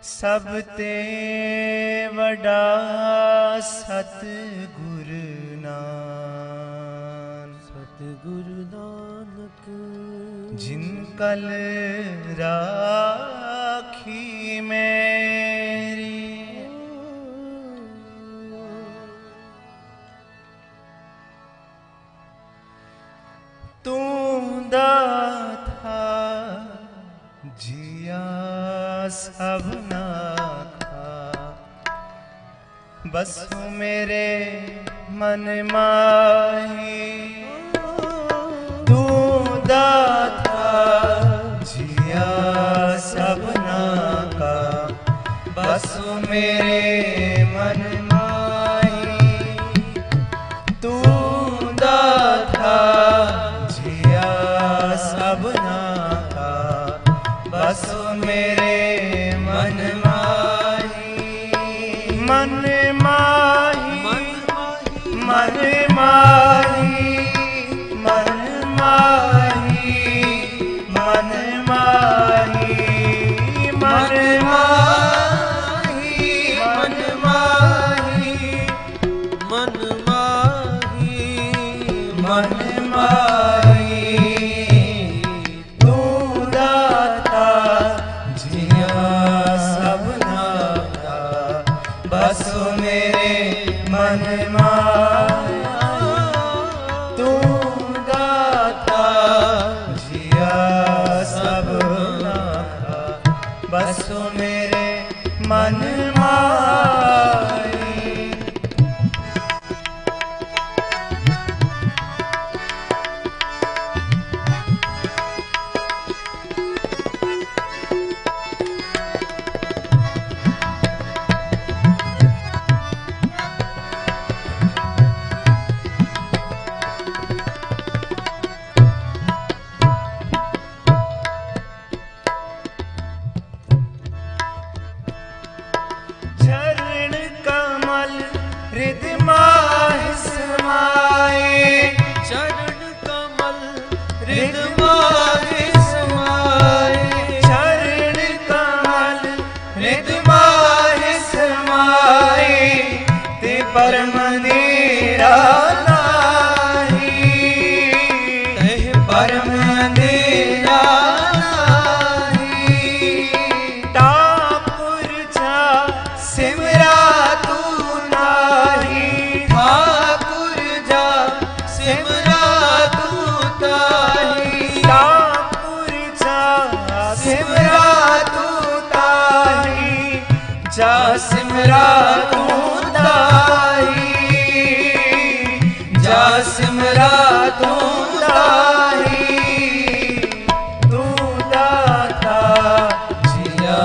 ਸਭ ਤੇ ਵੱਡਾ ਸਤਿਗੁਰ ਨਾਨਕ ਜਿਨ ਕਲ ਰਾਖੀ ਮੇਰੀ। ਤੂੰ ਦਾਤਾ ਜੀਆ ਸਭਨਾ ਕਾ, ਬਸੁ ਮੇਰੇ ਮਨ ਮਾਹੀ। ਤੂੰ ਦਾਤਾ ਜੀਆ ਸਭਨਾ ਕਾ, ਬਸੁ ਮੇਰੇ ਮਨ ਮਾਹੀ। ਤੂੰ ਦਾਤਾ ਜੀਆ ਸਭਨਾ ਕਾ, ਬਸੁ ਮੇਰੇ ਮਨ ਮਾਹੀ। ਮਨ ਮਾਹੀ ਮਨ ਮਾਹੀ ਮਨ ਮਾਹੀ ਮਨ ਮਾਹੀ ਮਨ ਮਾਹੀ ਮਨ ਮਾਹੀ ਮਨ ਮਾਹੀ ਮਨ ਮਾਹੀ। ਤੂੰ ਦਾਤਾ ਜੀਆ ਸਭਨਾ ਕਾ, ਬਸੁ ਮੇਰੇ ਮਨ ਮਾਹੀ। ਤੂੰ ਦਾਤਾ ਜੀਆ ਸਭਨਾ जा सिमरा तू ताही, तू दाता जिया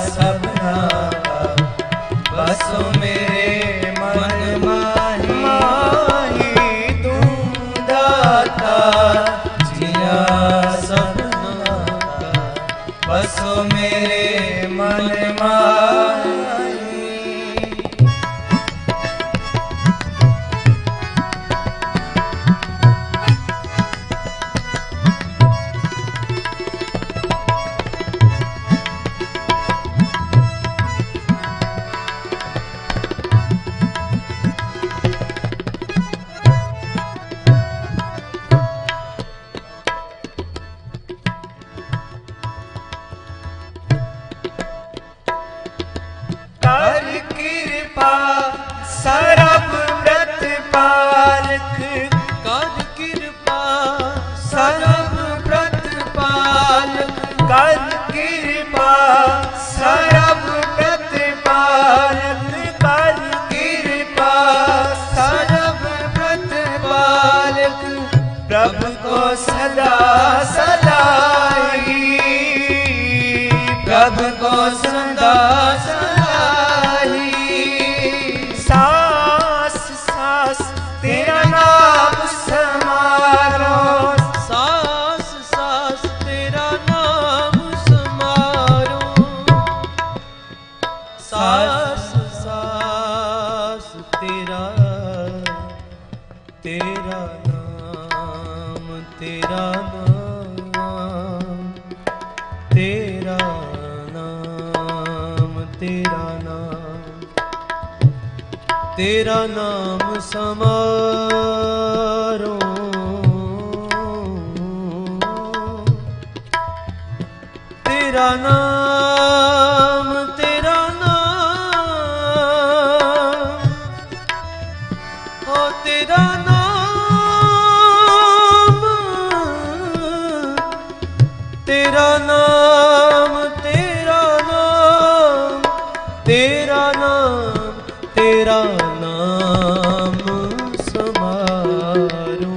सबना का, बसो मेरे मन माही, माही तू दाता जिया सबना का, बसो मेरे मन माही। कर कृपा सरब व्रत पालक, कर कृपा सरब व्रत पालक, कर कृपा सरब व्रत पालक, कर कृपा सरब व्रत पालक, प्रभु को सदा सदाई, प्रभु को सदा सास सास तेरा नाम समारो, सास सास तेरा नाम समारो, सास सास तेरा तेरा नाम, तेरा नाम, तेरा नाम, तेरा नाम, तेरा नाम समारो, तेरा नाम, तेरा नाम, ओ तेरा नाम, तेरा नाम, तेरा नाम, तेरा नाम, तेरा नाम समारो,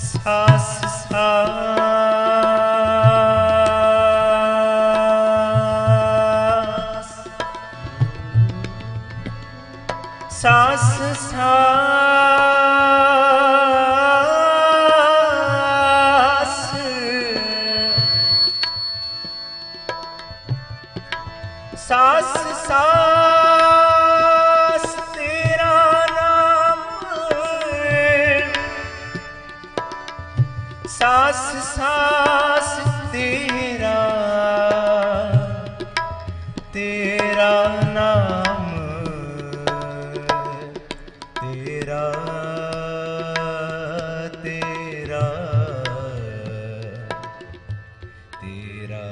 सास सास, सास सास, सास सास तेरा नाम, सास सास तेरा, तेरा नाम, तेरा तेरा तेरा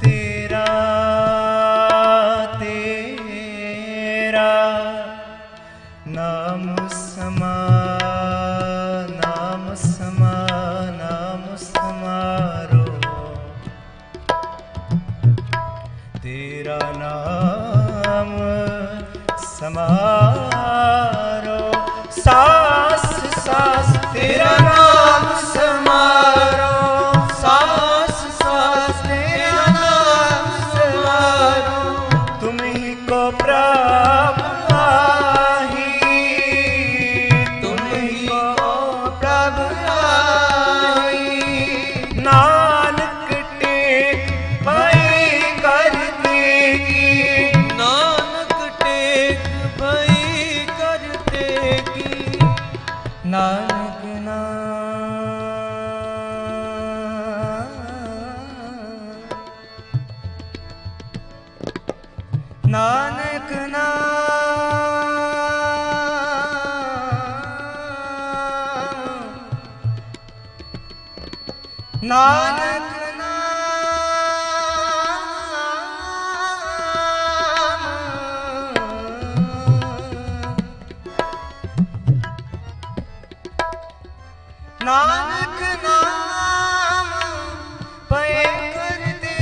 तेरा तेरा नाम समा, नाम समा, नाम समारो, तेरा नाम समारो, सास सास तेरा नाम समारो, सास सास तेरा नाम समारो, तुम ही को प्रभु आही, तुम ही को प्रभु आई, नानक टेक भाई कर देगी, नानक टेक भाई कर देगी, नानक नानक नानक नानक नाम पे कर दे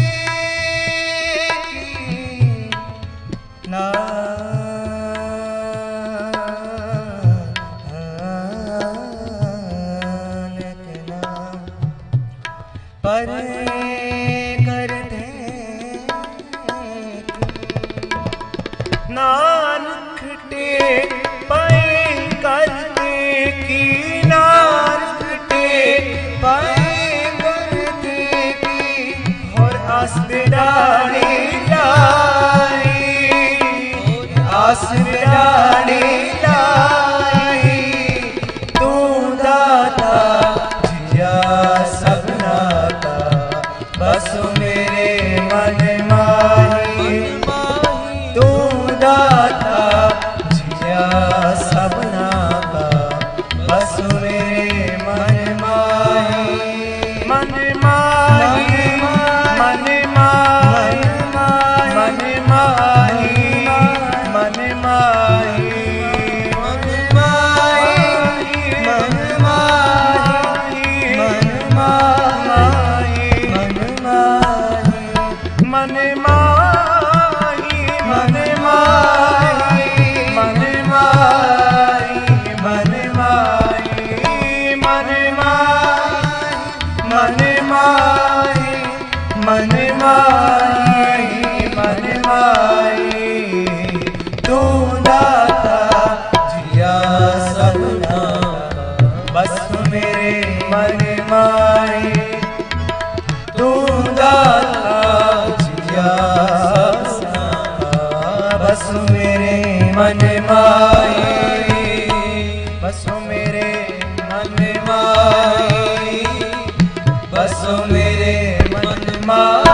नानक टेक पाए करते की, नानक टेक पाए करते की, और आस बिडाड़ी लाई, आस बिडाड़ी लाई, तू दाता जिया सबना का, बस मेरे मन माही, तू दाता जिया सबना का, बस मेरे मन माही, मन माही, मन माही, मन माही, मन माही, मन माही, मन माही, मन माही, मन माही, मन माही, मन माही, मन माही, मन माही, मन माही, मन माही, मन माही, तू दाता जिया सबना का, बस मेरे मन माही, तू दाता जिया सबना का, बस मेरे मन माही, बस मेरे मन माही, बस मेरे मन माही,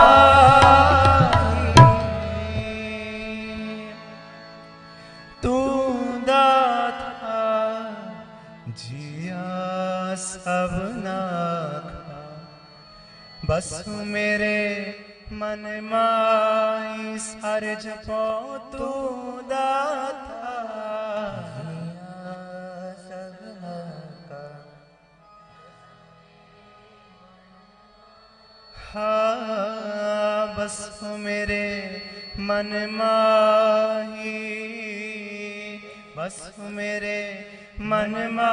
तू दाता जिया सबना का, बस मेरे मन माही, सारे जपो तू दाता जिया सबना का, हाँ बस मेरे मन माही, बस मेरे मन माही।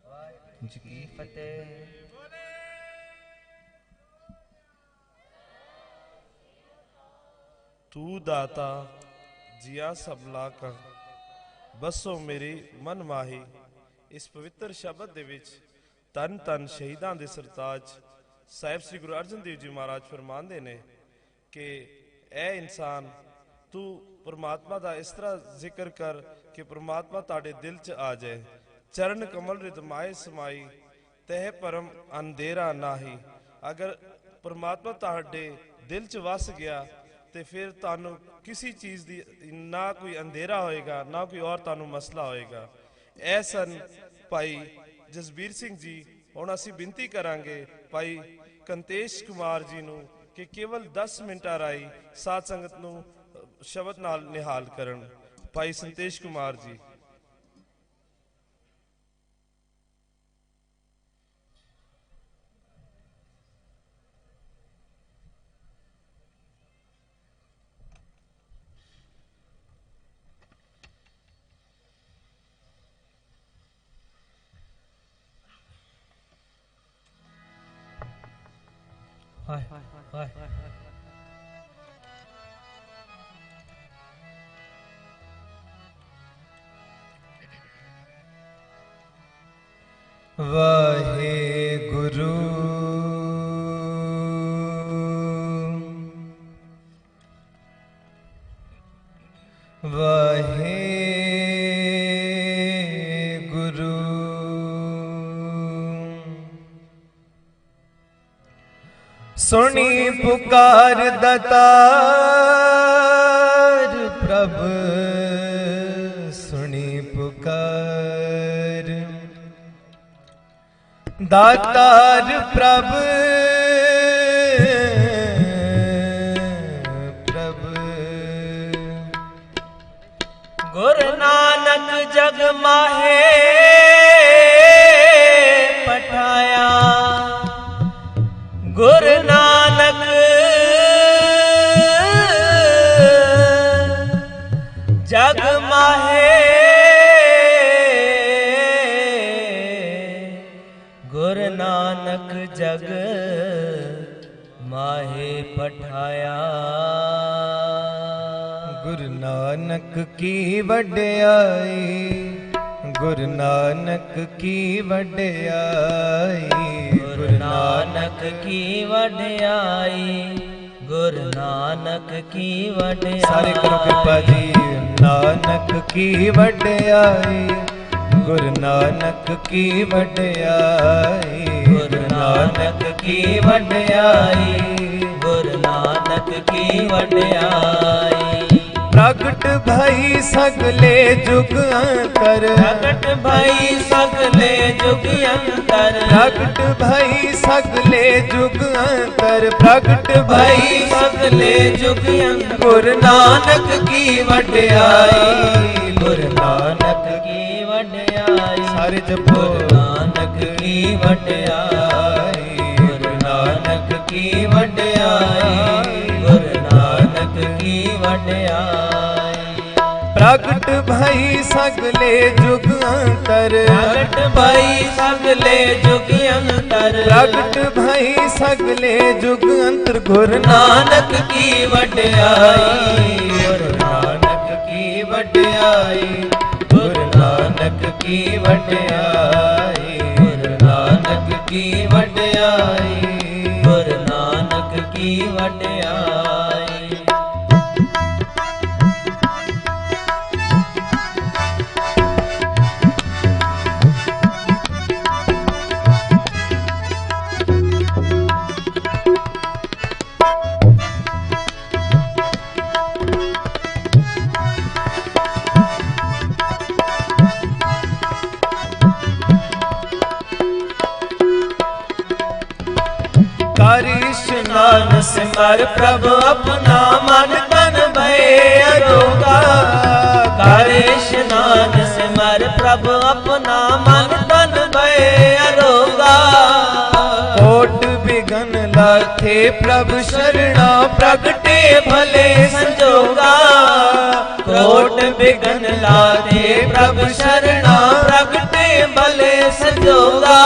वाहिगुरू जी की फतेह। तू दाता जिया सबला का, बसो मेरी मन माही। इस पवित्र शब्द ਦੇ ਵਿੱਚ ਤਨ ਤਨ ਸ਼ਹੀਦਾਂ ਦੇ ਸਰਤਾਜ ਸਾਹਿਬ ਸ੍ਰੀ ਗੁਰੂ ਅਰਜਨ ਦੇਵ ਜੀ ਮਹਾਰਾਜ ਫਰਮਾਉਂਦੇ ਨੇ ਕਿ ਐ ਇਨਸਾਨ ਤੂੰ ਪਰਮਾਤਮਾ ਦਾ ਇਸ ਤਰ੍ਹਾਂ ਜ਼ਿਕਰ ਕਰ ਕਿ ਪਰਮਾਤਮਾ ਤੁਹਾਡੇ ਦਿਲ 'ਚ ਆ ਜਾਏ। ਚਰਨ ਕਮਲ ਰਿਤ ਮਾਏ ਸਮਾਈ, ਤਹਿ ਪਰਮ ਅੰਧੇਰਾ ਨਾਹੀ। ਅਗਰ ਪਰਮਾਤਮਾ ਤੁਹਾਡੇ ਦਿਲ 'ਚ ਵਸ ਗਿਆ ਤੇ ਫਿਰ ਤੁਹਾਨੂੰ ਕਿਸੇ ਚੀਜ਼ ਦੀ ਨਾ ਕੋਈ ਅੰਧੇਰਾ ਹੋਏਗਾ, ਨਾ ਕੋਈ ਔਰ ਤੁਹਾਨੂੰ ਮਸਲਾ ਹੋਏਗਾ। ਇਹ ਸਨ ਭਾਈ ਜਸਬੀਰ ਸਿੰਘ ਜੀ। ਹੁਣ ਅਸੀਂ ਬੇਨਤੀ ਕਰਾਂਗੇ ਭਾਈ ਕੰਤੇਸ਼ ਕੁਮਾਰ ਜੀ ਨੂੰ ਕਿ ਕੇਵਲ 10 ਮਿੰਟਾਂ ਰਾਹੀਂ ਸਾਧ ਸੰਗਤ ਨੂੰ ਸ਼ਬਦ ਨਾਲ ਨਿਹਾਲ ਕਰਨ। ਭਾਈ ਸੰਤੇਸ਼ ਕੁਮਾਰ ਜੀ। ਵਾਹਿਗੁਰੂ ਵਾਹਿਗੁਰੂ ਸੁਣੀ ਪੁਕਾਰ ਦਾਤਾਰ ਪ੍ਰਭ, ਸੁਣੀ ਪੁਕਾਰ ਦਾਤਾਰ ਪ੍ਰਭ, ਪ੍ਰਭ ਗੁਰੂ ਨਾਨਕ ਜਗ ਮਾਹੇ ਪਠਾਇਆ, ਗੁਰੂ ਨਾਨਕ ਜਗ ਮਾਹੇ, ਗੁਰੂ नानक जग माहे पठाया। गुरु नानक की वड्याई, गुरु नानक की वड्याई, गुरु नानक की वड्याई, गुरु नानक की वड्याई। सारे करो कृपा जी। नानक की वड्याई, गुरु नानक की वड्याई, गुरु नानक की वड्याई, गुरु नानक की वड्याई। प्रगट भई सगले जुग अंतर, प्रगट भई सगले जुग अंतर, प्रगट भई सगले जुग अंतर, प्रगट भई भई सगले जुग अंतर। गुरु नानक की वड्याई, गुरु नानक की वड्याई। सारे जपो। गुरु नानक की वड्याई, गुरु नानक की वड्याई, गुरु नानक की वड्याई। प्रगट भई सगले जुग अंतर, प्रगट भई सगले जुग अंतर, प्रगट भई सगले जुग अंतर। गुरु नानक की वड्याई, गुरु नानक की वड्याई, गुरु नानक की वड्याई, गुरु नानक की वड्याई, गुरु नानक की वड्याई। कर स्नान सिमर प्रभु अपना मन तन भय अरोगा। कर स्नान सिमर प्रभु अपना मन तन भय अरोगा। कोट बिघन लाथे प्रभु शरणा, प्रगटे भले संजोगा। कोट बिघन लाथे प्रभु शरणा, प्रगटे भले संजोगा।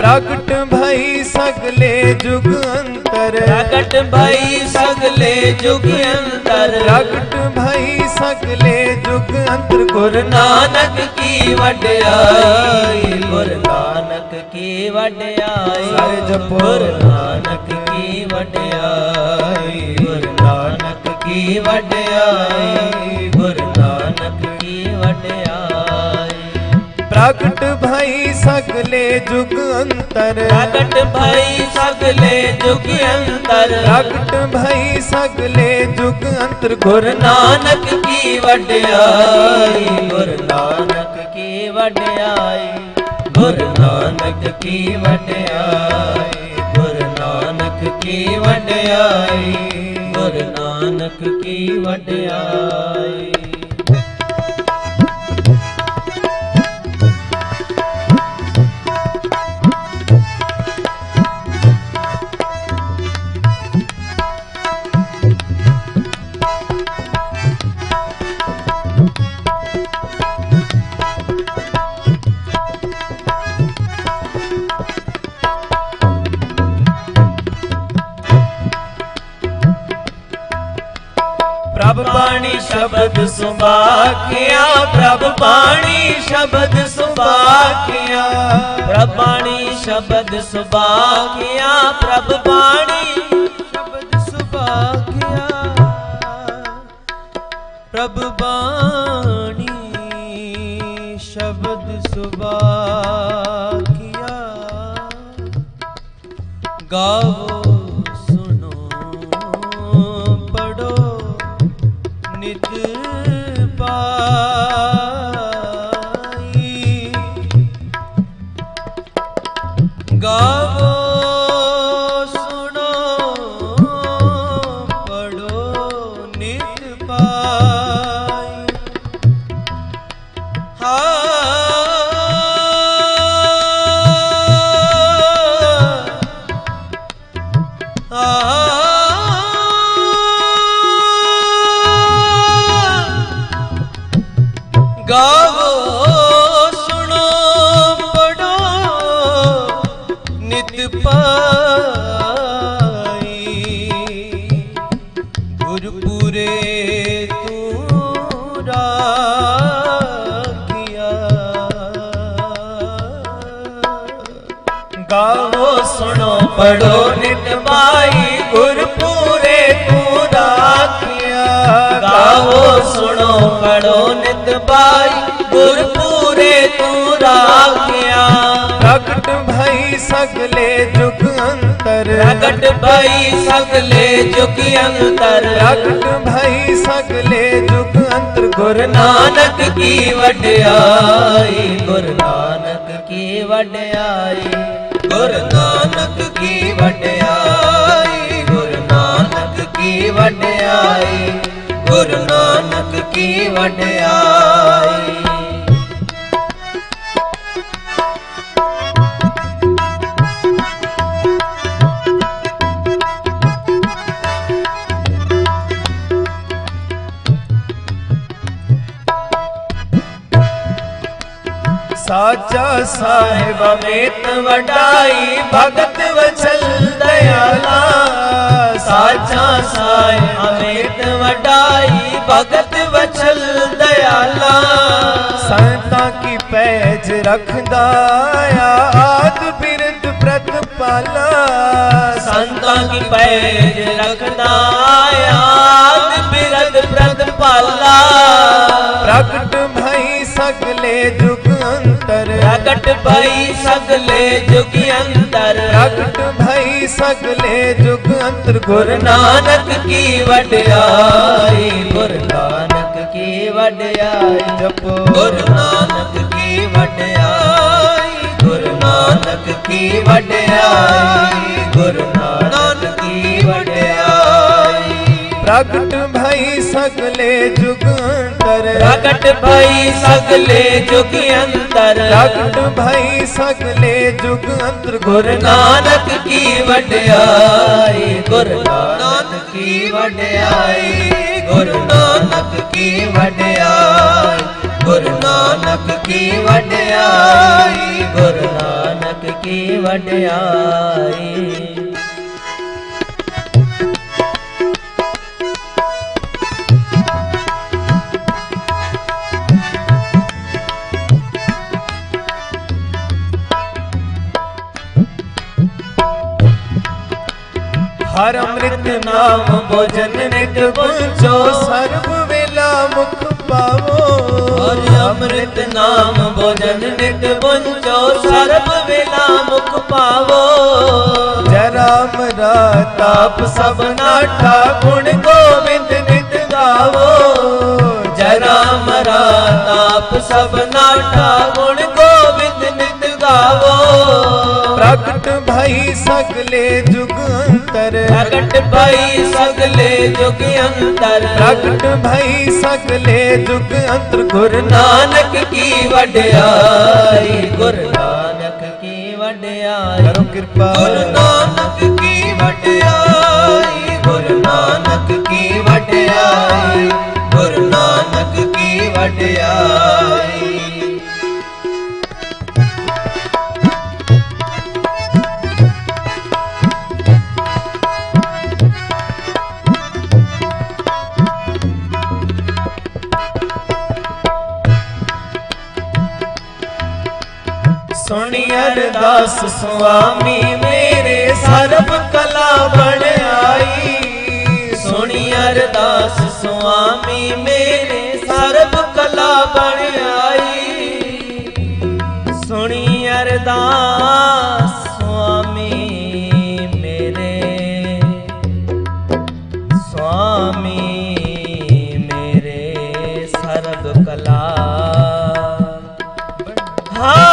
प्रगट भई सगले जुग अंतर, प्रगट भई सगले जुग अंतर, प्रगट भई सगले जुग अंतर। गुरु नानक की वड्याई, गुरु नानक की वड्याई। सारे जपो। गुरु नानक की वड्याई, गुरु नानक की वड्याई, गुरु नानक की वड्याई। प्रगट भई सगले जुग अंतर, प्रगट भई सगले जुग अंतर, प्रगट भई सगले जुग अंतर। गुरु नानक की वड्याई, गुरु नानक की वड्याई, गुरु नानक की वड्याई, गुरु नानक की वड्याई, गुरु नानक की वड्याई। प्रभ बाणी शब्द सुबाखिया, प्रभ बाणी शब्द सुबाखिया, प्रभ बाणी शब्द सुबाखिया, प्रभ बाणी शब्द सुबाखिया, प्रभ बाणी शब्द सुबाखिया। गावो सुनो पढ़ो नित पाई। गावो सुनो पढ़ो नित पाई। गावो सुनो पढ़ो गावो सुनो पढ़ो नित बाई गुरपुरे तू राखिया गावो सुनो पढ़ो नित बाई गुरपुरे तू राखिया प्रगट भई सगले जुग अंतर प्रगट भई सगले जुग अंतर प्रगट भई सगले जुग अंतर गुरु नानक की वड्याई गुरु नानक की वड्याई गुरु नानक की वड्याई गुरु नानक की वड्याई गुरु नानक की वड्याई। साचा साहिब अमित वडाई भगत वचल दयाला साचा साहिब अमित वडाई भगत वचल दयाला संता की पैज रखदा आद बिरद प्रतिपाला संता की पैज रखदा आद बिरद प्रतिपाला प्रगट भई सगले जुग अंतर प्रगट भई सगले जुग अंतर प्रगट भई सगले जुग अंतर गुरु नानक की वड्याई गुरु नानक की वड्याई जपो गुरु नानक की वड्याई गुरु नानक की वड्याई गुरु नानक की वड्याई। प्रगट भई सगले जुग अंतर प्रगट भई सगले जुग अंतर प्रगट भई सगले जुग अंतर गुरु नानक की वड्याई गुरु नानक की वड्याई गुरु नानक की वड्याई गुरु नानक की वड्याई गुरु नानक की वड्याई। हर अमृत नाम भोजन नित बुझो सर्व वेला मुख पावो हर अमृत नाम भोजन नित बुझो सर्व वेला मुख पावो जराम ताप सब नाठा गुण गोविंद नित गावो जराम ताप सब नाठा गुण गोविंद नित गावो प्रगट भई सगले जुग अंतर प्रगट भई सगले जुग अंतर प्रगट भई सगले जुग अंतर गुरु नानक की वड्याई गुरु नानक की वड्याई करो कृपा गुरु नानक की वड्याई गुरु नानक की वड्याई गुरु नानक की वड्याई। सुनी अरदास स्वामी मेरे सर्ब कला बन आई सुनी अरदास स्वामी मेरे सर्ब कला बन आई सुनी अरदास स्वामी मेरे स्वामी मेरे सर्ब कला हाँ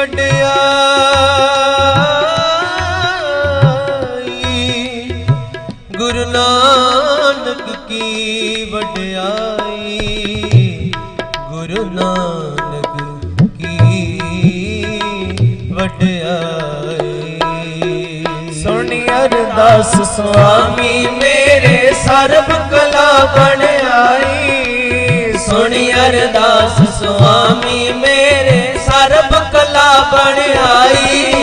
ਵਡਿਆਈ ਗੁਰੂ ਨਾਨਕ ਕੀ ਵਡਿਆਈ ਗੁਰੂ ਨਾਨਕ ਕੀ ਵਡਿਆਈ ਸੁਣੀ ਅਰਦਾਸ ਸੁਆਮੀ ਮੇਰੇ ਸਰਬ ਕਲਾ ਬਣ ਆਈ ਸੁਣੀ ਅਰਦਾਸ ਸੁਆਮੀ ਮੇਰੇ ਸਰਬ ਕਲਾ ਬਣ ਆਈ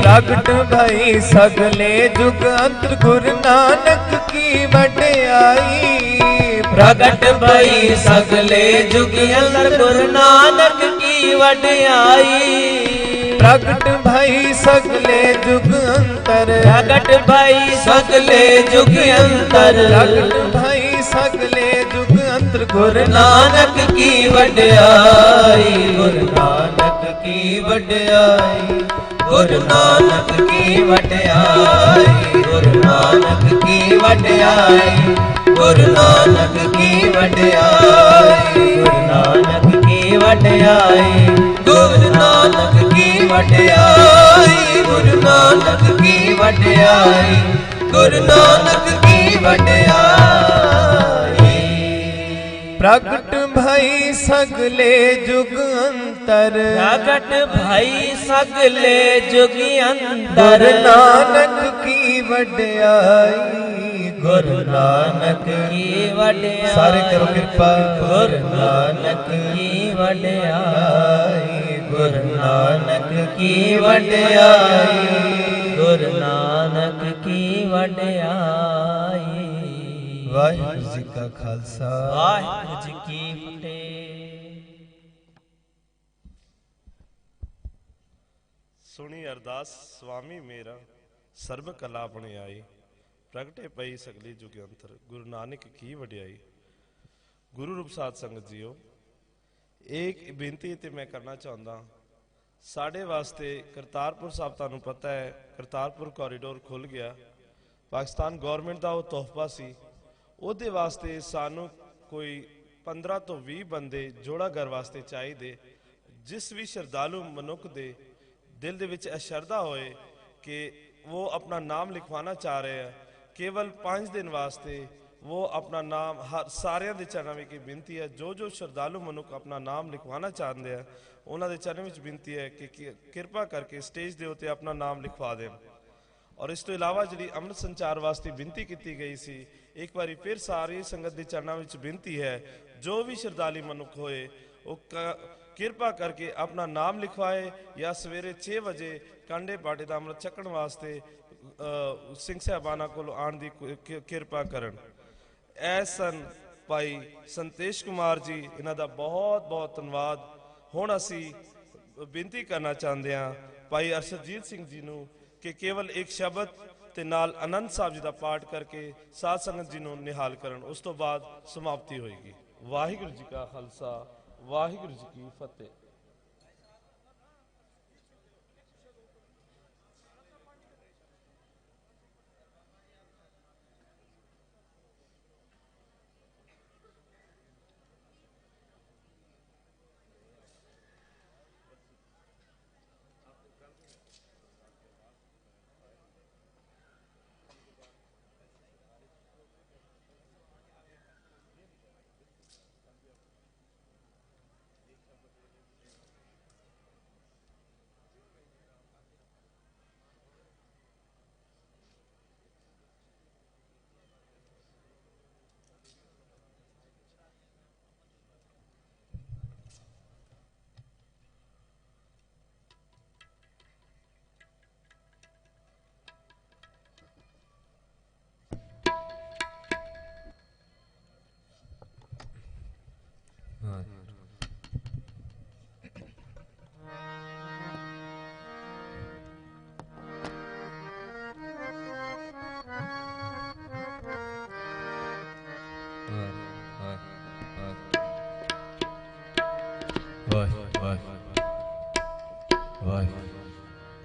ਪ੍ਰਗਟ ਭਈ ਸਗਲੇ ਜੁਗ ਅੰਤਰ ਗੁਰੂ ਨਾਨਕ ਕੀ ਵਡਿਆਈ ਪ੍ਰਗਟ ਭਈ ਸਗਲੇ ਜੁਗ ਅੰਤਰ ਗੁਰੂ ਨਾਨਕ ਕੀ ਵਡਿਆਈ ਪ੍ਰਗਟ ਭਈ ਸਗਲੇ ਜੁਗ ਅੰਤਰ ਪ੍ਰਗਟ ਭਈ ਸਗਲੇ ਜੁਗ ਅੰਤਰ ਪ੍ਰਗਟ ਭਈ ਸਗਲੇ ਜੁਗ ਅੰਤਰ ਗੁਰੂ ਨਾਨਕ ਕੀ ਵਡਿਆਈ ਗੁਰੂ ਨਾਨਕ ਕੀ ਵਡਿਆਈ ਗੁਰੂ ਨਾਨਕ ਕੀ ਵਡਿਆਈ ਗੁਰੂ ਨਾਨਕ ਕੀ ਵਡਿਆਈ ਗੁਰੂ ਨਾਨਕ ਕੀ ਵਡਿਆਈ ਗੁਰੂ ਨਾਨਕ ਕੀ ਵਡਿਆਈ ਗੁਰੂ ਨਾਨਕ ਕੀ ਵਡਿਆਈ ਗੁਰੂ ਨਾਨਕ ਕੀ ਵਡਿਆਈ ਗੁਰੂ ਨਾਨਕ ਕੀ ਵਡਿਆਈ ਪ੍ਰਗਟ ਭਈ ਸਗਲੇ ਜੁਗ ਅੰਤਰ ਪ੍ਰਗਟ ਭਈ ਸਗਲੇ ਜੁਗ ਅੰਤਰ ਗੁਰੂ ਨਾਨਕ ਕੀ ਵਡਿਆਈ ਗੁਰੂ ਨਾਨਕ ਕੀ ਵਡਿਆਈ ਸਾਰੇ ਕਰੋ ਕਿਰਪਾ ਗੁਰੂ ਨਾਨਕ ਕੀ ਵਡਿਆਈ ਗੁਰੂ ਨਾਨਕ ਕੀ ਵਡਿਆਈ ਗੁਰੂ ਨਾਨਕ ਕੀ ਵਡਿਆਈ ਵਾਹਿਗੁਰੂ ਜੀ ਕਾ ਖਾਲਸਾ ਵਾਹਿਗੁਰੂ ਜੀ ਕੀ ਫਤਿਹ। ਸੁਣੀ ਅਰਦਾਸ ਸੁਆਮੀ ਮੇਰਾ ਸਰਬ ਕਲਾ ਬਣ ਆਈ ਪ੍ਰਗਟੇ ਪਈ ਸਗਲੀ ਜੁਗ ਅੰਤਰ ਗੁਰੂ ਨਾਨਕ ਕੀ ਵਡਿਆਈ। ਗੁਰੂ ਰੂਪ ਸਾਧ ਸੰਗਤ ਜੀਓ, ਇੱਕ ਬੇਨਤੀ ਤੇ ਮੈਂ ਕਰਨਾ ਚਾਹੁੰਦਾ। ਸਾਡੇ ਵਾਸਤੇ ਕਰਤਾਰਪੁਰ ਸਾਹਿਬ ਤੁਹਾਨੂੰ ਪਤਾ ਹੈ ਕਰਤਾਰਪੁਰ ਕੋਰੀਡੋਰ ਖੁੱਲ ਗਿਆ। ਪਾਕਿਸਤਾਨ ਗਵਰਨਮੈਂਟ ਦਾ ਉਹ ਤੋਹਫਾ ਸੀ। ਉਹਦੇ ਵਾਸਤੇ ਸਾਨੂੰ ਕੋਈ 15 ਤੋਂ 20 ਬੰਦੇ ਜੋੜਾ ਘਰ ਵਾਸਤੇ ਚਾਹੀਦੇ। ਜਿਸ ਵੀ ਸ਼ਰਧਾਲੂ ਮਨੁੱਖ ਦੇ ਦਿਲ ਦੇ ਵਿੱਚ ਇਹ ਸ਼ਰਧਾ ਹੋਏ ਕਿ ਉਹ ਆਪਣਾ ਨਾਮ ਲਿਖਵਾਉਣਾ ਚਾਹ ਰਹੇ ਹੈ, ਕੇਵਲ 5 ਦਿਨ ਵਾਸਤੇ ਉਹ ਆਪਣਾ ਨਾਮ ਹਰ ਸਾਰਿਆਂ ਦੇ ਚਰਨਾਂ ਵਿੱਚ ਬੇਨਤੀ ਹੈ। ਜੋ ਸ਼ਰਧਾਲੂ ਮਨੁੱਖ ਆਪਣਾ ਨਾਮ ਲਿਖਵਾਉਣਾ ਚਾਹੁੰਦੇ ਆ ਉਹਨਾਂ ਦੇ ਚਰਨਾਂ ਵਿੱਚ ਬੇਨਤੀ ਹੈ ਕਿ ਕਿਰਪਾ ਕਰਕੇ ਸਟੇਜ ਦੇ ਉੱਤੇ ਆਪਣਾ ਨਾਮ ਲਿਖਵਾ ਦੇਣ। ਔਰ ਇਸ ਤੋਂ ਇਲਾਵਾ ਜਿਹੜੀ ਅੰਮ੍ਰਿਤ ਸੰਚਾਰ ਵਾਸਤੇ ਬੇਨਤੀ ਕੀਤੀ ਗਈ ਸੀ, ਇੱਕ ਵਾਰੀ ਫਿਰ ਸਾਰੀ ਸੰਗਤ ਦੇ ਚਰਨਾਂ ਵਿੱਚ ਬੇਨਤੀ ਹੈ ਜੋ ਵੀ ਸ਼ਰਧਾਲੂ ਮਨੁੱਖ ਹੋਏ ਉਹ ਕਿਰਪਾ ਕਰਕੇ ਆਪਣਾ ਨਾਮ ਲਿਖਵਾਏ ਜਾਂ ਸਵੇਰੇ 6 ਵਜੇ ਕਾਂਡੇ ਪਾਟੇ ਦਾ ਅੰਮ੍ਰਿਤ ਛਕਣ ਵਾਸਤੇ ਸਿੰਘ ਸਾਹਿਬਾਨਾਂ ਕੋਲ ਆਉਣ ਦੀ ਕਿਰਪਾ ਕਰਨ। ਇਹ ਸਨ ਭਾਈ ਸੰਤੇਸ਼ ਕੁਮਾਰ ਜੀ, ਇਹਨਾਂ ਦਾ ਬਹੁਤ ਬਹੁਤ ਧੰਨਵਾਦ। ਹੁਣ ਅਸੀਂ ਬੇਨਤੀ ਕਰਨਾ ਚਾਹੁੰਦੇ ਹਾਂ ਭਾਈ ਅਰਸ਼ਦਜੀਤ ਸਿੰਘ ਜੀ ਨੂੰ ਕਿ ਕੇਵਲ ਇੱਕ ਸ਼ਬਦ ਤੇ ਨਾਲ ਆਨੰਦ ਸਾਹਿਬ ਜੀ ਦਾ ਪਾਠ ਕਰਕੇ ਸਾਧ ਸੰਗਤ ਜੀ ਨੂੰ ਨਿਹਾਲ ਕਰਨ। ਉਸ ਤੋਂ ਬਾਅਦ ਸਮਾਪਤੀ ਹੋਏਗੀ। ਵਾਹਿਗੁਰੂ ਜੀ ਕਾ ਖਾਲਸਾ, ਵਾਹਿਗੁਰੂ ਜੀ ਕੀ ਫਤਿਹ।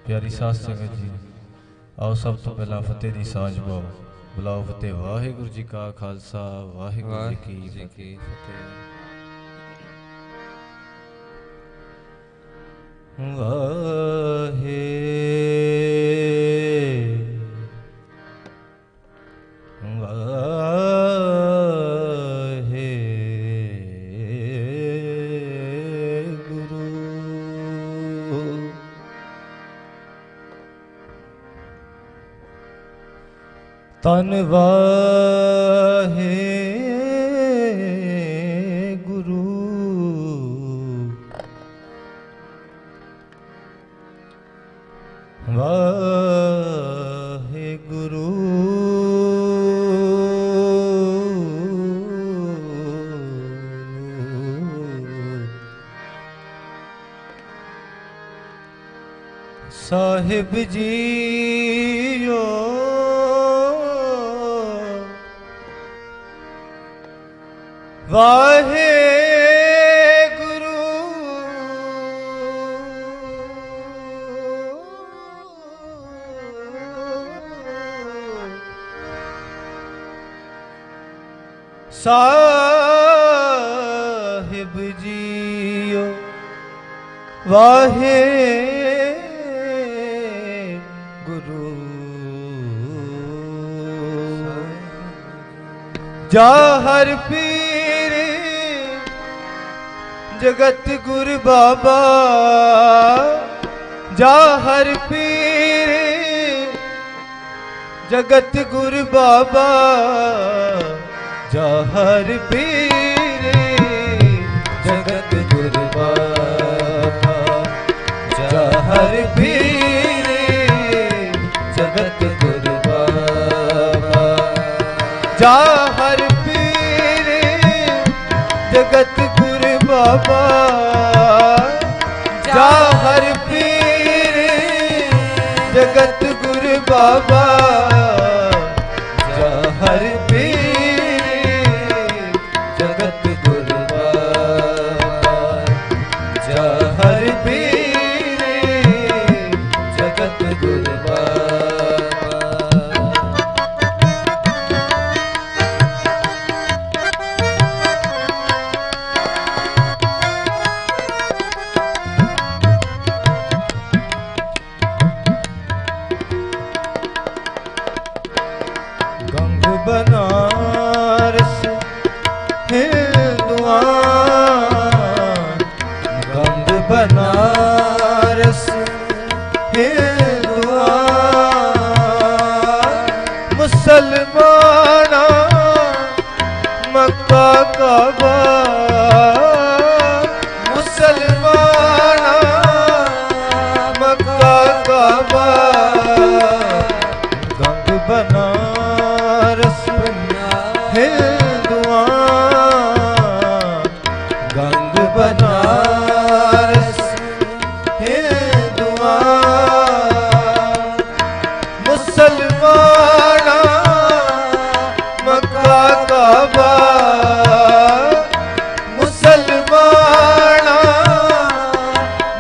ਪਿਆਰੀ ਸਾਧ ਸੰਗਤ ਜੀ, ਆਓ ਸਭ ਤੋਂ ਪਹਿਲਾਂ ਫਤਿਹ ਦੀ ਸਾਂਝ ਪਾਓ। ਬੁਲਾਓ ਫਤਿਹ। ਵਾਹਿਗੁਰੂ ਜੀ ਕਾ ਖਾਲਸਾ, ਵਾਹਿਗੁਰੂ ਜੀ ਕੀ ਫਤਿਹ। ਵਾਹੇ ਵਾਹੇ ਗੁਰੂ। ਤਨ ਵਾਹੇ ਗੁਰੂ ਵਾਹਿਗੁਰੂ। ਸਾਹਿਬ ਜੀਓ ਵਾਹਿਗੁਰੂ ਸਾਹਿਬ ਜੀਓ ਵਾਹਿਗੁਰੂ। ਜਾ ਹਰ ਪੀਰ ਜਗਤ ਗੁਰ ਬਾਬਾ, ਜਾ ਹਰ ਪੀਰ ਜਗਤ ਗੁਰ ਬਾਬਾ, ਜਾ ਹਰ ਪੀਰ ਜਗਤ ਗੁਰ ਬਾਬਾ, ਜਾ ਹਰ ਪੀਰ ਜਗਤ ਗੁਰ ਬਾਬਾ, ਜਾ ਹਰ ਪੀਰ ਜਗਤ ਗੁਰ ਬਾਬਾ, ਜਾ ਹਰ ਪੀਰ ਜਗਤ ਗੁਰ ਬਾਬਾ, ਜਾ ਹਰ ਪੀਰ ਜਗਤ ਗੁਰ ਬਾਬਾ, ਜਾ ਹਰ ਪੀਰ ਜਗਤ ਗੁਰ ਬਾਬਾ। ਗੰਗ ਬਨਾਰਸ ਹਿੰਦੁਆਨ, ਗੰਗ ਬਨਾਰਸ ਹਿੰਦੁਆਨ, ਮੁਸਲਮਾਨਾ ਮੱਕਾ ਕਾਬਾ, ਮੁਸਲਮਾਨਾ ਮੱਕਾ ਕਾਬਾ, ਗੰਗ ਬਨਾਰਸ ਹਿੰਦੁਆਨ, ਗੰਗ ਬਨਾਰਸ ਹਿੰਦੁਆਨ, ਮੁਸਲਮਾਨਾ ਮੱਕਾ ਕਾਬਾ, ਮੁਸਲਮਾਨਾ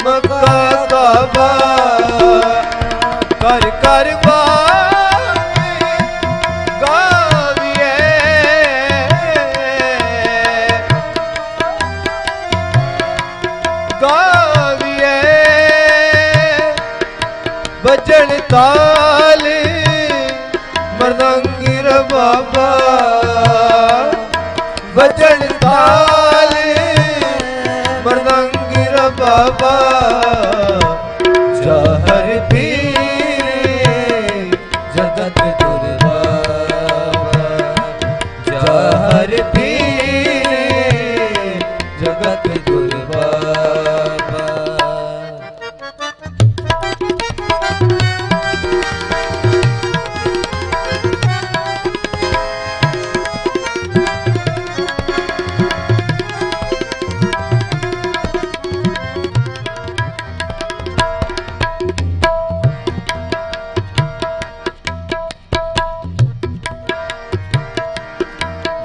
ਮੱਕਾ ਕਾਬਾ, ਕਰ ਕਰ ਬਜਣ ਤਾਲ ਮਰਦੰਗ ਰਬਾਬਾ, ਬਜਣ ਤਾਲ ਮਰਦੰਗ ਰਬਾਬਾ, ਜਾ ਹਰ ਪੀਰ ਜਗਤ ਗੁਰ ਬਾਬਾ, ਜਾ ਹਰ ਪੀਰ ਜਗਤ ਗੁਰ ਬਾਬਾ।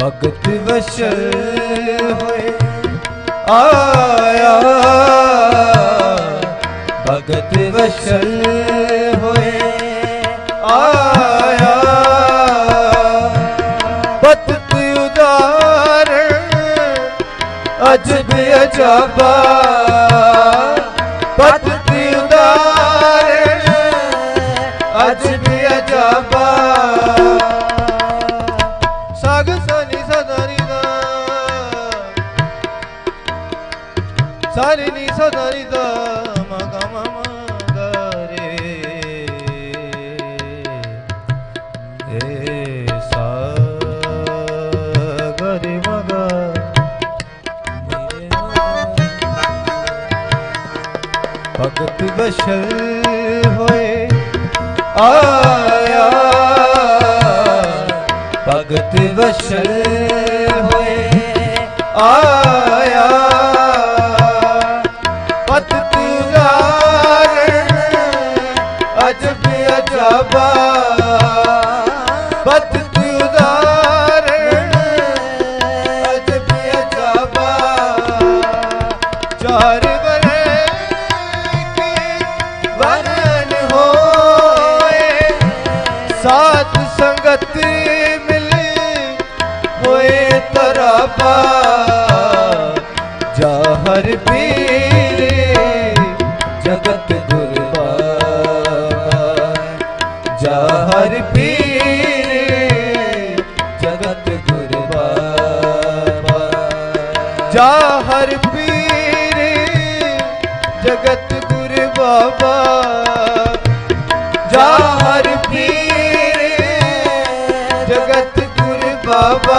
ਭਗਤ ਵਸ਼ਲ ਹੋਏ ਆਇਆ, ਭਗਤ ਵਸ਼ਲ ਹੋਏ ਆਇਆ, ਬਤਤ ਉਦਾਹਰਣ ਅਜਬ ਅਜਾਬਾ, ਬਤਤ सारी नी सदा नी दा मा गा मा मा गा रे ए सा गा रे मा गा भगत बशल होए आया भगत बशल होए आया पत तुगारण अजब अजबा पत तुगारण अजब अजबा चार साथ संगत मिले होए तराबा जाहर पीर जगत गुरबाबा जाहर पीर जगत गुरबाबा जाहर पीर जगत गुरबाबा जाहर पीर जगत गुरु बाबा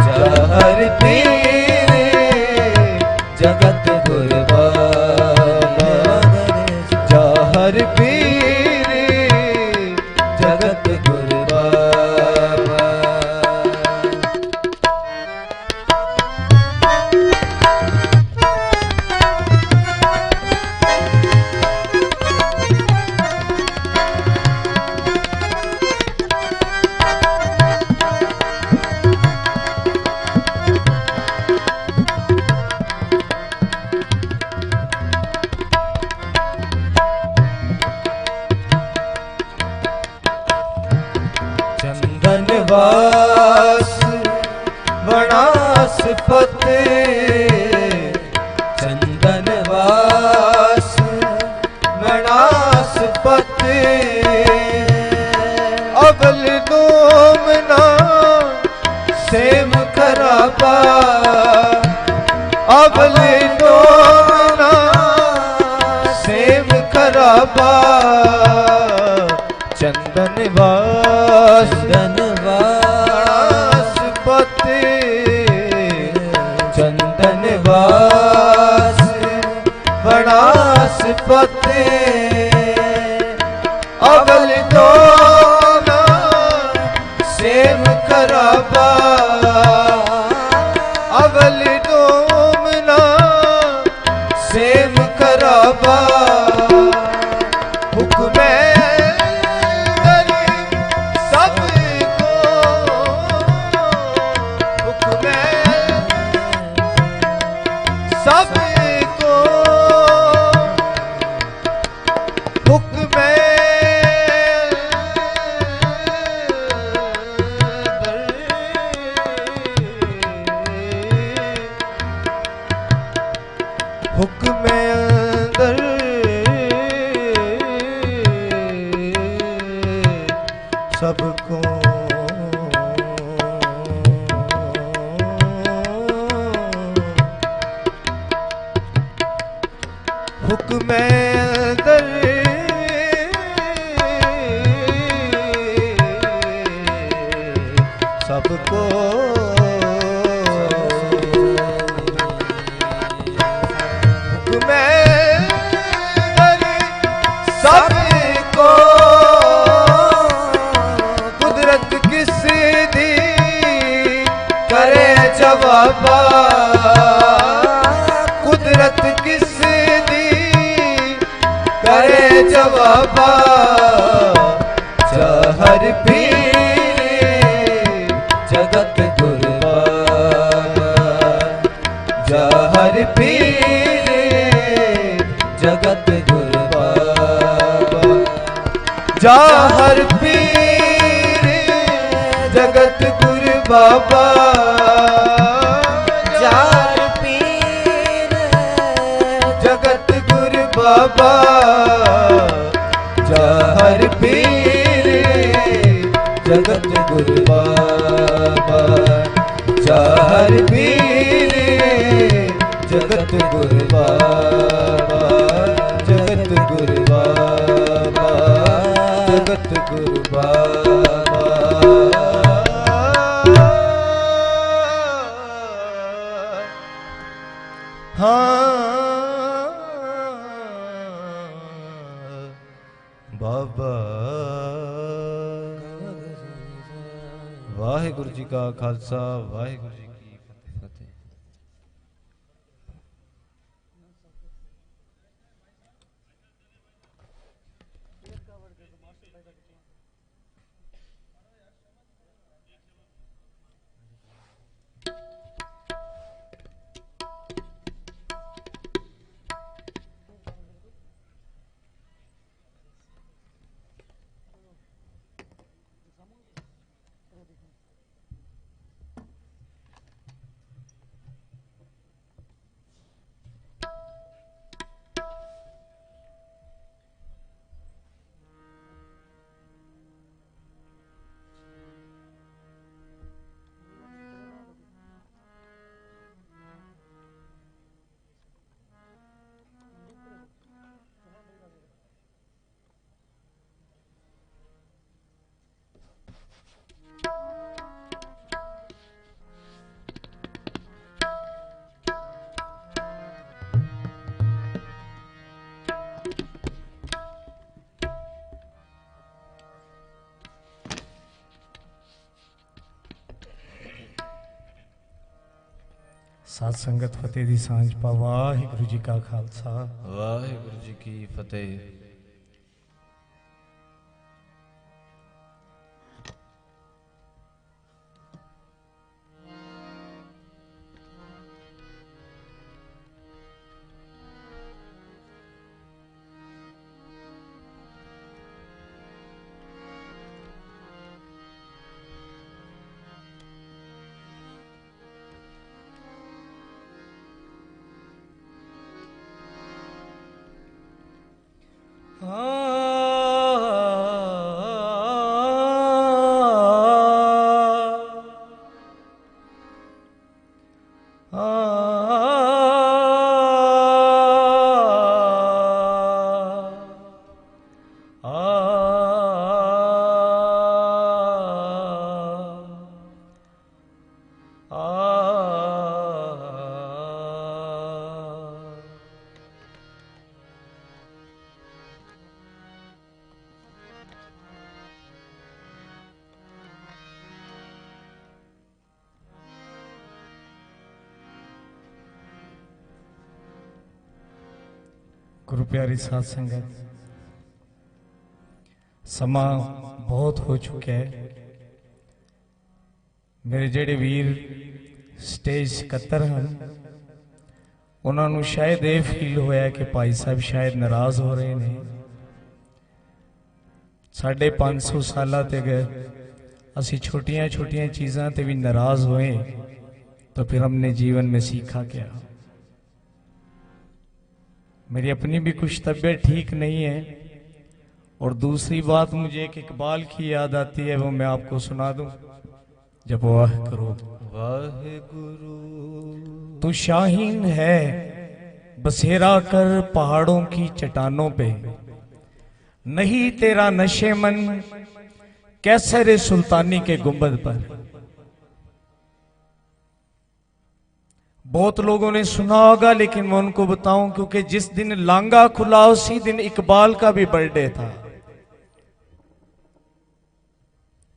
जाहर पीर जगत गुरु बाबा जाहर पीर जगत गुरु बाबा वास वनास पते चंदन वास वनास पते अबल दोमना सेम खराबा अबल दोमना सेम खराबा चंदन वास चंदन वास वनास्पति अबल दोना सेम खराबा अबल दोमना सेम खराबा हुक्म हुक्म अंदर सबको हुक्म अंदर सबको सबको कुदरत किस दी करे जवाबा कुदरत किस दी करे जवाबा चाहर पीर जगत गुरबाबा जाहर पीर जगत जाहर पीर जगत गुरु बाबा जाहर पीर जगत गुरु बाबा जाहर पीर जगत गुरु बाबा जाहर पीर जगत गुरु बाबा, जगत गुरु बाबा, जगत गुरु बाबा। हाँ बाबा। वाहिगुरु जी का खालसा, वाहिगुरु जी की फतेह। साध संगत फतेह दी सांझ पा। वाहिगुरु जी का खालसा, वाहिगुरु जी की फतेह। गुरु प्यारी साध संगत, समा बहुत हो चुका है। मेरे जेड़े वीर स्टेज 71 हैं, उन्होंने शायद ये फील होया कि भाई साहब शायद नाराज हो रहे हैं। 550 साल ते गए असी छोटियां छोटियां चीज़ां ते भी नाराज हुए, तो फिर हमने जीवन में सीखा क्या? मेरी अपनी भी कुछ तबीयत ठीक नहीं है, और दूसरी बात मुझे एक इकबाल की याद आती है, वो मैं आपको सुना दूं। जब वाह करो वाहिगुरु, तू शाहीन है बसेरा कर पहाड़ों की चट्टानों पे, नहीं तेरा नशे मन कैसरे सुल्तानी के गुंबद पर। बहुत लोगों ने सुना होगा, लेकिन मैं उनको बताऊं, क्योंकि जिस दिन लांगा खुला उसी दिन इकबाल का भी बर्थडे था।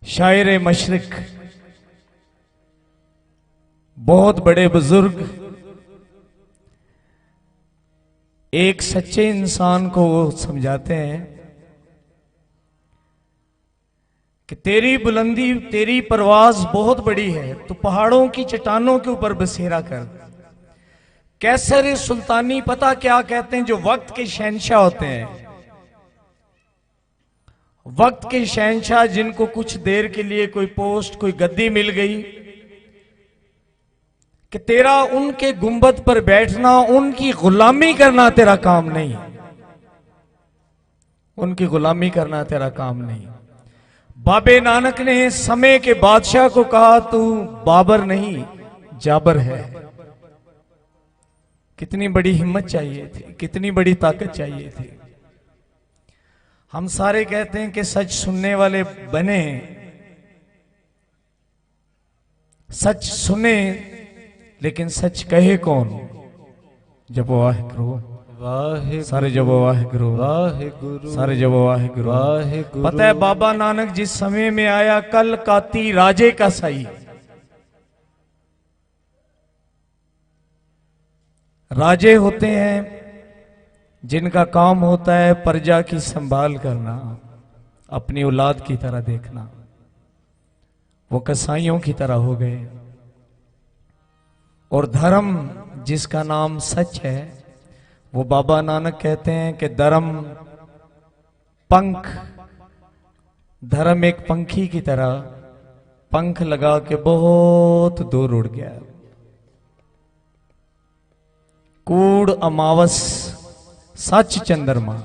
शायर मशरिक, बहुत बड़े बुजुर्ग, एक सच्चे इंसान को वो समझाते हैं कि तेरी बुलंदी, तेरी परवाज बहुत बड़ी है, तो पहाड़ों की चट्टानों के ऊपर बसेरा कर। कैसर सुल्तानी पता क्या कहते हैं? जो वक्त के शहंशाह होते हैं, वक्त के शहंशाह, जिनको कुछ देर के लिए कोई पोस्ट, कोई गद्दी मिल गई, कि तेरा उनके गुंबद पर बैठना, उनकी गुलामी करना तेरा काम नहीं, उनकी गुलामी करना तेरा काम नहीं। बाबे नानक ने समय के बादशाह को कहा, तू बाबर नहीं जाबर है। कितनी बड़ी हिम्मत चाहिए थी, कितनी बड़ी ताकत चाहिए थी। हम सारे कहते हैं कि सच सुनने वाले बने, सच सुने, लेकिन सच कहे कौन? जब वाहिगुरु वाहे सारे जब वाहिगुरु वाहे गुरु सारे जब वाहिगुरु। वाहे गुरु। पता है बाबा नानक जिस समय में आया, कल काती राजे का सही। राजे होते हैं जिनका काम होता है प्रजा की संभाल करना, अपनी औलाद की तरह देखना। वो कसाईयों की तरह हो गए। और धर्म जिसका नाम सच है, वो बाबा नानक कहते हैं कि धर्म पंख, धर्म एक पंखी की तरह पंख लगा के बहुत दूर उड़ गया। कूड़ अमावस सच चंद्रमा।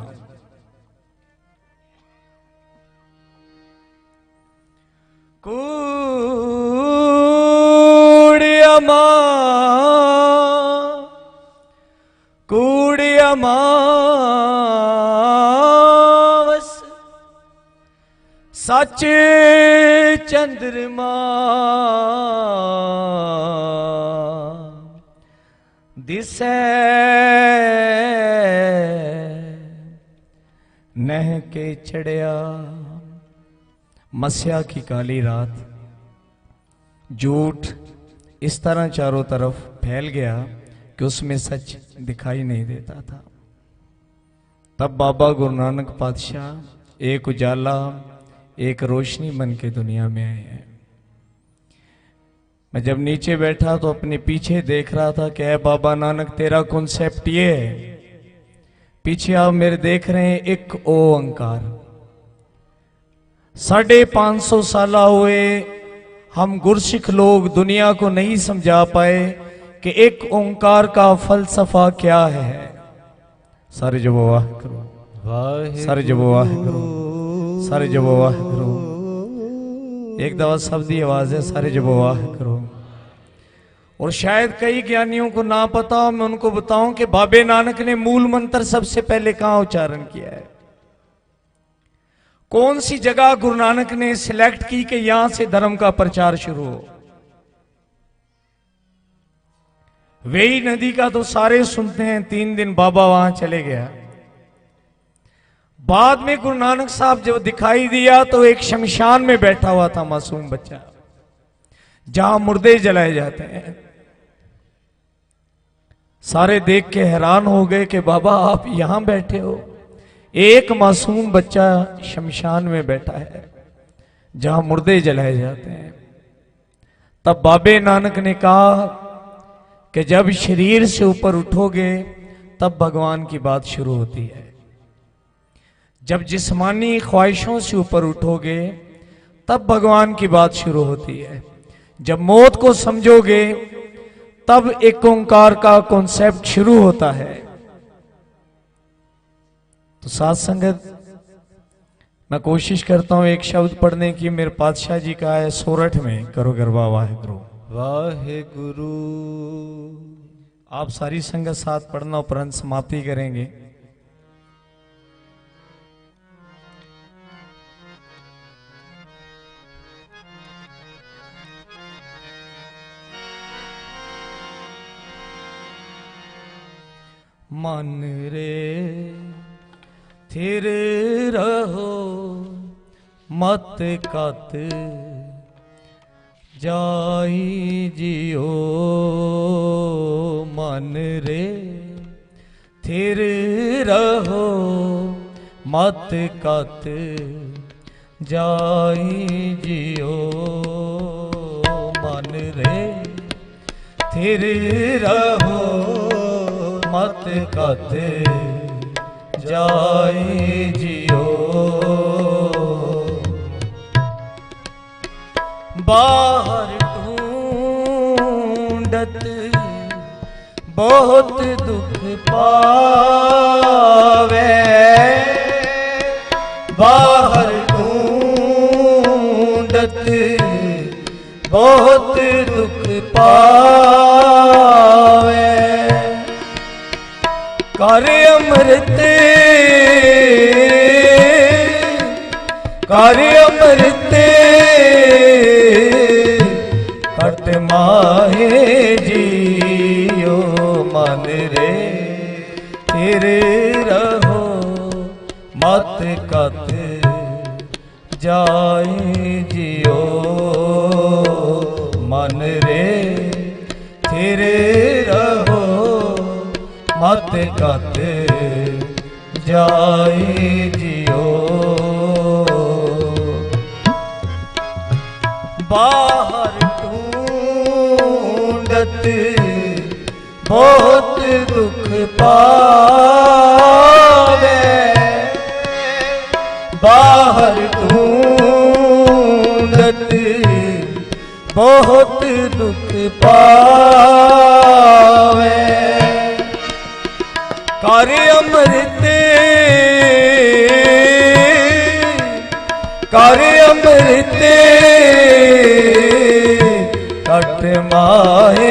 कूड़ अमावस सच चंद्रमा। दिसै नह के चढ़िया। मस्या की काली रात, झूठ इस तरह चारों तरफ फैल गया कि उसमें सच दिखाई नहीं देता था। तब बाबा गुरु नानक पातशाह एक उजाला, एक रोशनी बन के दुनिया में आए हैं। मैं जब नीचे बैठा तो अपने पीछे देख रहा था कि बाबा नानक तेरा कॉन्सेप्ट ये है। पीछे आप मेरे देख रहे हैं एक ओंकार। 550 साल हुए हम गुरसिख लोग दुनिया को नहीं समझा पाए कि एक ओंकार का फलसफा क्या है। सारे जब वाह करो, सारे जब वाह करो, सारे जब वाह करो। एक दफा शब्दी आवाज है, सारे जब वाह करो। और शायद कई ज्ञानियों को ना पता हो, मैं उनको बताऊं कि बाबे नानक ने मूल मंत्र सबसे पहले कहां उच्चारण किया है। कौन सी जगह गुरु नानक ने सिलेक्ट की कि यहां से धर्म का प्रचार शुरू हो। वेई नदी का तो सारे सुनते हैं, 3 दिन बाबा वहां चले गया। बाद में गुरु नानक साहब जब दिखाई दिया तो एक शमशान में बैठा हुआ था मासूम बच्चा, जहां मुर्दे जलाए जाते हैं। सारे देख के हैरान हो गए कि बाबा आप यहां बैठे हो। एक मासूम बच्चा शमशान में बैठा है जहां मुर्दे जलाए जाते हैं। तब बाबे नानक ने कहा कि जब शरीर से ऊपर उठोगे तब भगवान की बात शुरू होती है। जब जिस्मानी ख्वाहिशों से ऊपर उठोगे तब भगवान की बात शुरू होती है। जब मौत को समझोगे तब एक ओंकार का कॉन्सेप्ट शुरू होता है। तो साथ संगत मैं कोशिश करता हूं एक शब्द पढ़ने की। मेरे पातशाह जी का है सोरठ में, करो गरबा वाहिगुरु वाहिगुरु। आप सारी संगत साथ पढ़ना, उपरांत समाप्ति करेंगे। मन रे थिर रहो मत कत जाई जियो। मन रे थिर रहो मत कत जाई जियो। मन रे थिर रहो मत कत जाई जियो। बाहर ढूंढत बहुत दुख पावे। बाहर ढूंढत बहुत दुख पावे। कर अमृत कट माहे जियो मन रे फिर रहो मत कत जाए जियो मन रे फिर रहो मत कत जाए जियो बाहर ढूंढत बहुत दुख पावे बाहर ढूंढत बहुत दुख पावे कर अमृत कट माहे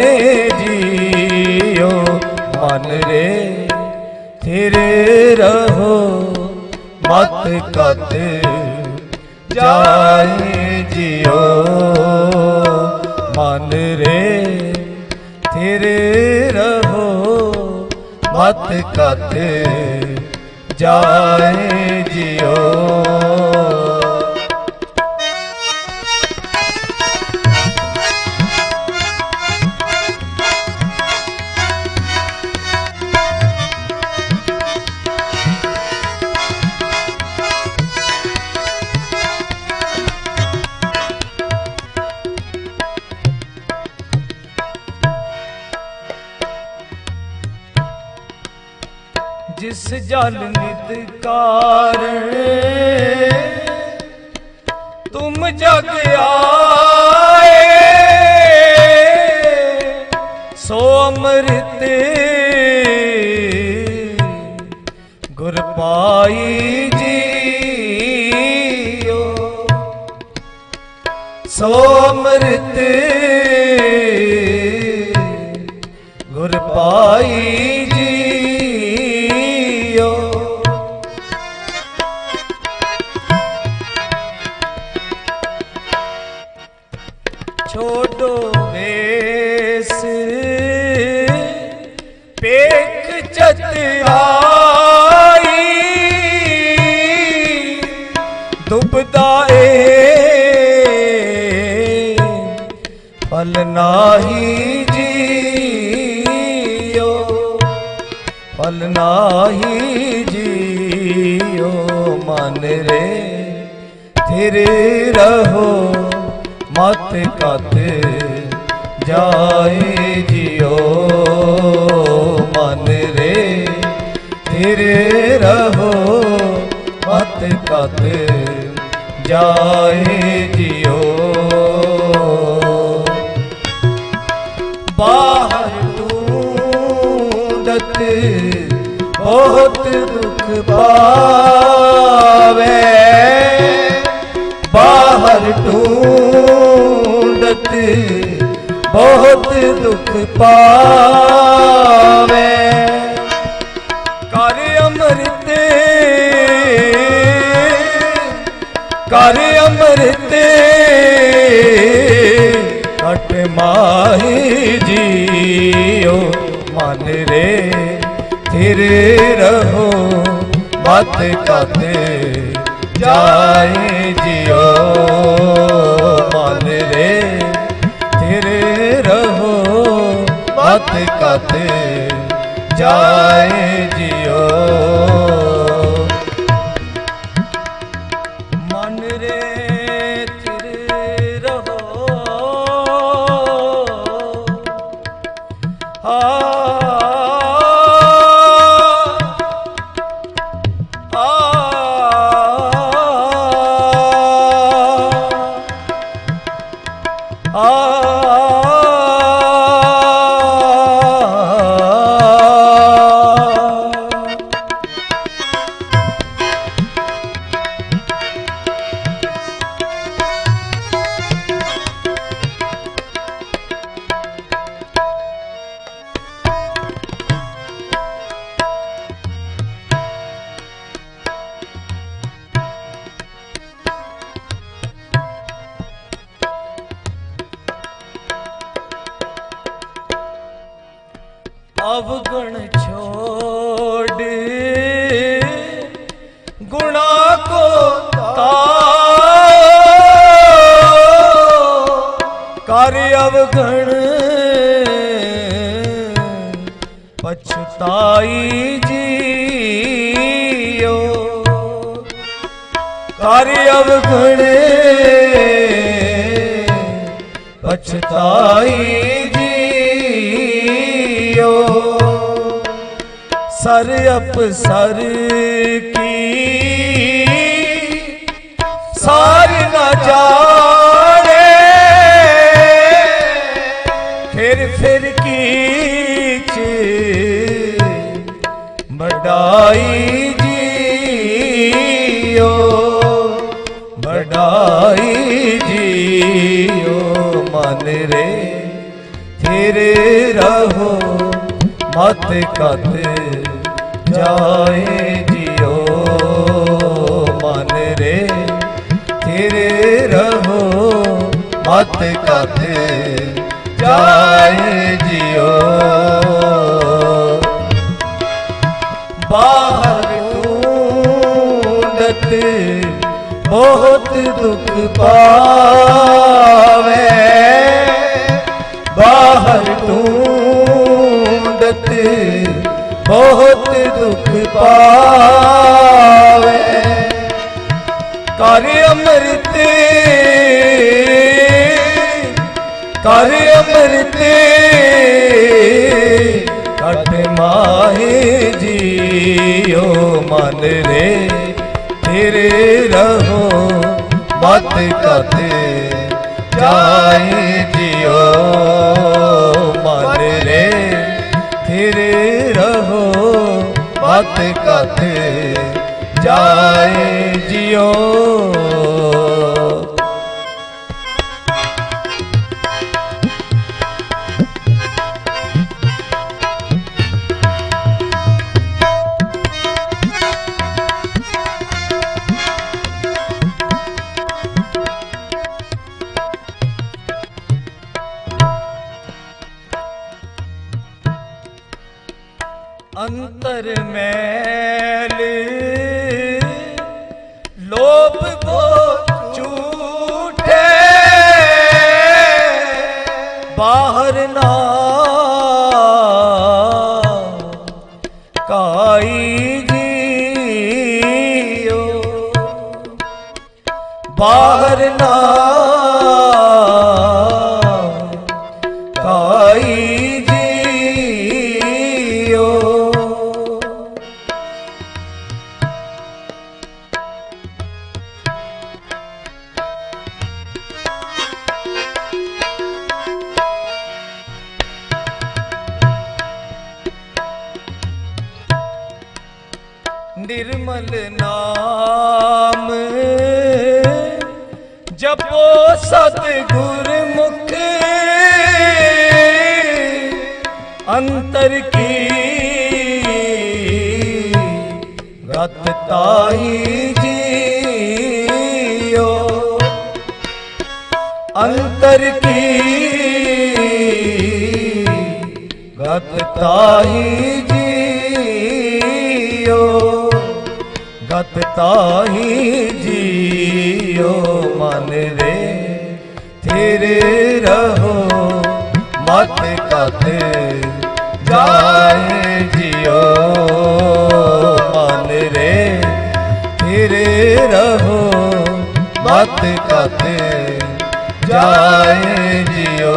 जियो मन रे फिर रहो मत कत जाए जियो मन रे फिर रहो मत कत जाए जियो जिस जल नित कारण तुम जग आए सो अमृत गुर पाई जियो सो अमृत गुर पाई छोड़ो वेस पेख चतराई दुबदाए फल नाही जियो फल नाही जियो मन रे फिर रहो मत कत जाए जियो मन रे फिर रहो मत कत जाए जियो बाहर ढूंढत बहुत दुख पावे बाहर ढूंढत बहुत दुख पावे कर अमृत कट माही जियो मन रे फिर रहो मत कत जाए जियो मन रे फिर रहो मत कत जाए जियो मन रे फिर रहो अवगुण छोड़ गुणा को कार्य अवगुण पछताई जियो कार्य अवगुण पछताई जियो सर अपसर की सार न जाने फिर कीच बढ़ाई जियो बढ़ाई जियो मन रे तेरे रहो मत कत जाए जियो मन रे तेरे रहो मत कत जाए जियो बाहर ढूंढत बहुत दुख पावे बाहर ढूंढत बहुत दुख पावे कार्य अमृत कट माहे जियो मन रे तेरे रहो मत कत जाए जियो मन रे तेरे रहो मत कत जाए जियो अंतर मैल लोभ मोह झूठे बाहर ना काई जियो बाहर ना काई निर्मल नाम जपो सतगुर मुख अंतर की गतताई जियो अंतर की गतताई जियो गतताही जियो मन रे तेरे रहो मत कत जाए जियो मन रे तेरे रहो मत कत जाए जियो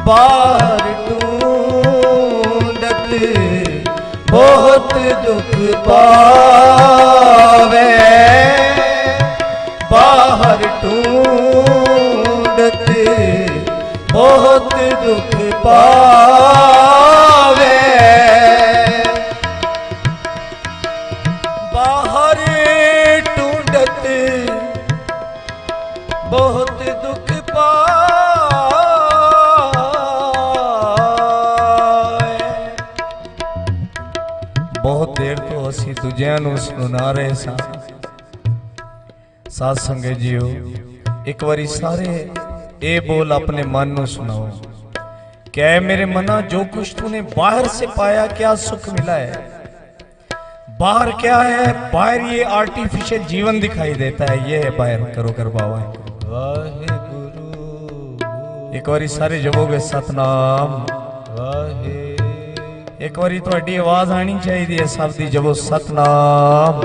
बाहर ढूंढत बहुत दुख पावे बाहर ढूंढत बहुत दुख पावे बाहर ढूंढत बहुत दुख बहुत देर तो असी दूजिਆਂ ਨੂੰ ਸੁਣਾ ਰਹੇ ਸਾਂ साध संगत जीओ एक बारी सारे ये बोल अपने मन ਨੂੰ ਸੁਣਾਓ क्या है मेरे मना, जो कुछ तूने बाहर से पाया क्या सुख मिला है? बाहर क्या है? बाहर ये आर्टिफिशियल जीवन दिखाई देता है, ये है बाहर। करो कर बाबा वाहिगुरु। एक बारी सारे जबोगे सतनाम वाहे एक बारी थोड़ी आवाज आनी चाहिए सब दी, जबो सतनाम।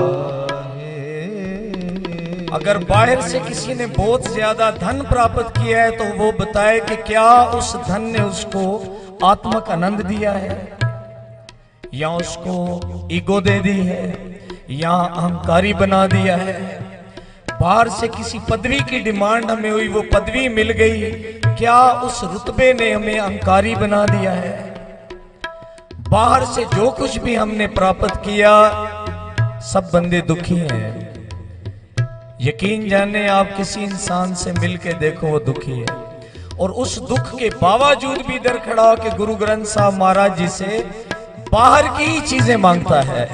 अगर बाहर से किसी ने बहुत ज्यादा धन प्राप्त किया है तो वो बताए कि क्या उस धन ने उसको आत्मक आनंद दिया है, या उसको ईगो दे दी है, या अहंकारी बना दिया है। बाहर से किसी पदवी की डिमांड हमें हुई, वो पदवी मिल गई, क्या उस रुतबे ने हमें अहंकारी बना दिया है? बाहर से जो कुछ भी हमने प्राप्त किया, सब बंदे दुखी हैं। यकीन जाने आप किसी इंसान से मिलके देखो वो दुखी है, और उस दुख के बावजूद भी इधर खड़ा होकर गुरु ग्रंथ साहब महाराज जी से बाहर की ही चीजें मांगता है,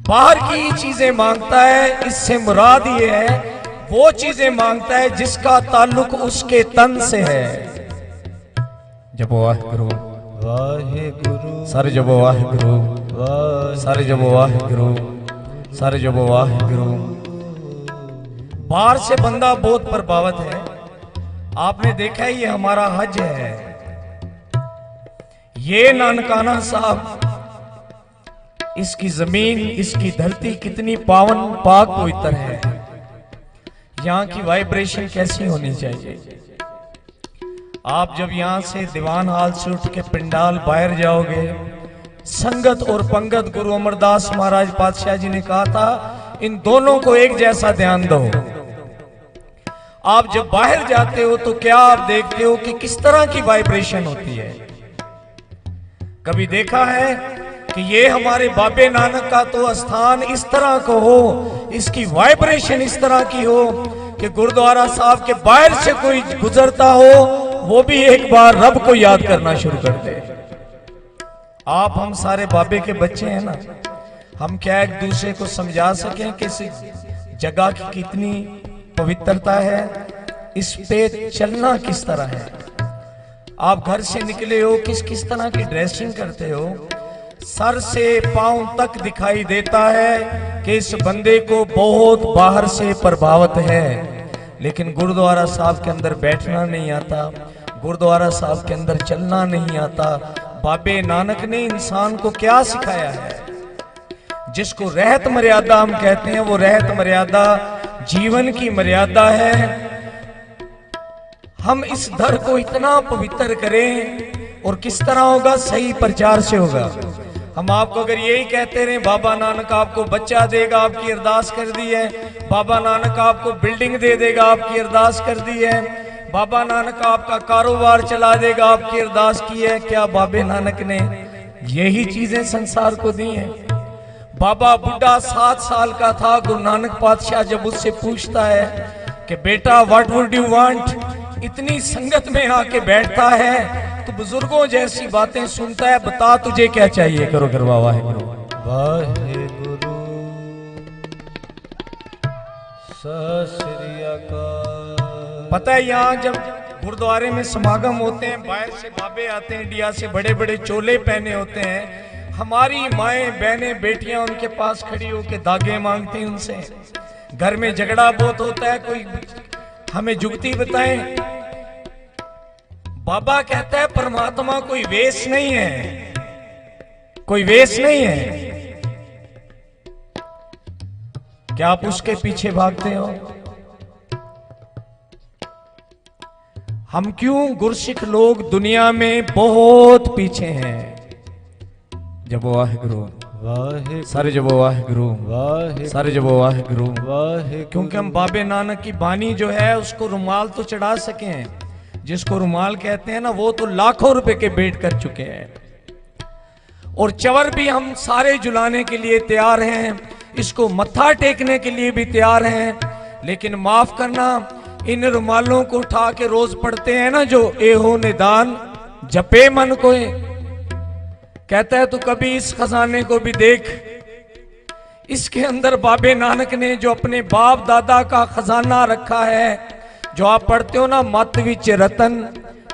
बाहर की ही चीजें मांगता है। इससे मुराद ये है वो चीजें मांगता है जिसका ताल्लुक उसके तन से है। जब वाहिगुरु वाहिगुरु सारे जब वाहिगुरु सारे जब वाहिगुरु सारे जब वाहिगुरु। बाहर से बंदा बहुत प्रभावित है। आपने देखा है ये हमारा हज है, ये नानकाना साहब, इसकी जमीन इसकी धरती कितनी पावन पाक पवित्र है। यहाँ की वाइब्रेशन कैसी होनी चाहिए। आप जब यहाँ से दीवान हाल से उठ के पिंडाल बाहर जाओगे, संगत और पंगत, गुरु अमरदास महाराज पातशाह जी ने कहा था इन दोनों को एक जैसा ध्यान दो। आप जब बाहर जाते हो तो क्या आप देखते हो कि किस तरह की वाइब्रेशन होती है। कभी देखा है कि ये हमारे बाबे नानक का तो स्थान इस तरह को हो, इसकी वाइब्रेशन इस तरह की हो कि गुरुद्वारा साहब के बाहर से कोई गुजरता हो वो भी एक बार रब को याद करना शुरू कर दे। आप हम सारे बाबे के बच्चे हैं ना, हम क्या एक दूसरे को समझा सकें कि इस जगह की कितनी पवित्रता है, इस पे चलना किस तरह है। आप घर से निकले हो, किस किस तरह की ड्रेसिंग करते हो, सर से पांव तक दिखाई देता है कि इस बंदे को बहुत बाहर से प्रभावित है। लेकिन गुरुद्वारा साहब के अंदर बैठना नहीं आता, गुरुद्वारा साहब के अंदर चलना नहीं आता। बाबे नानक ने इंसान को क्या सिखाया है? जिसको रहत मर्यादा हम कहते हैं, वो रहत मर्यादा जीवन की मर्यादा है। हम इस दर को इतना पवित्र करें, और किस तरह होगा? सही प्रचार से होगा। हम आपको अगर यही कहते रहे बाबा नानक आपको बच्चा देगा, आपकी अरदास कर दी है, बाबा नानक आपको बिल्डिंग दे देगा, आपकी अरदास कर दी है, बाबा नानक आपका कारोबार चला देगा, आपकी अरदास की है, क्या बाबे नानक ने यही चीजें संसार को दी हैं? बाबा बुढ़ा 7 साल का था, गुरु नानक पातशाह जब उससे पूछता है कि बेटा व्हाट वुड यू वांट, इतनी संगत में आके बैठता है तो बुजुर्गों जैसी बातें सुनता है, बता तुझे क्या चाहिए। करो करवा वाहिगुरु वाहिगुरु सत श्री अकाल। पता है यहाँ जब गुरुद्वारे में समागम होते हैं, बाहर से बाबे आते हैं, इंडिया से बड़े बड़े चोले पहने होते हैं, हमारी माएं बहनें बेटियां उनके पास खड़ी होकर दागे मांगती हैं उनसे। घर में झगड़ा बहुत होता है, कोई हमें जुगती बताएं। बाबा कहता है परमात्मा कोई वेश नहीं है, कोई वेश नहीं है। क्या आप उसके पीछे भागते हो? हम क्यों गुरसिख लोग दुनिया में बहुत पीछे हैं। जब वाहिगुरु वाहे सारे जब वाहिगुरु वाहे सारे जब वाहिगुरु वाहे। क्योंकि हम बाबे नानक की बानी जो है उसको रुमाल तो चढ़ा सके हैं, जिसको रुमाल कहते हैं ना, वो तो लाखों रुपए के बेट कर चुके हैं। और चवर भी हम सारे जुलाने के लिए तैयार हैं, इसको मत्था टेकने के लिए भी तैयार हैं। लेकिन माफ करना, इन रुमालों को उठा के रोज पढ़ते हैं ना जो एहो निदान जपे मन को, कहता है तो कभी इस खजाने को भी देख। इसके अंदर बाबे नानक ने जो अपने बाप दादा का खजाना रखा है, जो आप पढ़ते हो ना, मत विच रतन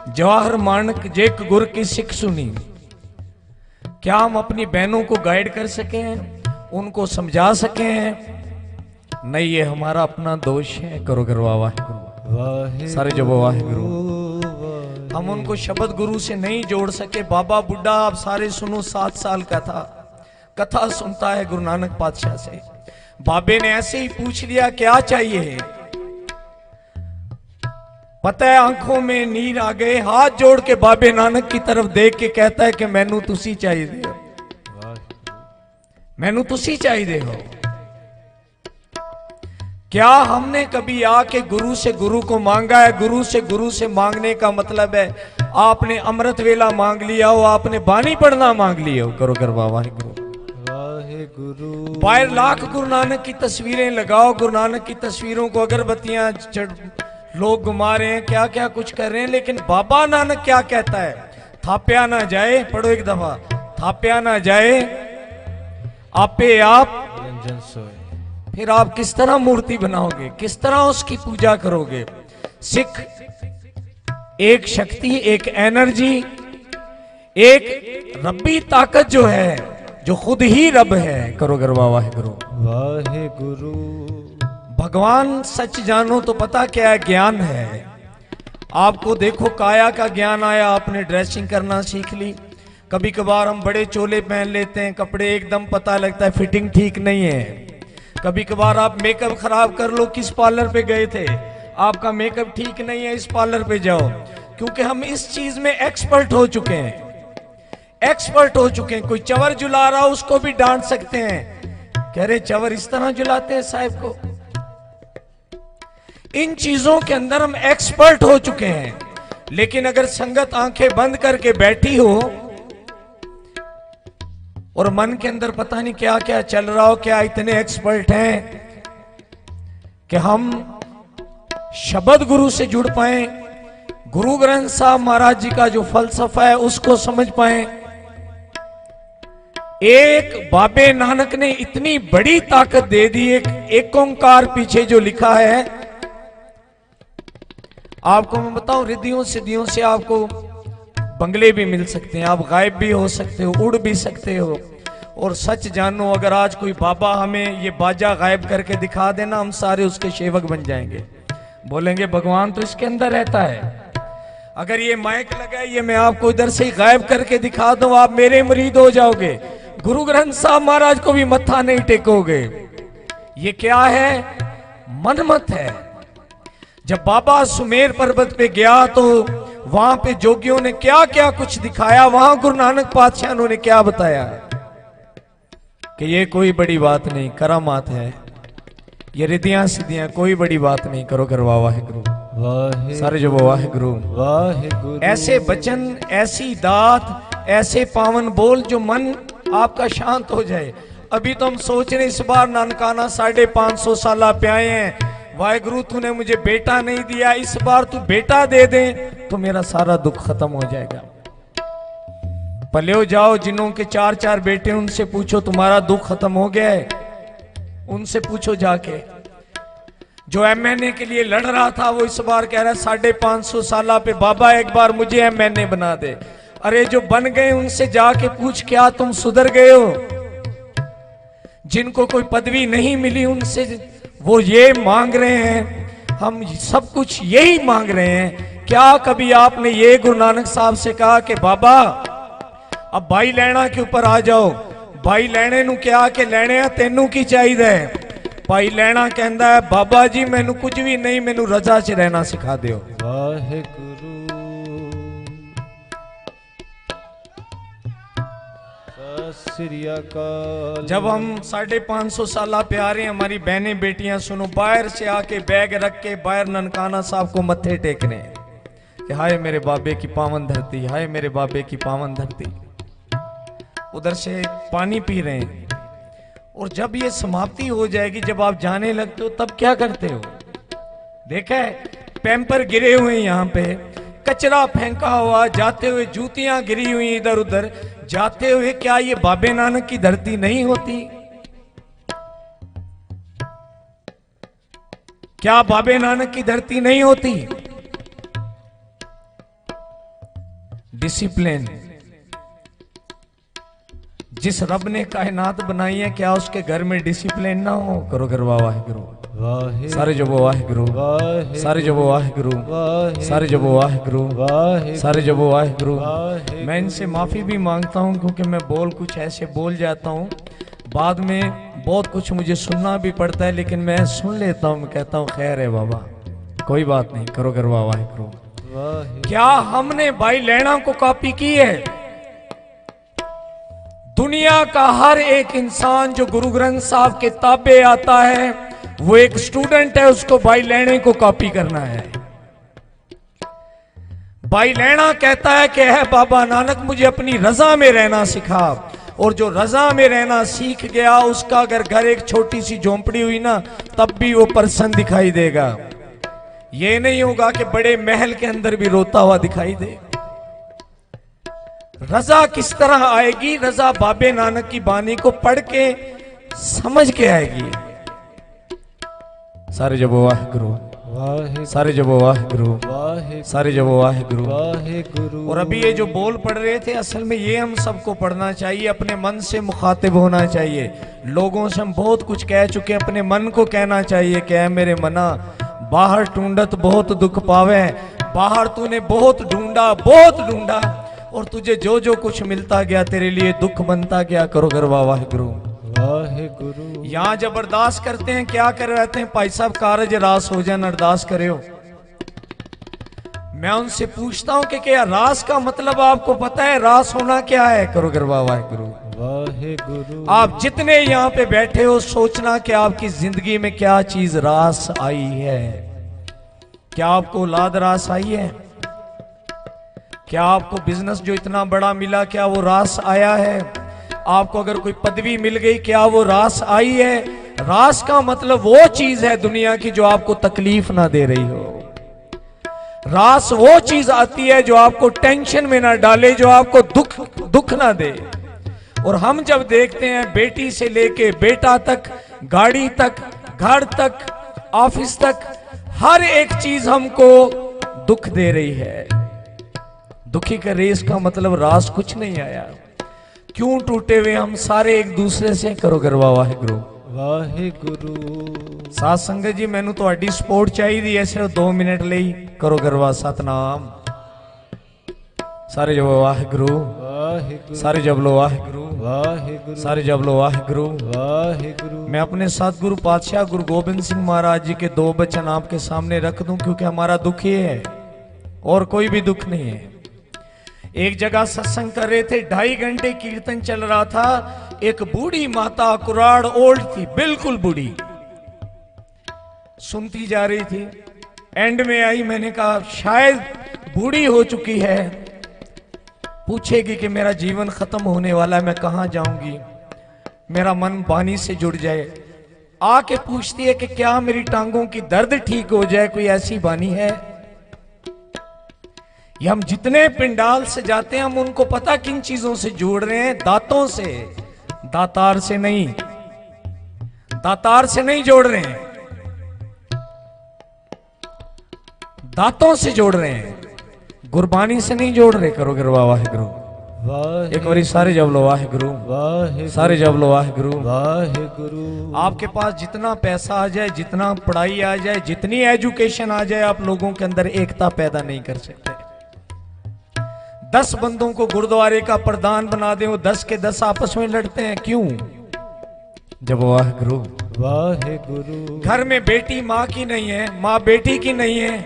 जवाहर मानक जेक गुर की सिख सुनी। क्या हम अपनी बहनों को गाइड कर सके हैं, उनको समझा सके हैं? नहीं, ये हमारा अपना दोष है। करो करवा वाहे सारे जब वाहेगुरु। हम उनको शब्द गुरु से नहीं जोड़ सके। बाबा बुड्ढा, आप सारे सुनो, 7 साल का था, कथा सुनता है गुरु नानक पातशाह से। बाबे ने ऐसे ही पूछ लिया क्या चाहिए, पता है आंखों में नीर आ गए, हाथ जोड़ के बाबे नानक की तरफ देख के कहता है कि मैनू तुसी चाहिए हो, मैनू तुसी चाहिए हो। क्या हमने कभी आके गुरु से गुरु को मांगा है? गुरु से मांगने का मतलब है आपने अमृत वेला मांग लिया हो, आपने बानी पढ़ना मांग लिया हो। करो करवा वाहेगुरु वाहेगुरु। बाहर लाख गुरु नानक की तस्वीरें लगाओ, गुरु नानक की तस्वीरों को अगरबत्तियां लोग घुमा रहे हैं, क्या क्या कुछ कर रहे हैं, लेकिन बाबा नानक क्या कहता है? थाप्या ना जाए, पढ़ो एक दफा, थाप्या ना जाए आपे आप रंजन सोए। फिर आप किस तरह मूर्ति बनाओगे, किस तरह उसकी पूजा करोगे? सिख एक शक्ति, एक एनर्जी, एक रब्बी ताकत जो है, जो खुद ही रब है। करो गरबा वाहेगुरु वाहेगुरु। भगवान सच जानो तो पता क्या है? ज्ञान है। आपको देखो, काया का ज्ञान आया, आपने ड्रेसिंग करना सीख ली। कभी कभार हम बड़े चोले पहन लेते हैं, कपड़े एकदम पता लगता है फिटिंग ठीक नहीं है। कभी कभार आप मेकअप खराब कर लो, किस पार्लर पे गए थे, आपका मेकअप ठीक नहीं है, इस पार्लर पे जाओ, क्योंकि हम इस चीज में एक्सपर्ट हो चुके हैं, एक्सपर्ट हो चुके हैं। कोई चवर जुला रहा, उसको भी डांट सकते हैं, कह रहे चवर इस तरह जुलाते हैं साहब को। इन चीजों के अंदर हम एक्सपर्ट हो चुके हैं। लेकिन अगर संगत आंखें बंद करके बैठी हो और मन के अंदर पता नहीं क्या क्या चल रहा हो, क्या इतने एक्सपर्ट हैं कि हम शब्द गुरु से जुड़ पाए, गुरु ग्रंथ साहब महाराज जी का जो फलसफा है उसको समझ पाए। एक बाबे नानक ने इतनी बड़ी ताकत दे दी, एक ओंकार पीछे जो लिखा है, आपको मैं बताऊं, रिद्धियों सिद्धियों से आपको बंगले भी मिल सकते हैं, आप गायब भी हो सकते हो, उड़ भी सकते हो। और सच जानो, अगर आज कोई बाबा हमें ये बाजा गायब करके दिखा देना, हम सारे उसके सेवक बन जाएंगे, बोलेंगे भगवान तो इसके अंदर रहता है। अगर ये माइक लगा, ये मैं आपको इधर से गायब करके दिखा दूं, आप मेरे मुरीद हो जाओगे, गुरु ग्रंथ साहब महाराज को भी मत्था नहीं टेकोगे। ये क्या है? मनमत है। जब बाबा सुमेर पर्वत पे गया तो वहां पे जोगियों ने क्या क्या कुछ दिखाया, वहां गुरु नानक पातशाह ने क्या बताया कि ये कोई बड़ी बात नहीं, करामात है, ये रिद्धियां सिद्धियां कोई बड़ी बात नहीं। करो करवा वाहेगुरु वाहे सारे जो वाहेगुरु वाहेगुरु। ऐसे वचन, ऐसी दात, ऐसे पावन बोल जो मन आपका शांत हो जाए। अभी तो हम सोच रहे इस बार नानकाना 550 साल पे आए हैं, वाहेगुरु तूने मुझे बेटा नहीं दिया, इस बार तू बेटा दे दे तो मेरा सारा दुख खत्म हो जाएगा। पल्ले जाओ, जिन्हों के 4-4 बेटे, उनसे पूछो तुम्हारा दुख खत्म हो गया है, उनसे पूछो जाके। जो एमएनए के लिए लड़ रहा था वो इस बार कह रहा है 550 साल पे बाबा एक बार मुझे एमएनए बना दे। अरे जो बन गए उनसे जाके पूछ, क्या तुम सुधर गए हो? जिनको कोई पदवी नहीं मिली उनसे वो ये मांग रहे हैं, हम सब कुछ यही मांग रहे हैं। क्या कभी आपने ये गुरु नानक साहब से कहा कि बाबा अब भाई लैना के ऊपर आ जाओ? भाई लैने नू क्या कि लैने तेनू की चाहिए? भाई लैना कहता है बाबा जी मैनू कुछ भी नहीं, मैनू रजा च रहना सिखा दियो। वाहेगुरु सत श्री अकाल। जब हम 550 साल पे आ रहे हैं, हमारी बहनें बेटियां सुनो, बाहर से आके बैग रख के बाहर ननकाना साहब को मत्थे टेकने कि हाय मेरे बाबे की पावन धरती, हाय मेरे बाबे की पावन धरती। उधर से पानी पी रहे हैं। और जब ये समाप्ति हो जाएगी, जब आप जाने लगते हो, तब क्या करते हो? देखा है, पैम्पर गिरे हुए यहाँ पे, कचरा फेंका हुआ, जाते हुए जूतियां गिरी हुई इधर उधर, जाते हुए क्या ये बाबे नानक की धरती नहीं होती? क्या बाबे नानक की धरती नहीं होती? डिसिप्लिन। जिस रब ने कायनात बनाई है, क्या उसके घर में डिसिप्लिन ना हो? करो घर वाहिगुरु, सारे जबो वाहिगुरु, सारे जबो वाहिगुरु, सारे जबो वाहिगुरु, सारे जबो वाहिगुरु। मैं इनसे माफी भी मांगता हूं क्योंकि मैं कुछ ऐसे बोल जाता हूं, बाद में बहुत कुछ मुझे सुनना भी पड़ता है, लेकिन मैं सुन लेता हूं, मैं कहता हूं खैर है बाबा, कोई बात नहीं, करो घर वाहिगुरु। क्या हमने भाई लैणा को कॉपी की है? दुनिया का हर एक इंसान जो गुरु ग्रंथ साहब के ताबे आता है, वो एक स्टूडेंट है, उसको भाई लैणे को कॉपी करना है। भाई लैणा कहता है कि है बाबा नानक मुझे अपनी रजा में रहना सिखा, और जो रजा में रहना सीख गया उसका अगर घर एक छोटी सी झोंपड़ी हुई ना, तब भी वो पर्सन दिखाई देगा। ये नहीं होगा कि बड़े महल के अंदर भी रोता हुआ दिखाई दे। रजा किस तरह आएगी? रजा बाबे नानक की बानी को पढ़ के समझ के आएगी। सारे जबो वाहिगुरु, सारे जबो वाहिगुरु, सारे जबो वाहिगुरु। और अभी ये जो बोल पढ़ रहे थे, असल में ये हम सबको पढ़ना चाहिए, अपने मन से मुखातिब होना चाहिए। लोगों से हम बहुत कुछ कह चुके, अपने मन को कहना चाहिए कि ऐ मेरे मना, बाहर ढूंढत बहुत दुख पावे, बाहर तूने बहुत ढूंढा, और तुझे जो जो कुछ मिलता गया तेरे लिए दुख बनता गया। करो गरबा वाहिगुरु, वाहिगुरु। यहाँ जब अरदास करते हैं क्या करवाते हैं? भाई साहब कारज रास हो जाए, अरदास करे हो। मैं उनसे पूछता हूं कि क्या रास का मतलब आपको पता है? रास होना क्या है? करो गरबा वाहिगुरु, वाहिगुरु। आप जितने यहाँ पे बैठे हो, सोचना कि आपकी जिंदगी में क्या चीज रास आई है। क्या आपको औलाद रास आई है? क्या आपको बिजनेस जो इतना बड़ा मिला, क्या वो रास आया है? आपको अगर कोई पदवी मिल गई, क्या वो रास आई है? रास का मतलब वो चीज है दुनिया की जो आपको तकलीफ ना दे रही हो। रास वो चीज आती है जो आपको टेंशन में ना डाले, जो आपको दुख ना दे। और हम जब देखते हैं बेटी से लेके बेटा तक, गाड़ी तक, घर तक, ऑफिस तक, हर एक चीज हमको दुख दे रही है। दुखी का रेस का मतलब रास कुछ नहीं आया। क्यों टूटे हुए हम सारे एक दूसरे से? करो गरबा वाहिगुरु, वाहिगुरु। साथ संगत जी, मैनू तुहाडी सपोर्ट चाहिए, सिर्फ 2 मिनट ਲਈ। करो गरबा सतनाम। सारे जब वाहिगुरु, वाहिगुरु। सारे जब लो वाहिगुरु, वाहिगुरु। सारे जब लो वाहिगुरु, वाहिगुरु। मैं अपने सतगुरु पातशाह गुरु गोबिंद सिंह महाराज जी के 2 वचन आपके सामने रख दूं, क्योंकि हमारा दुख ये है और कोई भी दुख नहीं है। एक जगह सत्संग कर रहे थे, 2.5 घंटे कीर्तन चल रहा था। एक बूढ़ी माता, कुराड़ ओल्ड थी, बिल्कुल बूढ़ी, सुनती जा रही थी। एंड में आई, मैंने कहा शायद बूढ़ी हो चुकी है, पूछेगी कि मेरा जीवन खत्म होने वाला है, मैं कहां जाऊंगी, मेरा मन बानी से जुड़ जाए। आके पूछती है कि क्या मेरी टांगों की दर्द ठीक हो जाए, कोई ऐसी बानी है? ये हम जितने पिंडाल से जाते हैं, हम उनको पता किन चीजों से जोड़ रहे हैं? दांतों से, दातार से नहीं, दातार से नहीं जोड़ रहे हैं, दांतों से जोड़ रहे हैं, गुरबानी से नहीं जोड़ रहे। करो गिरवा वाहिगुरु, एक बारी सारे जब लो वाहिगुरु, सारे जब लो वाहिगुरु, वाहिगुरु। आपके पास जितना पैसा आ जाए, जितना पढ़ाई आ जाए, जितनी एजुकेशन आ जाए, आप लोगों के अंदर एकता पैदा नहीं कर सकते। 10 बंदों को गुरुद्वारे का प्रधान बना दे, वो 10 के 10 आपस में लड़ते हैं, क्यों? जब वाहिगुरु, वाहिगुरु। घर में बेटी माँ की नहीं है, माँ बेटी की नहीं है,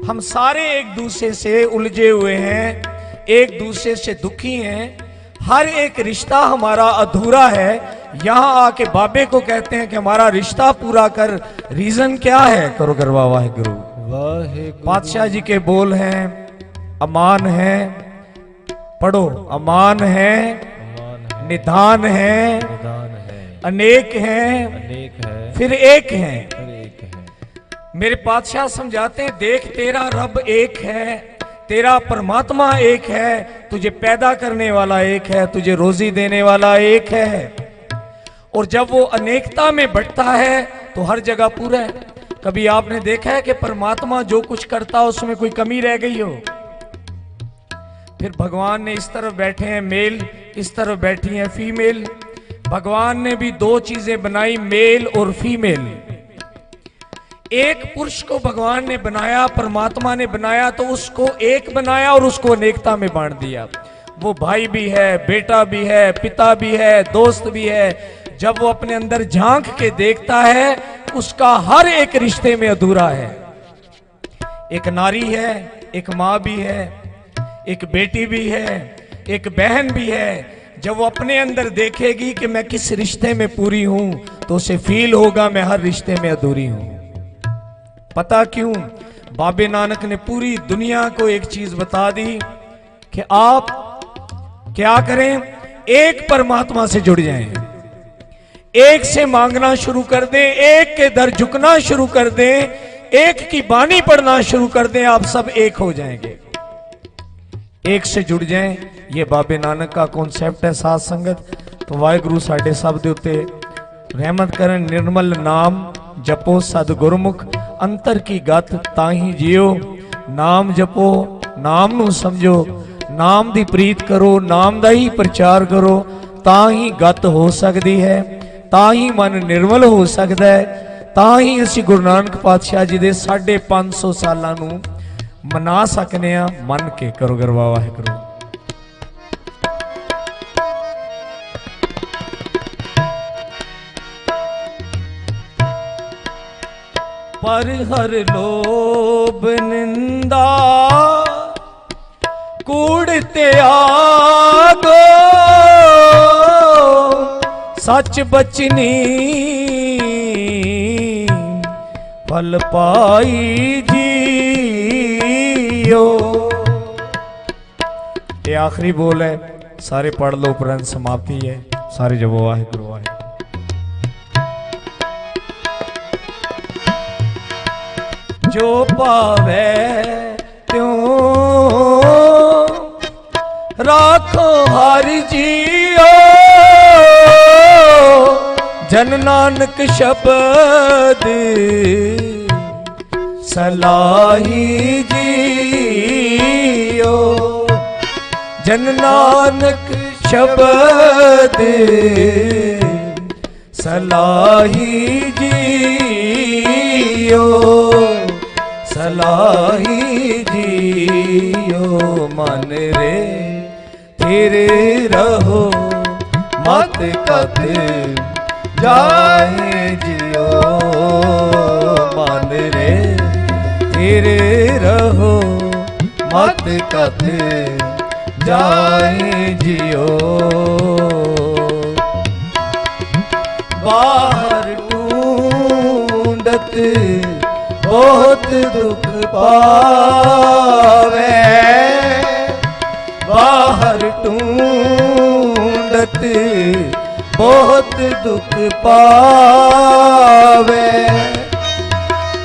हम सारे एक दूसरे से उलझे हुए हैं, एक दूसरे से दुखी हैं, हर एक रिश्ता हमारा अधूरा है। यहां आके बाबे को कहते हैं कि हमारा रिश्ता पूरा कर। रीजन क्या है? करो गरबा वाहिगुरु, वाहिगुरु। पातशाह जी के बोल हैं, अमान है, पढ़ो, अमान है, निधान है, अनेक है, फिर एक है। मेरे पातशाह समझाते हैं, देख तेरा रब एक है, तेरा परमात्मा एक है, तुझे पैदा करने वाला एक है, तुझे रोजी देने वाला एक है। और जब वो अनेकता में बंटता है तो हर जगह पूरा है। कभी आपने देखा है कि परमात्मा जो कुछ करता हो उसमें कोई कमी रह गई हो? फिर भगवान ने इस तरफ बैठे हैं मेल, इस तरफ बैठी हैं फीमेल। भगवान ने भी दो चीजें बनाई, मेल और फीमेल। एक पुरुष को भगवान ने बनाया, परमात्मा ने बनाया, तो उसको एक बनाया और उसको अनेकता में बांट दिया। वो भाई भी है, बेटा भी है, पिता भी है, दोस्त भी है। जब वो अपने अंदर झांक के देखता है, उसका हर एक रिश्ते में अधूरा है। एक नारी है, एक माँ भी है, एक बेटी भी है, एक बहन भी है। जब वो अपने अंदर देखेगी कि मैं किस रिश्ते में पूरी हूं, तो उसे फील होगा मैं हर रिश्ते में अधूरी हूं। पता क्यों? बाबे नानक ने पूरी दुनिया को एक चीज बता दी कि आप क्या करें, एक परमात्मा से जुड़ जाएं, एक से मांगना शुरू कर दें, एक के दर झुकना शुरू कर दें, एक की बानी पढ़ना शुरू कर दें, आप सब एक हो जाएंगे। एक से जुड़ जाएं, ये बाबे नानक का कॉन्सेप्ट है। साथ संगत तो वाहिगुरु साडे सब दे उत्ते रहमत करन। निर्मल नाम जपो सद गुरमुख, अंतर की गत ताही जियो। नाम जपो, नाम नू समझो, नाम दी प्रीत करो, नाम दा ही प्रचार करो, ताही गत हो सकती है, ताही मन निर्मल हो सकता है, ताही असी गुरु नानक पातशाह जी दे 550 सालां नू मना सकने आ। मन के करो गरवा वाहिगुरू। पर हर लोभ निंदा कूड़ त्यागो, सच बचनी फल पाई जियो। ये आखिरी बोल है, सारे पढ़ लो, उपरंत समाप्ति है। सारे जब वाहिगुरू वाहिगुरू। जो पावे त्यों राखो हर जियो, जन नानक शब्द सलाही जियो। जन नानक शब्द सलाही जियो, सलाही जियो। मन रे तेरे रहो मत कत जाए जियो। मन रे तेरे रहो मत कत जाए जियो। बाहर ढूंढत बहुत दुख पावे, बाहर ढूंढत बहुत दुख पावे।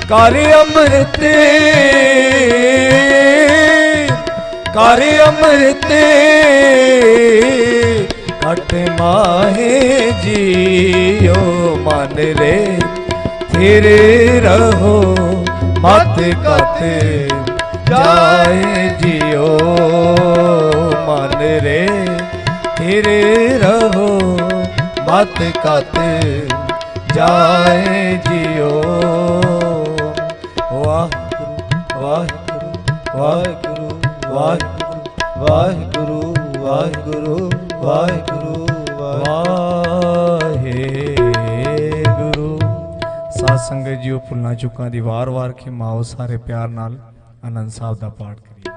कर अमृत कर अमृत कट माहे जियो। मन रे तेरे रहो मत कत जाए जियो। मन रे तेरे रहो मत कत जाए जियो। वाहिगुरु वाहिगुरु वाहिगुरु वाहिगुरु वाहिगुरु वाहिगुरु। साध संगत जीओ भुलना चुका दी वार वार के माओ सारे प्यार नाल आनंद साहब दा पाठ करिए।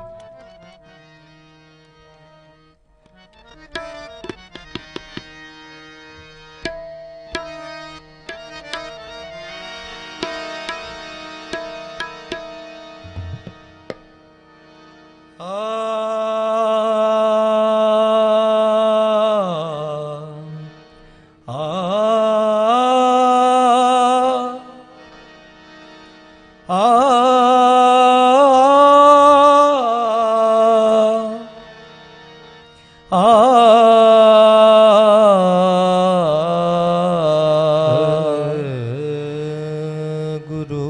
गुरु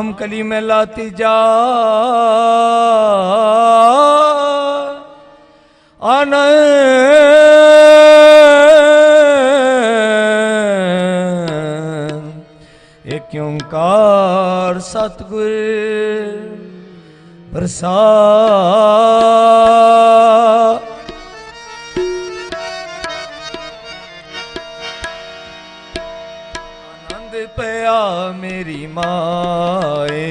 नाम कली में लाती जा आनंद एक ओंकार सतगुर प्रसाद। आनंद पया मेरी माए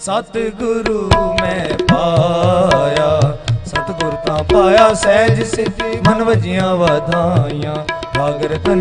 सतगुरु मैं पाया, सतगुर का पाया सहज सिद्धि मन वजियां वधाइयां। भागर तन